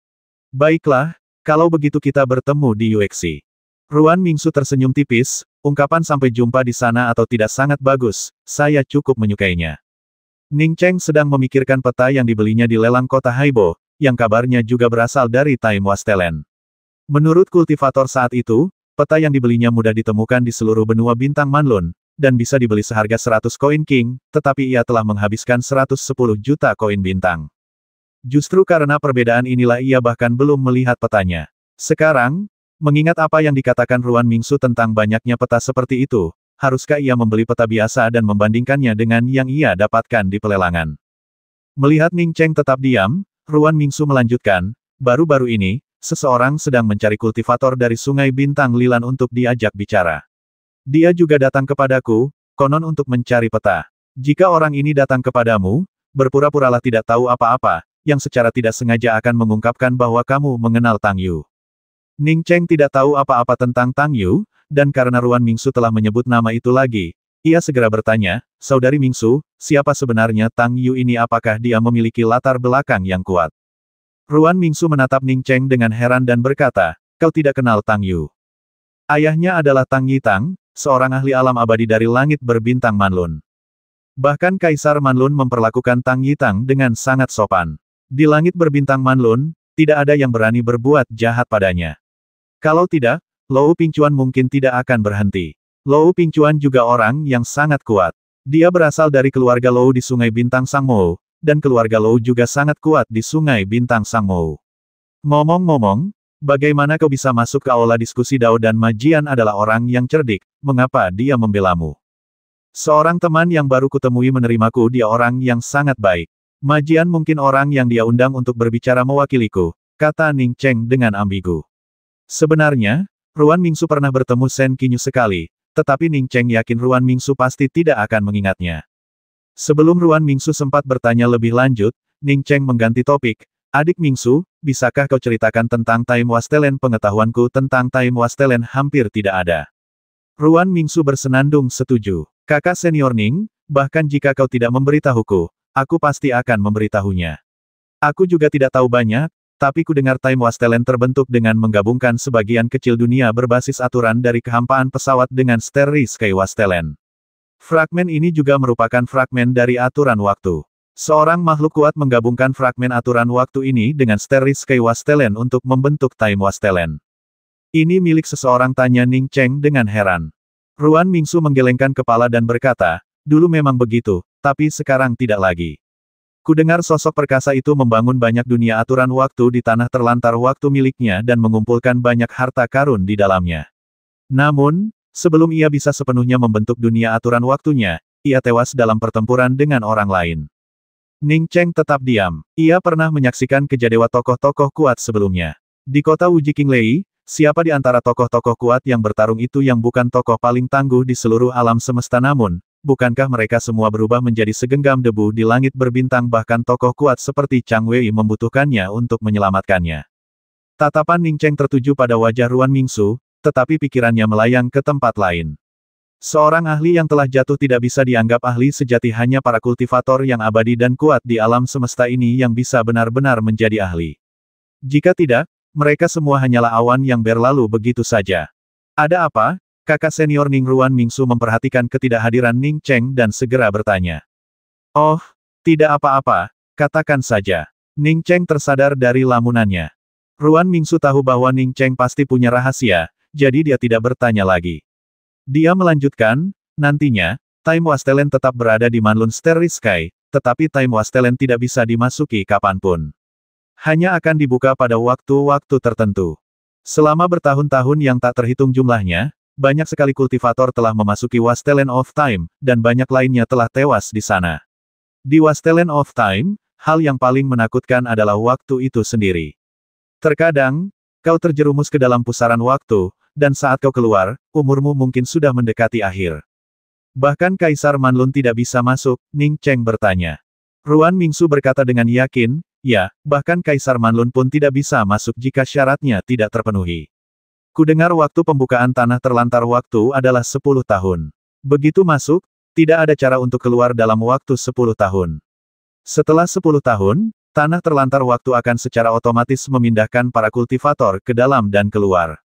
Baiklah, kalau begitu kita bertemu di UXI. Ruan Mingsu tersenyum tipis, ungkapan sampai jumpa di sana atau tidak sangat bagus, saya cukup menyukainya. Ning Cheng sedang memikirkan peta yang dibelinya di lelang kota Haibo, yang kabarnya juga berasal dari Time Wastelen. Menurut kultivator saat itu, peta yang dibelinya mudah ditemukan di seluruh benua bintang Manlun, dan bisa dibeli seharga 100 koin king, tetapi ia telah menghabiskan 110 juta koin bintang. Justru karena perbedaan inilah ia bahkan belum melihat petanya. Sekarang, mengingat apa yang dikatakan Ruan Mingsu tentang banyaknya peta seperti itu, haruskah ia membeli peta biasa dan membandingkannya dengan yang ia dapatkan di pelelangan? Melihat Ning Cheng tetap diam, Ruan Mingsu melanjutkan, baru-baru ini, seseorang sedang mencari kultivator dari Sungai Bintang Lilan untuk diajak bicara. Dia juga datang kepadaku, konon untuk mencari peta. Jika orang ini datang kepadamu, berpura-puralah tidak tahu apa-apa, yang secara tidak sengaja akan mengungkapkan bahwa kamu mengenal Tang Yu. Ning Cheng tidak tahu apa-apa tentang Tang Yu, dan karena Ruan Mingsu telah menyebut nama itu lagi, ia segera bertanya, Saudari Mingsu, siapa sebenarnya Tang Yu ini? Apakah dia memiliki latar belakang yang kuat? Ruan Mingsu menatap Ning Cheng dengan heran dan berkata, kau tidak kenal Tang Yu. Ayahnya adalah Tang Yitang, seorang ahli alam abadi dari langit berbintang Manlun. Bahkan Kaisar Manlun memperlakukan Tang Yitang dengan sangat sopan. Di langit berbintang Manlun, tidak ada yang berani berbuat jahat padanya. Kalau tidak, Lou Pingchuan mungkin tidak akan berhenti. Lou Pingchuan juga orang yang sangat kuat. Dia berasal dari keluarga Lou di Sungai Bintang Sangmo, dan keluarga Lou juga sangat kuat di Sungai Bintang Sangmo. Ngomong-ngomong, bagaimana kau bisa masuk ke aula diskusi Dao dan Majian adalah orang yang cerdik, mengapa dia membelamu? Seorang teman yang baru kutemui menerimaku, dia orang yang sangat baik. Majian mungkin orang yang dia undang untuk berbicara mewakiliku, kata Ning Cheng dengan ambigu. Sebenarnya, Ruan Mingsu pernah bertemu Sen Qinyu sekali, tetapi Ning Cheng yakin Ruan Mingsu pasti tidak akan mengingatnya. Sebelum Ruan Mingsu sempat bertanya lebih lanjut, Ning Cheng mengganti topik, adik Mingsu, bisakah kau ceritakan tentang Time Wastelen? Pengetahuanku tentang Time Wastelen hampir tidak ada. Ruan Mingsu bersenandung setuju. Kakak senior Ning, bahkan jika kau tidak memberitahuku, aku pasti akan memberitahunya. Aku juga tidak tahu banyak, tapi ku dengar Time Wastelen terbentuk dengan menggabungkan sebagian kecil dunia berbasis aturan dari kehampaan pesawat dengan Starry Sky Wastelen. Fragmen ini juga merupakan fragmen dari aturan waktu. Seorang makhluk kuat menggabungkan fragmen aturan waktu ini dengan Starry Sky Wastelen untuk membentuk Time Wastelen. Ini milik seseorang, tanya Ning Cheng dengan heran. Ruan Mingsu menggelengkan kepala dan berkata, dulu memang begitu, tapi sekarang tidak lagi. Kudengar sosok perkasa itu membangun banyak dunia aturan waktu di tanah terlantar waktu miliknya dan mengumpulkan banyak harta karun di dalamnya. Namun, sebelum ia bisa sepenuhnya membentuk dunia aturan waktunya, ia tewas dalam pertempuran dengan orang lain. Ning Cheng tetap diam. Ia pernah menyaksikan kejadewa tokoh-tokoh kuat sebelumnya. Di kota Wuji Qinglei, siapa di antara tokoh-tokoh kuat yang bertarung itu yang bukan tokoh paling tangguh di seluruh alam semesta? Namun, bukankah mereka semua berubah menjadi segenggam debu di langit berbintang bahkan tokoh kuat seperti Chang Wei membutuhkannya untuk menyelamatkannya. Tatapan Ning Cheng tertuju pada wajah Ruan Mingsu, tetapi pikirannya melayang ke tempat lain. Seorang ahli yang telah jatuh tidak bisa dianggap ahli sejati, hanya para kultivator yang abadi dan kuat di alam semesta ini yang bisa benar-benar menjadi ahli. Jika tidak, mereka semua hanyalah awan yang berlalu begitu saja. Ada apa? Kakak senior Ning Ruan Mingsu memperhatikan ketidakhadiran Ning Cheng dan segera bertanya. Oh, tidak apa-apa, katakan saja. Ning Cheng tersadar dari lamunannya. Ruan Mingsu tahu bahwa Ning Cheng pasti punya rahasia, jadi dia tidak bertanya lagi. Dia melanjutkan, nantinya, Time Wastelen tetap berada di Manlun Starry Sky, tetapi Time Wastelen tidak bisa dimasuki kapanpun. Hanya akan dibuka pada waktu-waktu tertentu. Selama bertahun-tahun yang tak terhitung jumlahnya, banyak sekali kultivator telah memasuki Wastelen of Time, dan banyak lainnya telah tewas di sana. Di Wastelen of Time, hal yang paling menakutkan adalah waktu itu sendiri. Terkadang, kau terjerumus ke dalam pusaran waktu, dan saat kau keluar, umurmu mungkin sudah mendekati akhir. Bahkan Kaisar Manlun tidak bisa masuk, Ning Cheng bertanya. Ruan Mingsu berkata dengan yakin, ya, bahkan Kaisar Manlun pun tidak bisa masuk jika syaratnya tidak terpenuhi. Kudengar waktu pembukaan tanah terlantar waktu adalah 10 tahun. Begitu masuk, tidak ada cara untuk keluar dalam waktu 10 tahun. Setelah 10 tahun, tanah terlantar waktu akan secara otomatis memindahkan para kultivator ke dalam dan keluar.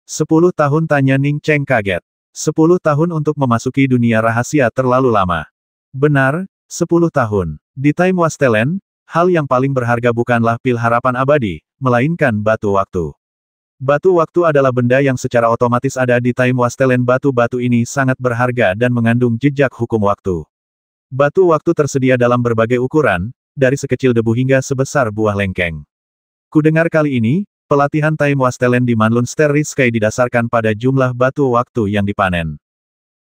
10 tahun, tanya Ning Cheng kaget. 10 tahun untuk memasuki dunia rahasia terlalu lama. Benar, 10 tahun. Di Time Wastelen, hal yang paling berharga bukanlah pil harapan abadi, melainkan batu waktu. Batu waktu adalah benda yang secara otomatis ada di Time Wastelen. Batu-batu ini sangat berharga dan mengandung jejak hukum waktu. Batu waktu tersedia dalam berbagai ukuran, dari sekecil debu hingga sebesar buah lengkeng. Kudengar kali ini, pelatihan Time Wastelen di Manlun Starry Sky didasarkan pada jumlah batu waktu yang dipanen.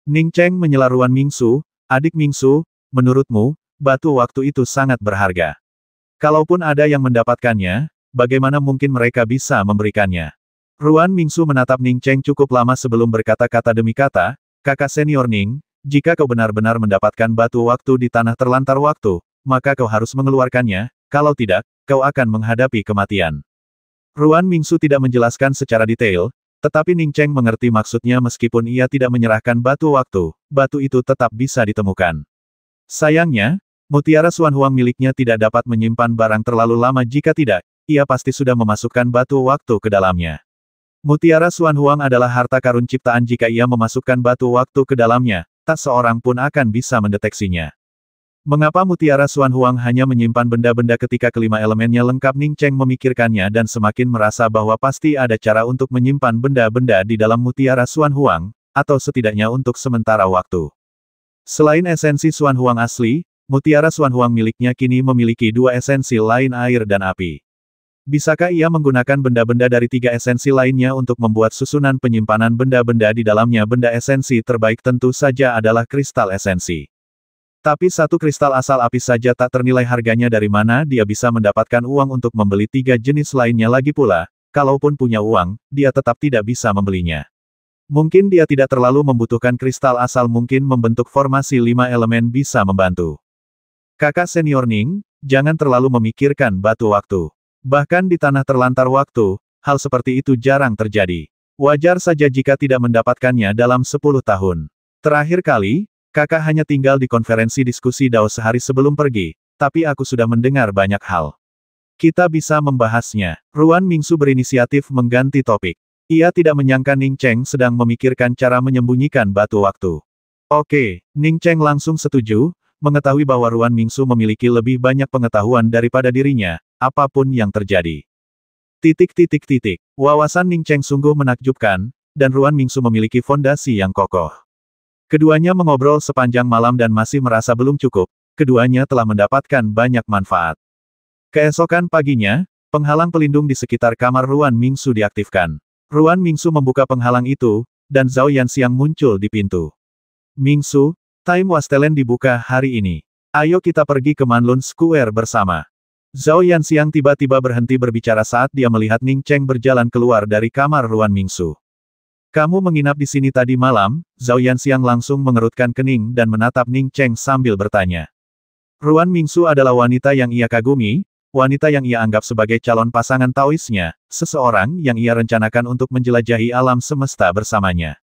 Ning Cheng menyela Ruan Mingsu, adik Mingsu, menurutmu, batu waktu itu sangat berharga. Kalaupun ada yang mendapatkannya, bagaimana mungkin mereka bisa memberikannya? Ruan Mingsu menatap Ning Cheng cukup lama sebelum berkata-kata demi kata, kakak senior Ning, jika kau benar-benar mendapatkan batu waktu di tanah terlantar waktu, maka kau harus mengeluarkannya, kalau tidak, kau akan menghadapi kematian. Ruan Mingsu tidak menjelaskan secara detail, tetapi Ning Cheng mengerti maksudnya. Meskipun ia tidak menyerahkan batu waktu, batu itu tetap bisa ditemukan. Sayangnya, mutiara Xuan Huang miliknya tidak dapat menyimpan barang terlalu lama. Jika tidak, ia pasti sudah memasukkan batu waktu ke dalamnya. Mutiara Xuan Huang adalah harta karun ciptaan. Jika ia memasukkan batu waktu ke dalamnya, tak seorang pun akan bisa mendeteksinya. Mengapa mutiara Xuan Huang hanya menyimpan benda-benda ketika kelima elemennya lengkap? Ning Cheng memikirkannya dan semakin merasa bahwa pasti ada cara untuk menyimpan benda-benda di dalam mutiara Xuan Huang, atau setidaknya untuk sementara waktu. Selain esensi Xuan Huang asli, mutiara Xuan Huang miliknya kini memiliki dua esensi lain, air dan api. Bisakah ia menggunakan benda-benda dari tiga esensi lainnya untuk membuat susunan penyimpanan benda-benda di dalamnya? Benda esensi terbaik tentu saja adalah kristal esensi. Tapi satu kristal asal api saja tak ternilai harganya. Dari mana dia bisa mendapatkan uang untuk membeli tiga jenis lainnya? Lagi pula, kalaupun punya uang, dia tetap tidak bisa membelinya. Mungkin dia tidak terlalu membutuhkan kristal asal. Mungkin membentuk formasi 5 elemen bisa membantu. Kakak senior Ning, jangan terlalu memikirkan batu waktu. Bahkan di tanah terlantar waktu, hal seperti itu jarang terjadi. Wajar saja jika tidak mendapatkannya dalam 10 tahun. Terakhir kali, kakak hanya tinggal di konferensi diskusi Dao sehari sebelum pergi, tapi aku sudah mendengar banyak hal. Kita bisa membahasnya. Ruan Mingsu berinisiatif mengganti topik. Ia tidak menyangka Ning Cheng sedang memikirkan cara menyembunyikan batu waktu. Oke, Ning Cheng langsung setuju, mengetahui bahwa Ruan Mingsu memiliki lebih banyak pengetahuan daripada dirinya, apapun yang terjadi. Wawasan Ning Cheng sungguh menakjubkan, dan Ruan Mingsu memiliki fondasi yang kokoh. Keduanya mengobrol sepanjang malam dan masih merasa belum cukup, keduanya telah mendapatkan banyak manfaat. Keesokan paginya, penghalang pelindung di sekitar kamar Ruan Mingsu diaktifkan. Ruan Mingsu membuka penghalang itu, dan Zhao Yanxiang muncul di pintu. Mingsu, Time Wastelen dibuka hari ini. Ayo kita pergi ke Manlun Square bersama. Zhao Yanxiang tiba-tiba berhenti berbicara saat dia melihat Ning Cheng berjalan keluar dari kamar Ruan Mingsu. Kamu menginap di sini tadi malam? Zhao Yanxiang langsung mengerutkan kening dan menatap Ning Cheng sambil bertanya. Ruan Mingsu adalah wanita yang ia kagumi, wanita yang ia anggap sebagai calon pasangan Taoisnya, seseorang yang ia rencanakan untuk menjelajahi alam semesta bersamanya.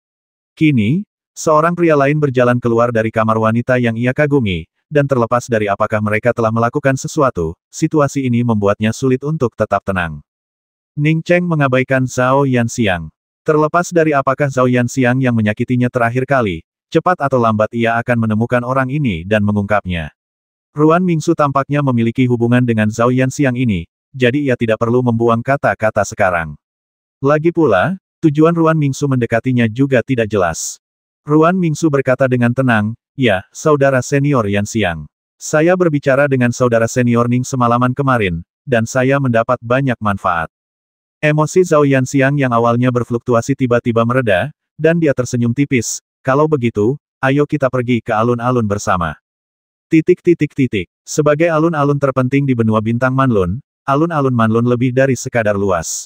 Kini, seorang pria lain berjalan keluar dari kamar wanita yang ia kagumi, dan terlepas dari apakah mereka telah melakukan sesuatu, situasi ini membuatnya sulit untuk tetap tenang. Ning Cheng mengabaikan Zhao Yanxiang. Terlepas dari apakah Zhao Yanxiang yang menyakitinya terakhir kali, cepat atau lambat ia akan menemukan orang ini dan mengungkapnya. Ruan Mingsu tampaknya memiliki hubungan dengan Zhao Yanxiang ini, jadi ia tidak perlu membuang kata-kata sekarang. Lagi pula, tujuan Ruan Mingsu mendekatinya juga tidak jelas. Ruan Mingsu berkata dengan tenang, "Ya, saudara senior Yanxiang. Saya berbicara dengan saudara senior Ning semalaman kemarin, dan saya mendapat banyak manfaat." Emosi Zhao Yanxiang yang awalnya berfluktuasi tiba-tiba mereda, dan dia tersenyum tipis. "Kalau begitu, ayo kita pergi ke alun-alun bersama." Sebagai alun-alun terpenting di benua bintang Manlun, alun-alun Manlun lebih dari sekadar luas.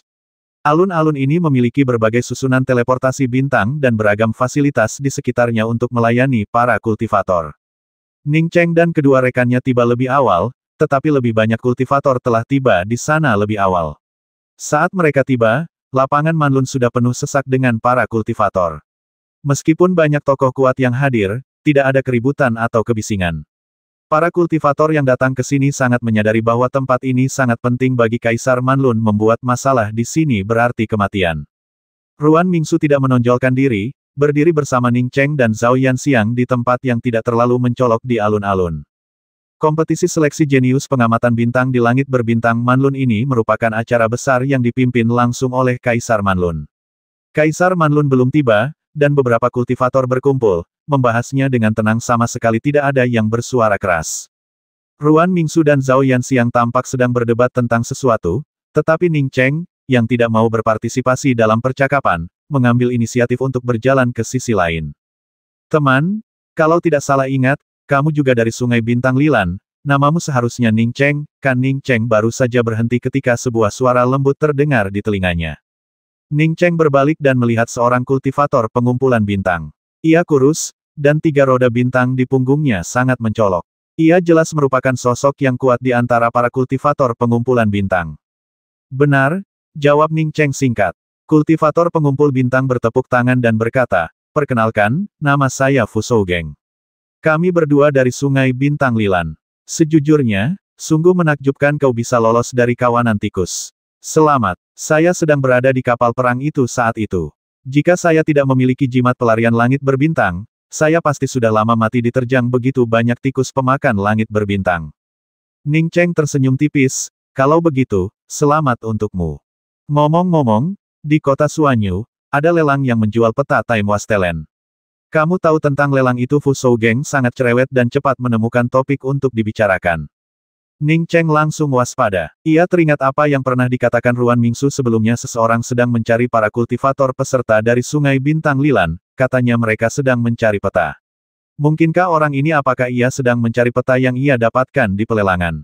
Alun-alun ini memiliki berbagai susunan teleportasi bintang dan beragam fasilitas di sekitarnya untuk melayani para kultivator. Ning Cheng dan kedua rekannya tiba lebih awal, tetapi lebih banyak kultivator telah tiba di sana lebih awal. Saat mereka tiba, lapangan Manlun sudah penuh sesak dengan para kultivator. Meskipun banyak tokoh kuat yang hadir, tidak ada keributan atau kebisingan. Para kultivator yang datang ke sini sangat menyadari bahwa tempat ini sangat penting bagi Kaisar Manlun. Membuat masalah di sini berarti kematian. Ruan Mingsu tidak menonjolkan diri, berdiri bersama Ning Cheng dan Zhao Yanxiang di tempat yang tidak terlalu mencolok di alun-alun. Kompetisi seleksi jenius pengamatan bintang di langit berbintang Manlun ini merupakan acara besar yang dipimpin langsung oleh Kaisar Manlun. Kaisar Manlun belum tiba, dan beberapa kultivator berkumpul, membahasnya dengan tenang sama sekali tidak ada yang bersuara keras. Ruan Mingsu dan Zhao Yanxiang tampak sedang berdebat tentang sesuatu, tetapi Ning Cheng, yang tidak mau berpartisipasi dalam percakapan, mengambil inisiatif untuk berjalan ke sisi lain. "Teman, kalau tidak salah ingat, kamu juga dari Sungai Bintang Lilan, namamu seharusnya Ning Cheng." Kan Ning Cheng baru saja berhenti ketika sebuah suara lembut terdengar di telinganya. Ning Cheng berbalik dan melihat seorang kultivator pengumpulan bintang. Ia kurus, dan 3 roda bintang di punggungnya sangat mencolok. Ia jelas merupakan sosok yang kuat di antara para kultivator pengumpulan bintang. "Benar," jawab Ning Cheng singkat. Kultivator pengumpul bintang bertepuk tangan dan berkata, "Perkenalkan, nama saya Fu Sougeng. Kami berdua dari Sungai Bintang Lilan. Sejujurnya, sungguh menakjubkan kau bisa lolos dari kawanan tikus. Selamat, saya sedang berada di kapal perang itu saat itu. Jika saya tidak memiliki jimat pelarian langit berbintang, saya pasti sudah lama mati diterjang begitu banyak tikus pemakan langit berbintang." Ning Cheng tersenyum tipis, "Kalau begitu, selamat untukmu. Ngomong-ngomong, di kota Suanyu, ada lelang yang menjual peta Time Wastelen. Kamu tahu tentang lelang itu?" Fu Sougeng sangat cerewet dan cepat menemukan topik untuk dibicarakan. Ning Cheng langsung waspada. Ia teringat apa yang pernah dikatakan Ruan Mingsu sebelumnya, seseorang sedang mencari para kultivator peserta dari Sungai Bintang Lilan, katanya mereka sedang mencari peta. Mungkinkah orang ini, apakah ia sedang mencari peta yang ia dapatkan di pelelangan?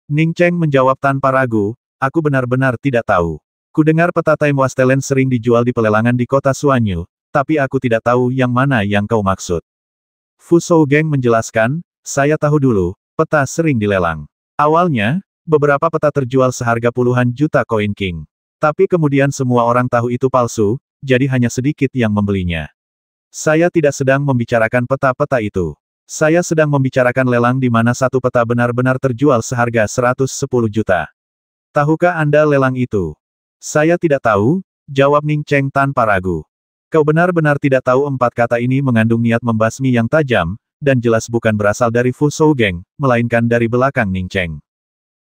Ning Cheng menjawab tanpa ragu, "Aku benar-benar tidak tahu. Kudengar peta Time Wastelen sering dijual di pelelangan di kota Suanyu, tapi aku tidak tahu yang mana yang kau maksud." Fu Sougeng menjelaskan, "Saya tahu dulu, peta sering dilelang. Awalnya, beberapa peta terjual seharga puluhan juta koin king. Tapi kemudian semua orang tahu itu palsu, jadi hanya sedikit yang membelinya. Saya tidak sedang membicarakan peta-peta itu. Saya sedang membicarakan lelang di mana satu peta benar-benar terjual seharga 110 juta. Tahukah Anda lelang itu?" "Saya tidak tahu," jawab Ning Cheng tanpa ragu. "Kau benar-benar tidak tahu." 4 kata ini mengandung niat membasmi yang tajam, dan jelas bukan berasal dari Fu Sougeng, melainkan dari belakang Ning Cheng.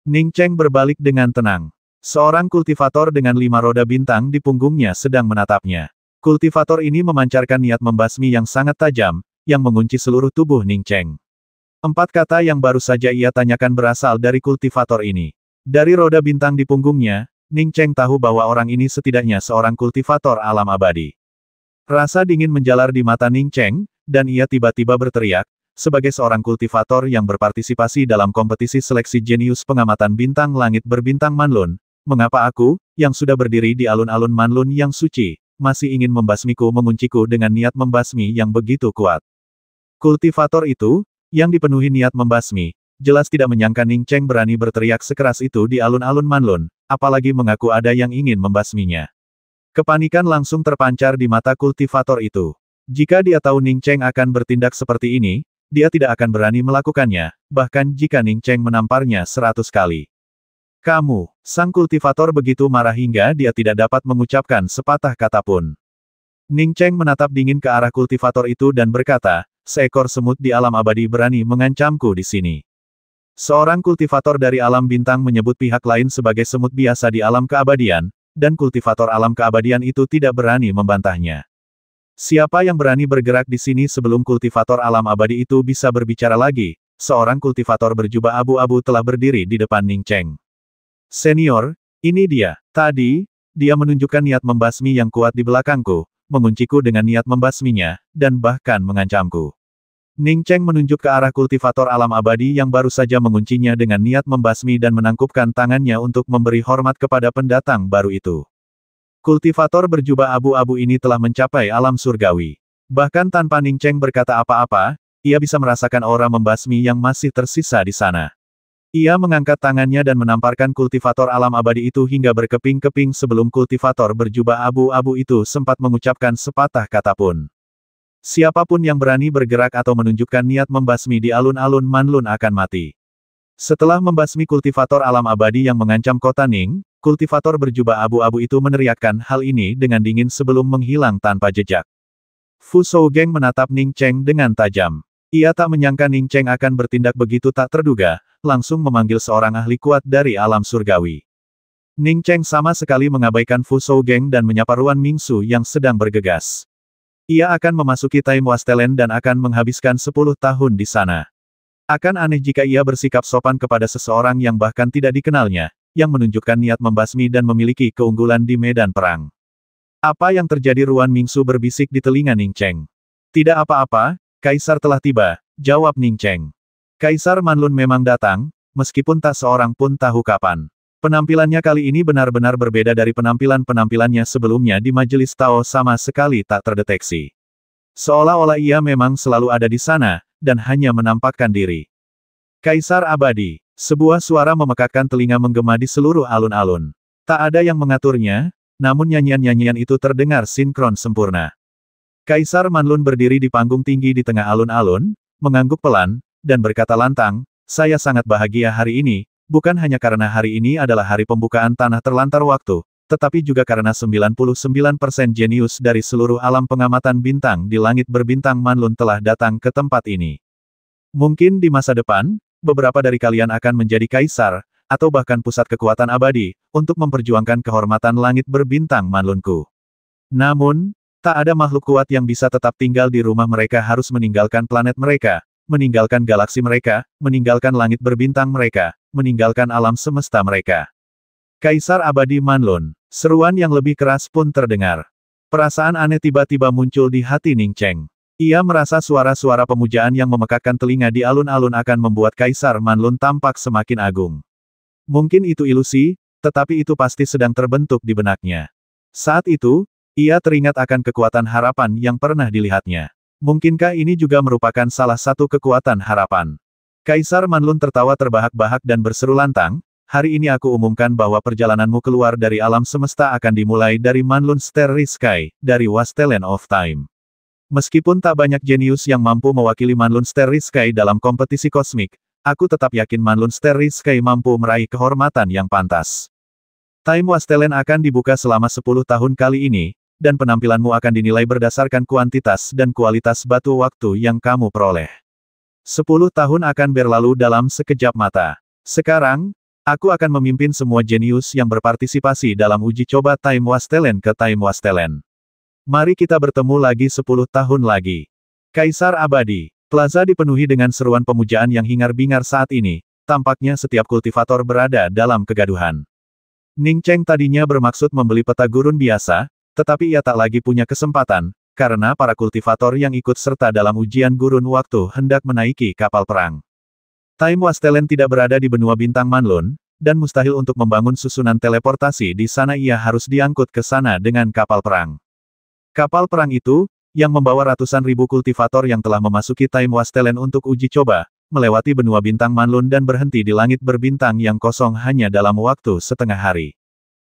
Ning Cheng berbalik dengan tenang. Seorang kultivator dengan 5 roda bintang di punggungnya sedang menatapnya. Kultivator ini memancarkan niat membasmi yang sangat tajam, yang mengunci seluruh tubuh Ning Cheng. 4 kata yang baru saja ia tanyakan berasal dari kultivator ini. Dari roda bintang di punggungnya, Ning Cheng tahu bahwa orang ini setidaknya seorang kultivator alam abadi. Rasa dingin menjalar di mata Ning Cheng, dan ia tiba-tiba berteriak, sebagai seorang kultivator yang berpartisipasi dalam kompetisi seleksi jenius pengamatan bintang langit berbintang Manlun, mengapa aku, yang sudah berdiri di alun-alun Manlun yang suci, masih ingin membasmiku mengunciku dengan niat membasmi yang begitu kuat. Kultivator itu, yang dipenuhi niat membasmi, jelas tidak menyangka Ning Cheng berani berteriak sekeras itu di alun-alun Manlun, apalagi mengaku ada yang ingin membasminya. Kepanikan langsung terpancar di mata kultivator itu. Jika dia tahu Ning Cheng akan bertindak seperti ini, dia tidak akan berani melakukannya, bahkan jika Ning Cheng menamparnya 100 kali. Kamu, sang kultivator begitu marah hingga dia tidak dapat mengucapkan sepatah kata pun. Ning Cheng menatap dingin ke arah kultivator itu dan berkata, seekor semut di alam abadi berani mengancamku di sini. Seorang kultivator dari alam bintang menyebut pihak lain sebagai semut biasa di alam keabadian, dan kultivator alam keabadian itu tidak berani membantahnya. Siapa yang berani bergerak di sini sebelum kultivator alam abadi itu bisa berbicara lagi? Seorang kultivator berjubah abu-abu telah berdiri di depan Ning Cheng. Senior, ini dia. Tadi, dia menunjukkan niat membasmi yang kuat di belakangku, mengunciku dengan niat membasminya, dan bahkan mengancamku. Ning Cheng menunjuk ke arah kultivator alam abadi yang baru saja menguncinya dengan niat membasmi dan menangkupkan tangannya untuk memberi hormat kepada pendatang baru itu. Kultivator berjubah abu-abu ini telah mencapai alam surgawi. Bahkan tanpa Ning Cheng berkata apa-apa, ia bisa merasakan aura membasmi yang masih tersisa di sana. Ia mengangkat tangannya dan menamparkan kultivator alam abadi itu hingga berkeping-keping sebelum kultivator berjubah abu-abu itu sempat mengucapkan sepatah kata pun. Siapapun yang berani bergerak atau menunjukkan niat membasmi di alun-alun Manlun akan mati. Setelah membasmi kultivator alam abadi yang mengancam kota Ning, kultivator berjubah abu-abu itu meneriakkan hal ini dengan dingin sebelum menghilang tanpa jejak. Fu Shougeng menatap Ning Cheng dengan tajam. Ia tak menyangka Ning Cheng akan bertindak begitu tak terduga, langsung memanggil seorang ahli kuat dari alam surgawi. Ning Cheng sama sekali mengabaikan Fu Shougeng dan menyapa Ruan Mingsu yang sedang bergegas. Ia akan memasuki Time Wastelen dan akan menghabiskan 10 tahun di sana. Akan aneh jika ia bersikap sopan kepada seseorang yang bahkan tidak dikenalnya, yang menunjukkan niat membasmi dan memiliki keunggulan di medan perang. Apa yang terjadi? Ruan Mingsu berbisik di telinga Ning Cheng. Tidak apa-apa, Kaisar telah tiba, jawab Ning Cheng. Kaisar Manlun memang datang, meskipun tak seorang pun tahu kapan. Penampilannya kali ini benar-benar berbeda dari penampilan-penampilannya sebelumnya di Majelis Tao, sama sekali tak terdeteksi. Seolah-olah ia memang selalu ada di sana, dan hanya menampakkan diri. Kaisar abadi, sebuah suara memekakkan telinga menggema di seluruh alun-alun. Tak ada yang mengaturnya, namun nyanyian-nyanyian itu terdengar sinkron sempurna. Kaisar Manlun berdiri di panggung tinggi di tengah alun-alun, mengangguk pelan, dan berkata lantang, saya sangat bahagia hari ini, bukan hanya karena hari ini adalah hari pembukaan tanah terlantar waktu, tetapi juga karena 99% jenius dari seluruh alam pengamatan bintang di langit berbintang Manlun telah datang ke tempat ini. Mungkin di masa depan, beberapa dari kalian akan menjadi kaisar, atau bahkan pusat kekuatan abadi, untuk memperjuangkan kehormatan langit berbintang Manlunku. Namun, tak ada makhluk kuat yang bisa tetap tinggal di rumah mereka, harus meninggalkan planet mereka, meninggalkan galaksi mereka, meninggalkan langit berbintang mereka, meninggalkan alam semesta mereka. Kaisar abadi Manlun, seruan yang lebih keras pun terdengar. Perasaan aneh tiba-tiba muncul di hati Ning Cheng. Ia merasa suara-suara pemujaan yang memekakkan telinga di alun-alun akan membuat Kaisar Manlun tampak semakin agung. Mungkin itu ilusi, tetapi itu pasti sedang terbentuk di benaknya. Saat itu, ia teringat akan kekuatan harapan yang pernah dilihatnya. Mungkinkah ini juga merupakan salah satu kekuatan harapan? Kaisar Manlun tertawa terbahak-bahak dan berseru lantang, hari ini aku umumkan bahwa perjalananmu keluar dari alam semesta akan dimulai dari Manlun Starry Sky, dari Wastelen of Time. Meskipun tak banyak jenius yang mampu mewakili Manlun Starry Sky dalam kompetisi kosmik, aku tetap yakin Manlun Starry Sky mampu meraih kehormatan yang pantas. Time Wastelen akan dibuka selama 10 tahun kali ini, dan penampilanmu akan dinilai berdasarkan kuantitas dan kualitas batu waktu yang kamu peroleh. 10 tahun akan berlalu dalam sekejap mata. Sekarang, aku akan memimpin semua jenius yang berpartisipasi dalam uji coba Time Wastelen ke Time Wastelen. Mari kita bertemu lagi 10 tahun lagi. Kaisar abadi. Plaza dipenuhi dengan seruan pemujaan yang hingar-bingar saat ini, tampaknya setiap kultivator berada dalam kegaduhan. Ning Cheng tadinya bermaksud membeli peta gurun biasa, tetapi ia tak lagi punya kesempatan, karena para kultivator yang ikut serta dalam ujian gurun waktu hendak menaiki kapal perang. Time Wastelen tidak berada di benua bintang Manlun, dan mustahil untuk membangun susunan teleportasi di sana, ia harus diangkut ke sana dengan kapal perang. Kapal perang itu, yang membawa ratusan ribu kultivator yang telah memasuki Time Wastelen untuk uji coba, melewati benua bintang Manlun dan berhenti di langit berbintang yang kosong hanya dalam waktu setengah hari.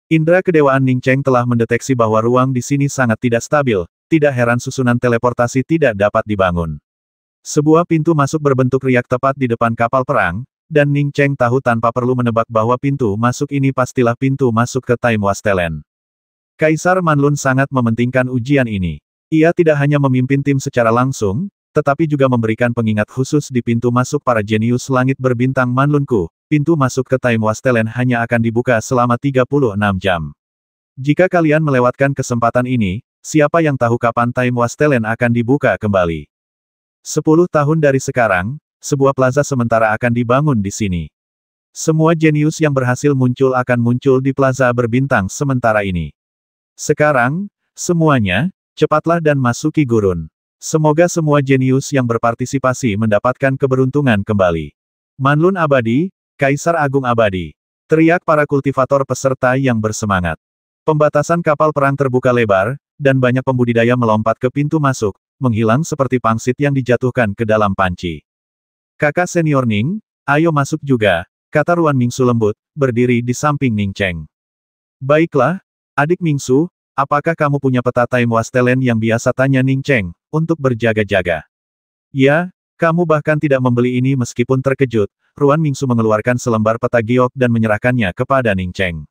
Indra kedewaan Ning Cheng telah mendeteksi bahwa ruang di sini sangat tidak stabil, tidak heran susunan teleportasi tidak dapat dibangun. Sebuah pintu masuk berbentuk riak tepat di depan kapal perang, dan Ning Cheng tahu tanpa perlu menebak bahwa pintu masuk ini pastilah pintu masuk ke Time Wastelen. Kaisar Manlun sangat mementingkan ujian ini. Ia tidak hanya memimpin tim secara langsung, tetapi juga memberikan pengingat khusus di pintu masuk para jenius langit berbintang Manlunku. Pintu masuk ke Time Wastelen hanya akan dibuka selama 36 jam. Jika kalian melewatkan kesempatan ini, siapa yang tahu kapan Time Wastelen akan dibuka kembali? 10 tahun dari sekarang, sebuah plaza sementara akan dibangun di sini. Semua jenius yang berhasil muncul akan muncul di plaza berbintang sementara ini. Sekarang, semuanya, cepatlah dan masuki gurun. Semoga semua jenius yang berpartisipasi mendapatkan keberuntungan kembali. Manlun abadi, Kaisar Agung abadi. Teriak para kultivator peserta yang bersemangat. Pembatasan kapal perang terbuka lebar, dan banyak pembudidaya melompat ke pintu masuk, menghilang seperti pangsit yang dijatuhkan ke dalam panci. Kakak senior Ning, ayo masuk juga, kata Ruan Mingsu lembut, berdiri di samping Ning Cheng. Baiklah, adik Mingsu, apakah kamu punya peta Time Wastelen yang biasa tanya Ning Cheng, untuk berjaga-jaga? Ya, kamu bahkan tidak membeli ini meskipun terkejut, Ruan Mingsu mengeluarkan selembar peta giok dan menyerahkannya kepada Ning Cheng.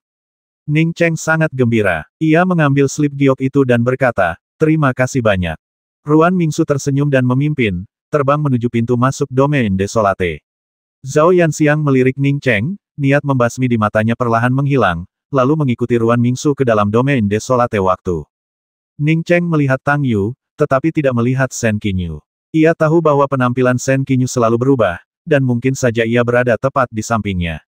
Ning Cheng sangat gembira. Ia mengambil slip giok itu dan berkata, terima kasih banyak. Ruan Mingsu tersenyum dan memimpin, terbang menuju pintu masuk Domain Desolate. Zhao Yanxiang melirik Ning Cheng, niat membasmi di matanya perlahan menghilang, lalu mengikuti Ruan Mingsu ke dalam Domain Desolate waktu. Ning Cheng melihat Tang Yu, tetapi tidak melihat Shen Qinyu. Ia tahu bahwa penampilan Shen Qinyu selalu berubah, dan mungkin saja ia berada tepat di sampingnya.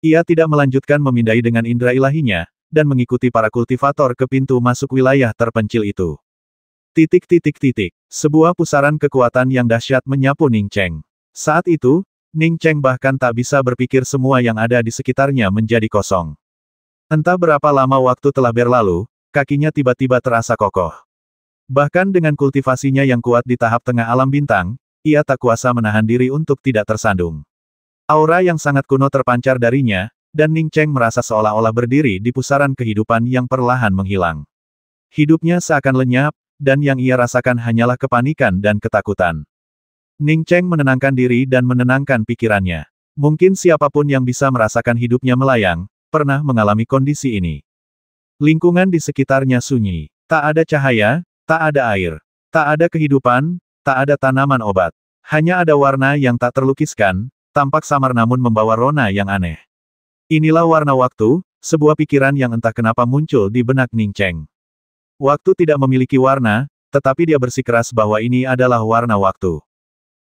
Ia tidak melanjutkan memindai dengan indera ilahinya, dan mengikuti para kultivator ke pintu masuk wilayah terpencil itu. Sebuah pusaran kekuatan yang dahsyat menyapu Ning Cheng. Saat itu, Ning Cheng bahkan tak bisa berpikir semua yang ada di sekitarnya menjadi kosong. Entah berapa lama waktu telah berlalu, kakinya tiba-tiba terasa kokoh. Bahkan dengan kultivasinya yang kuat di tahap tengah alam bintang, ia tak kuasa menahan diri untuk tidak tersandung. Aura yang sangat kuno terpancar darinya, dan Ning Cheng merasa seolah-olah berdiri di pusaran kehidupan yang perlahan menghilang. Hidupnya seakan lenyap, dan yang ia rasakan hanyalah kepanikan dan ketakutan. Ning Cheng menenangkan diri dan menenangkan pikirannya. Mungkin siapapun yang bisa merasakan hidupnya melayang, pernah mengalami kondisi ini. Lingkungan di sekitarnya sunyi. Tak ada cahaya, tak ada air. Tak ada kehidupan, tak ada tanaman obat. Hanya ada warna yang tak terlukiskan, tampak samar namun membawa rona yang aneh. Inilah warna waktu, sebuah pikiran yang entah kenapa muncul di benak Ning Cheng. Waktu tidak memiliki warna, tetapi dia bersikeras bahwa ini adalah warna waktu.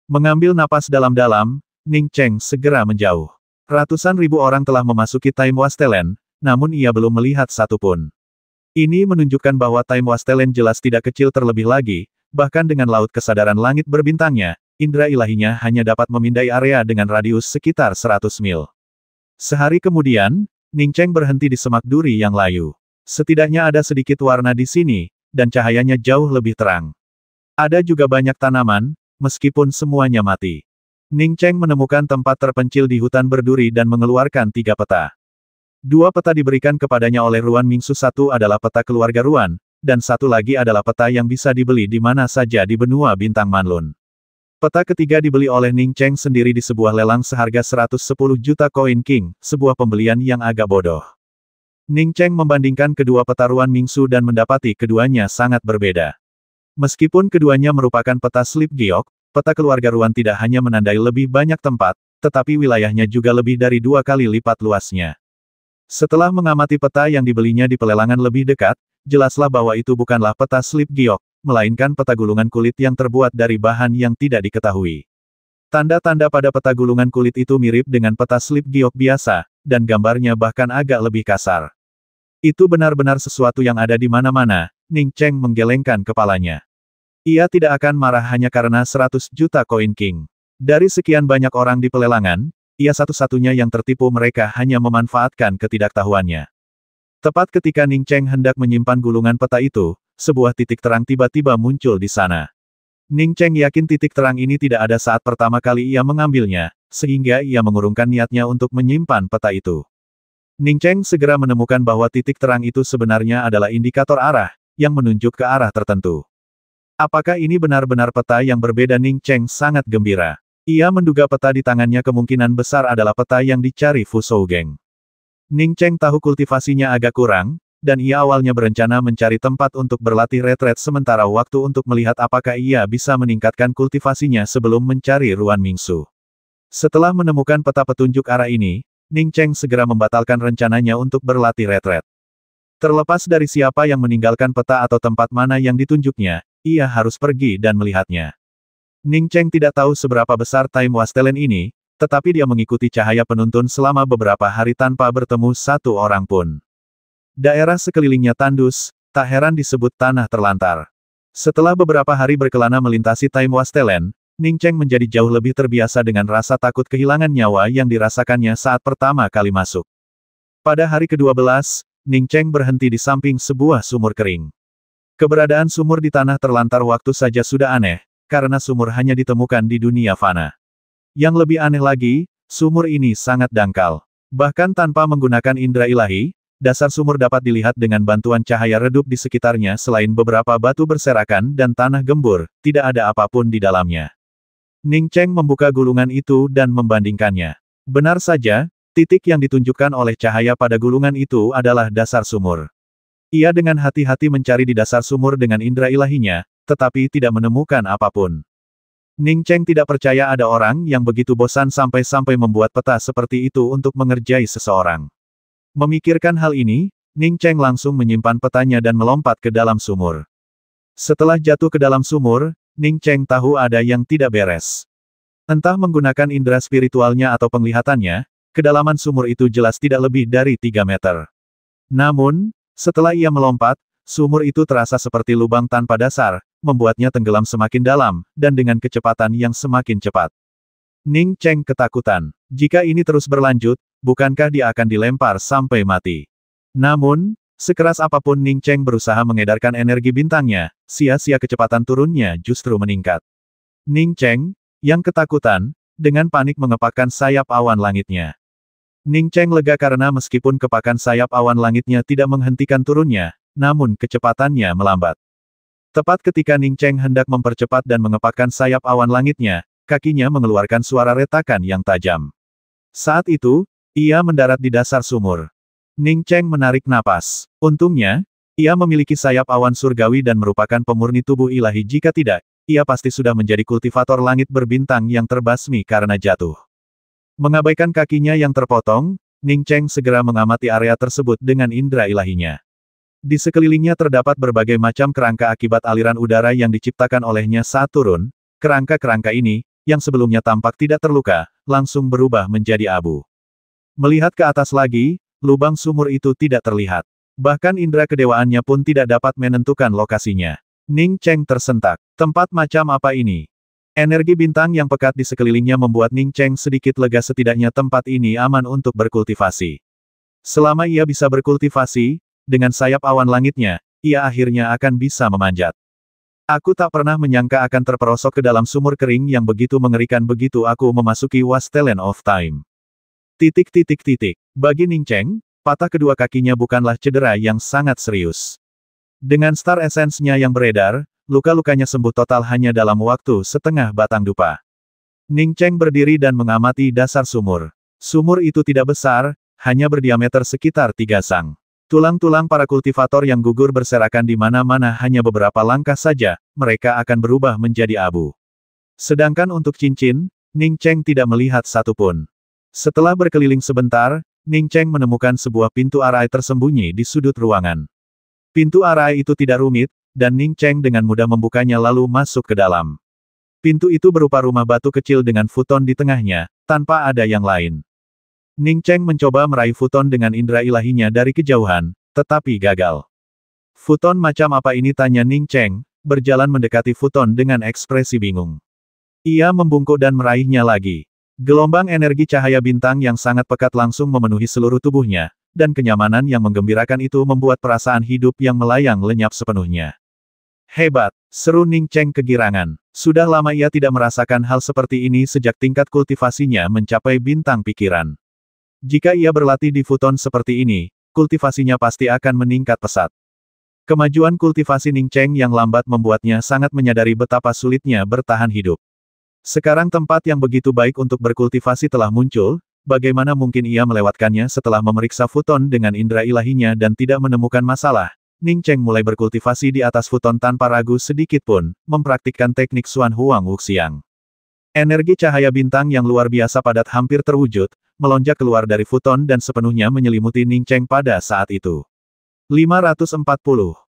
Mengambil napas dalam-dalam, Ning Cheng segera menjauh. Ratusan ribu orang telah memasuki Time Wastelen, namun ia belum melihat satupun. Ini menunjukkan bahwa Time Wastelen jelas tidak kecil terlebih lagi, bahkan dengan laut kesadaran langit berbintangnya, indera ilahinya hanya dapat memindai area dengan radius sekitar 100 mil. Sehari kemudian, Ning Cheng berhenti di semak duri yang layu. Setidaknya ada sedikit warna di sini, dan cahayanya jauh lebih terang. Ada juga banyak tanaman, meskipun semuanya mati. Ning Cheng menemukan tempat terpencil di hutan berduri dan mengeluarkan 3 peta. 2 peta diberikan kepadanya oleh Ruan Mingsu. 1 adalah peta keluarga Ruan, dan 1 lagi adalah peta yang bisa dibeli di mana saja di benua bintang Manlun. Peta ketiga dibeli oleh Ning Cheng sendiri di sebuah lelang seharga 110 juta koin King, sebuah pembelian yang agak bodoh. Ning Cheng membandingkan kedua peta Ruan Mingsu dan mendapati keduanya sangat berbeda. Meskipun keduanya merupakan peta slip giok, peta keluarga Ruan tidak hanya menandai lebih banyak tempat, tetapi wilayahnya juga lebih dari 2 kali lipat luasnya. Setelah mengamati peta yang dibelinya di pelelangan lebih dekat, jelaslah bahwa itu bukanlah peta slip giok, melainkan peta gulungan kulit yang terbuat dari bahan yang tidak diketahui. Tanda-tanda pada peta gulungan kulit itu mirip dengan peta slip giok biasa, dan gambarnya bahkan agak lebih kasar. Itu benar-benar sesuatu yang ada di mana-mana. Ning Cheng menggelengkan kepalanya. Ia tidak akan marah hanya karena 100 juta koin King. Dari sekian banyak orang di pelelangan, ia satu-satunya yang tertipu. Mereka hanya memanfaatkan ketidaktahuannya. Tepat ketika Ning Cheng hendak menyimpan gulungan peta itu, sebuah titik terang tiba-tiba muncul di sana. Ning Cheng yakin titik terang ini tidak ada saat pertama kali ia mengambilnya, sehingga ia mengurungkan niatnya untuk menyimpan peta itu. Ning Cheng segera menemukan bahwa titik terang itu sebenarnya adalah indikator arah, yang menunjuk ke arah tertentu. Apakah ini benar-benar peta yang berbeda? Ning Cheng sangat gembira. Ia menduga peta di tangannya kemungkinan besar adalah peta yang dicari Fu Shougeng. Ning Cheng tahu kultivasinya agak kurang, dan ia awalnya berencana mencari tempat untuk berlatih retret sementara waktu untuk melihat apakah ia bisa meningkatkan kultivasinya sebelum mencari Ruan Mingsu. Setelah menemukan peta petunjuk arah ini, Ning Cheng segera membatalkan rencananya untuk berlatih retret. Terlepas dari siapa yang meninggalkan peta atau tempat mana yang ditunjuknya, ia harus pergi dan melihatnya. Ning Cheng tidak tahu seberapa besar Time Wastelen ini, tetapi dia mengikuti cahaya penuntun selama beberapa hari tanpa bertemu satu orang pun. Daerah sekelilingnya tandus, tak heran disebut tanah terlantar. Setelah beberapa hari berkelana melintasi Time Wastelen, Ning Cheng menjadi jauh lebih terbiasa dengan rasa takut kehilangan nyawa yang dirasakannya saat pertama kali masuk. Pada hari ke-12, Ning Cheng berhenti di samping sebuah sumur kering. Keberadaan sumur di tanah terlantar waktu saja sudah aneh, karena sumur hanya ditemukan di dunia fana. Yang lebih aneh lagi, sumur ini sangat dangkal. Bahkan tanpa menggunakan indera ilahi, dasar sumur dapat dilihat dengan bantuan cahaya redup di sekitarnya selain beberapa batu berserakan dan tanah gembur, tidak ada apapun di dalamnya. Ning Cheng membuka gulungan itu dan membandingkannya. Benar saja, titik yang ditunjukkan oleh cahaya pada gulungan itu adalah dasar sumur. Ia dengan hati-hati mencari di dasar sumur dengan indera ilahinya, tetapi tidak menemukan apapun. Ning Cheng tidak percaya ada orang yang begitu bosan sampai-sampai membuat peta seperti itu untuk mengerjai seseorang. Memikirkan hal ini, Ning Cheng langsung menyimpan petanya dan melompat ke dalam sumur. Setelah jatuh ke dalam sumur, Ning Cheng tahu ada yang tidak beres. Entah menggunakan indera spiritualnya atau penglihatannya, kedalaman sumur itu jelas tidak lebih dari 3 meter. Namun, setelah ia melompat, sumur itu terasa seperti lubang tanpa dasar, membuatnya tenggelam semakin dalam, dan dengan kecepatan yang semakin cepat. Ning Cheng ketakutan. Jika ini terus berlanjut, bukankah dia akan dilempar sampai mati? Namun, sekeras apapun Ning Cheng berusaha mengedarkan energi bintangnya, sia-sia kecepatan turunnya justru meningkat. Ning Cheng, yang ketakutan, dengan panik mengepakkan sayap awan langitnya. Ning Cheng lega karena meskipun kepakan sayap awan langitnya tidak menghentikan turunnya, namun kecepatannya melambat. Tepat ketika Ning Cheng hendak mempercepat dan mengepakkan sayap awan langitnya, kakinya mengeluarkan suara retakan yang tajam. Saat itu, ia mendarat di dasar sumur. Ning Cheng menarik napas. Untungnya, ia memiliki sayap awan surgawi dan merupakan pemurni tubuh ilahi. Jika tidak, ia pasti sudah menjadi kultivator langit berbintang yang terbasmi karena jatuh. Mengabaikan kakinya yang terpotong, Ning Cheng segera mengamati area tersebut dengan indera ilahinya. Di sekelilingnya terdapat berbagai macam kerangka akibat aliran udara yang diciptakan olehnya saat turun. Kerangka-kerangka ini, yang sebelumnya tampak tidak terluka, langsung berubah menjadi abu. Melihat ke atas lagi, lubang sumur itu tidak terlihat. Bahkan indera kedewaannya pun tidak dapat menentukan lokasinya. Ning Cheng tersentak. Tempat macam apa ini? Energi bintang yang pekat di sekelilingnya membuat Ning Cheng sedikit lega, setidaknya tempat ini aman untuk berkultivasi. Selama ia bisa berkultivasi, dengan sayap awan langitnya, ia akhirnya akan bisa memanjat. Aku tak pernah menyangka akan terperosok ke dalam sumur kering yang begitu mengerikan begitu aku memasuki Wastelen of Time. Bagi Ning Cheng, patah kedua kakinya bukanlah cedera yang sangat serius. Dengan Star Essence-nya yang beredar, luka-lukanya sembuh total hanya dalam waktu setengah batang dupa. Ning Cheng berdiri dan mengamati dasar sumur. Sumur itu tidak besar, hanya berdiameter sekitar 3 sang. Tulang-tulang para kultivator yang gugur berserakan di mana-mana, hanya beberapa langkah saja, mereka akan berubah menjadi abu. Sedangkan untuk cincin, Ning Cheng tidak melihat satupun. Setelah berkeliling sebentar, Ning Cheng menemukan sebuah pintu arai tersembunyi di sudut ruangan. Pintu arai itu tidak rumit, dan Ning Cheng dengan mudah membukanya lalu masuk ke dalam. Pintu itu berupa rumah batu kecil dengan futon di tengahnya, tanpa ada yang lain. Ning Cheng mencoba meraih futon dengan indera ilahinya dari kejauhan, tetapi gagal. Futon macam apa ini? Tanya Ning Cheng, berjalan mendekati futon dengan ekspresi bingung. Ia membungkuk dan meraihnya lagi. Gelombang energi cahaya bintang yang sangat pekat langsung memenuhi seluruh tubuhnya, dan kenyamanan yang menggembirakan itu membuat perasaan hidup yang melayang lenyap sepenuhnya. Hebat, seru Ning Cheng kegirangan. Sudah lama ia tidak merasakan hal seperti ini sejak tingkat kultivasinya mencapai bintang pikiran. Jika ia berlatih di futon seperti ini, kultivasinya pasti akan meningkat pesat. Kemajuan kultivasi Ning Cheng yang lambat membuatnya sangat menyadari betapa sulitnya bertahan hidup. Sekarang tempat yang begitu baik untuk berkultivasi telah muncul, bagaimana mungkin ia melewatkannya setelah memeriksa futon dengan indera ilahinya dan tidak menemukan masalah. Ning Cheng mulai berkultivasi di atas futon tanpa ragu sedikit pun, mempraktikkan teknik Xuan Huang Wuxiang. Energi cahaya bintang yang luar biasa padat hampir terwujud, melonjak keluar dari futon dan sepenuhnya menyelimuti Ning Cheng pada saat itu. 540.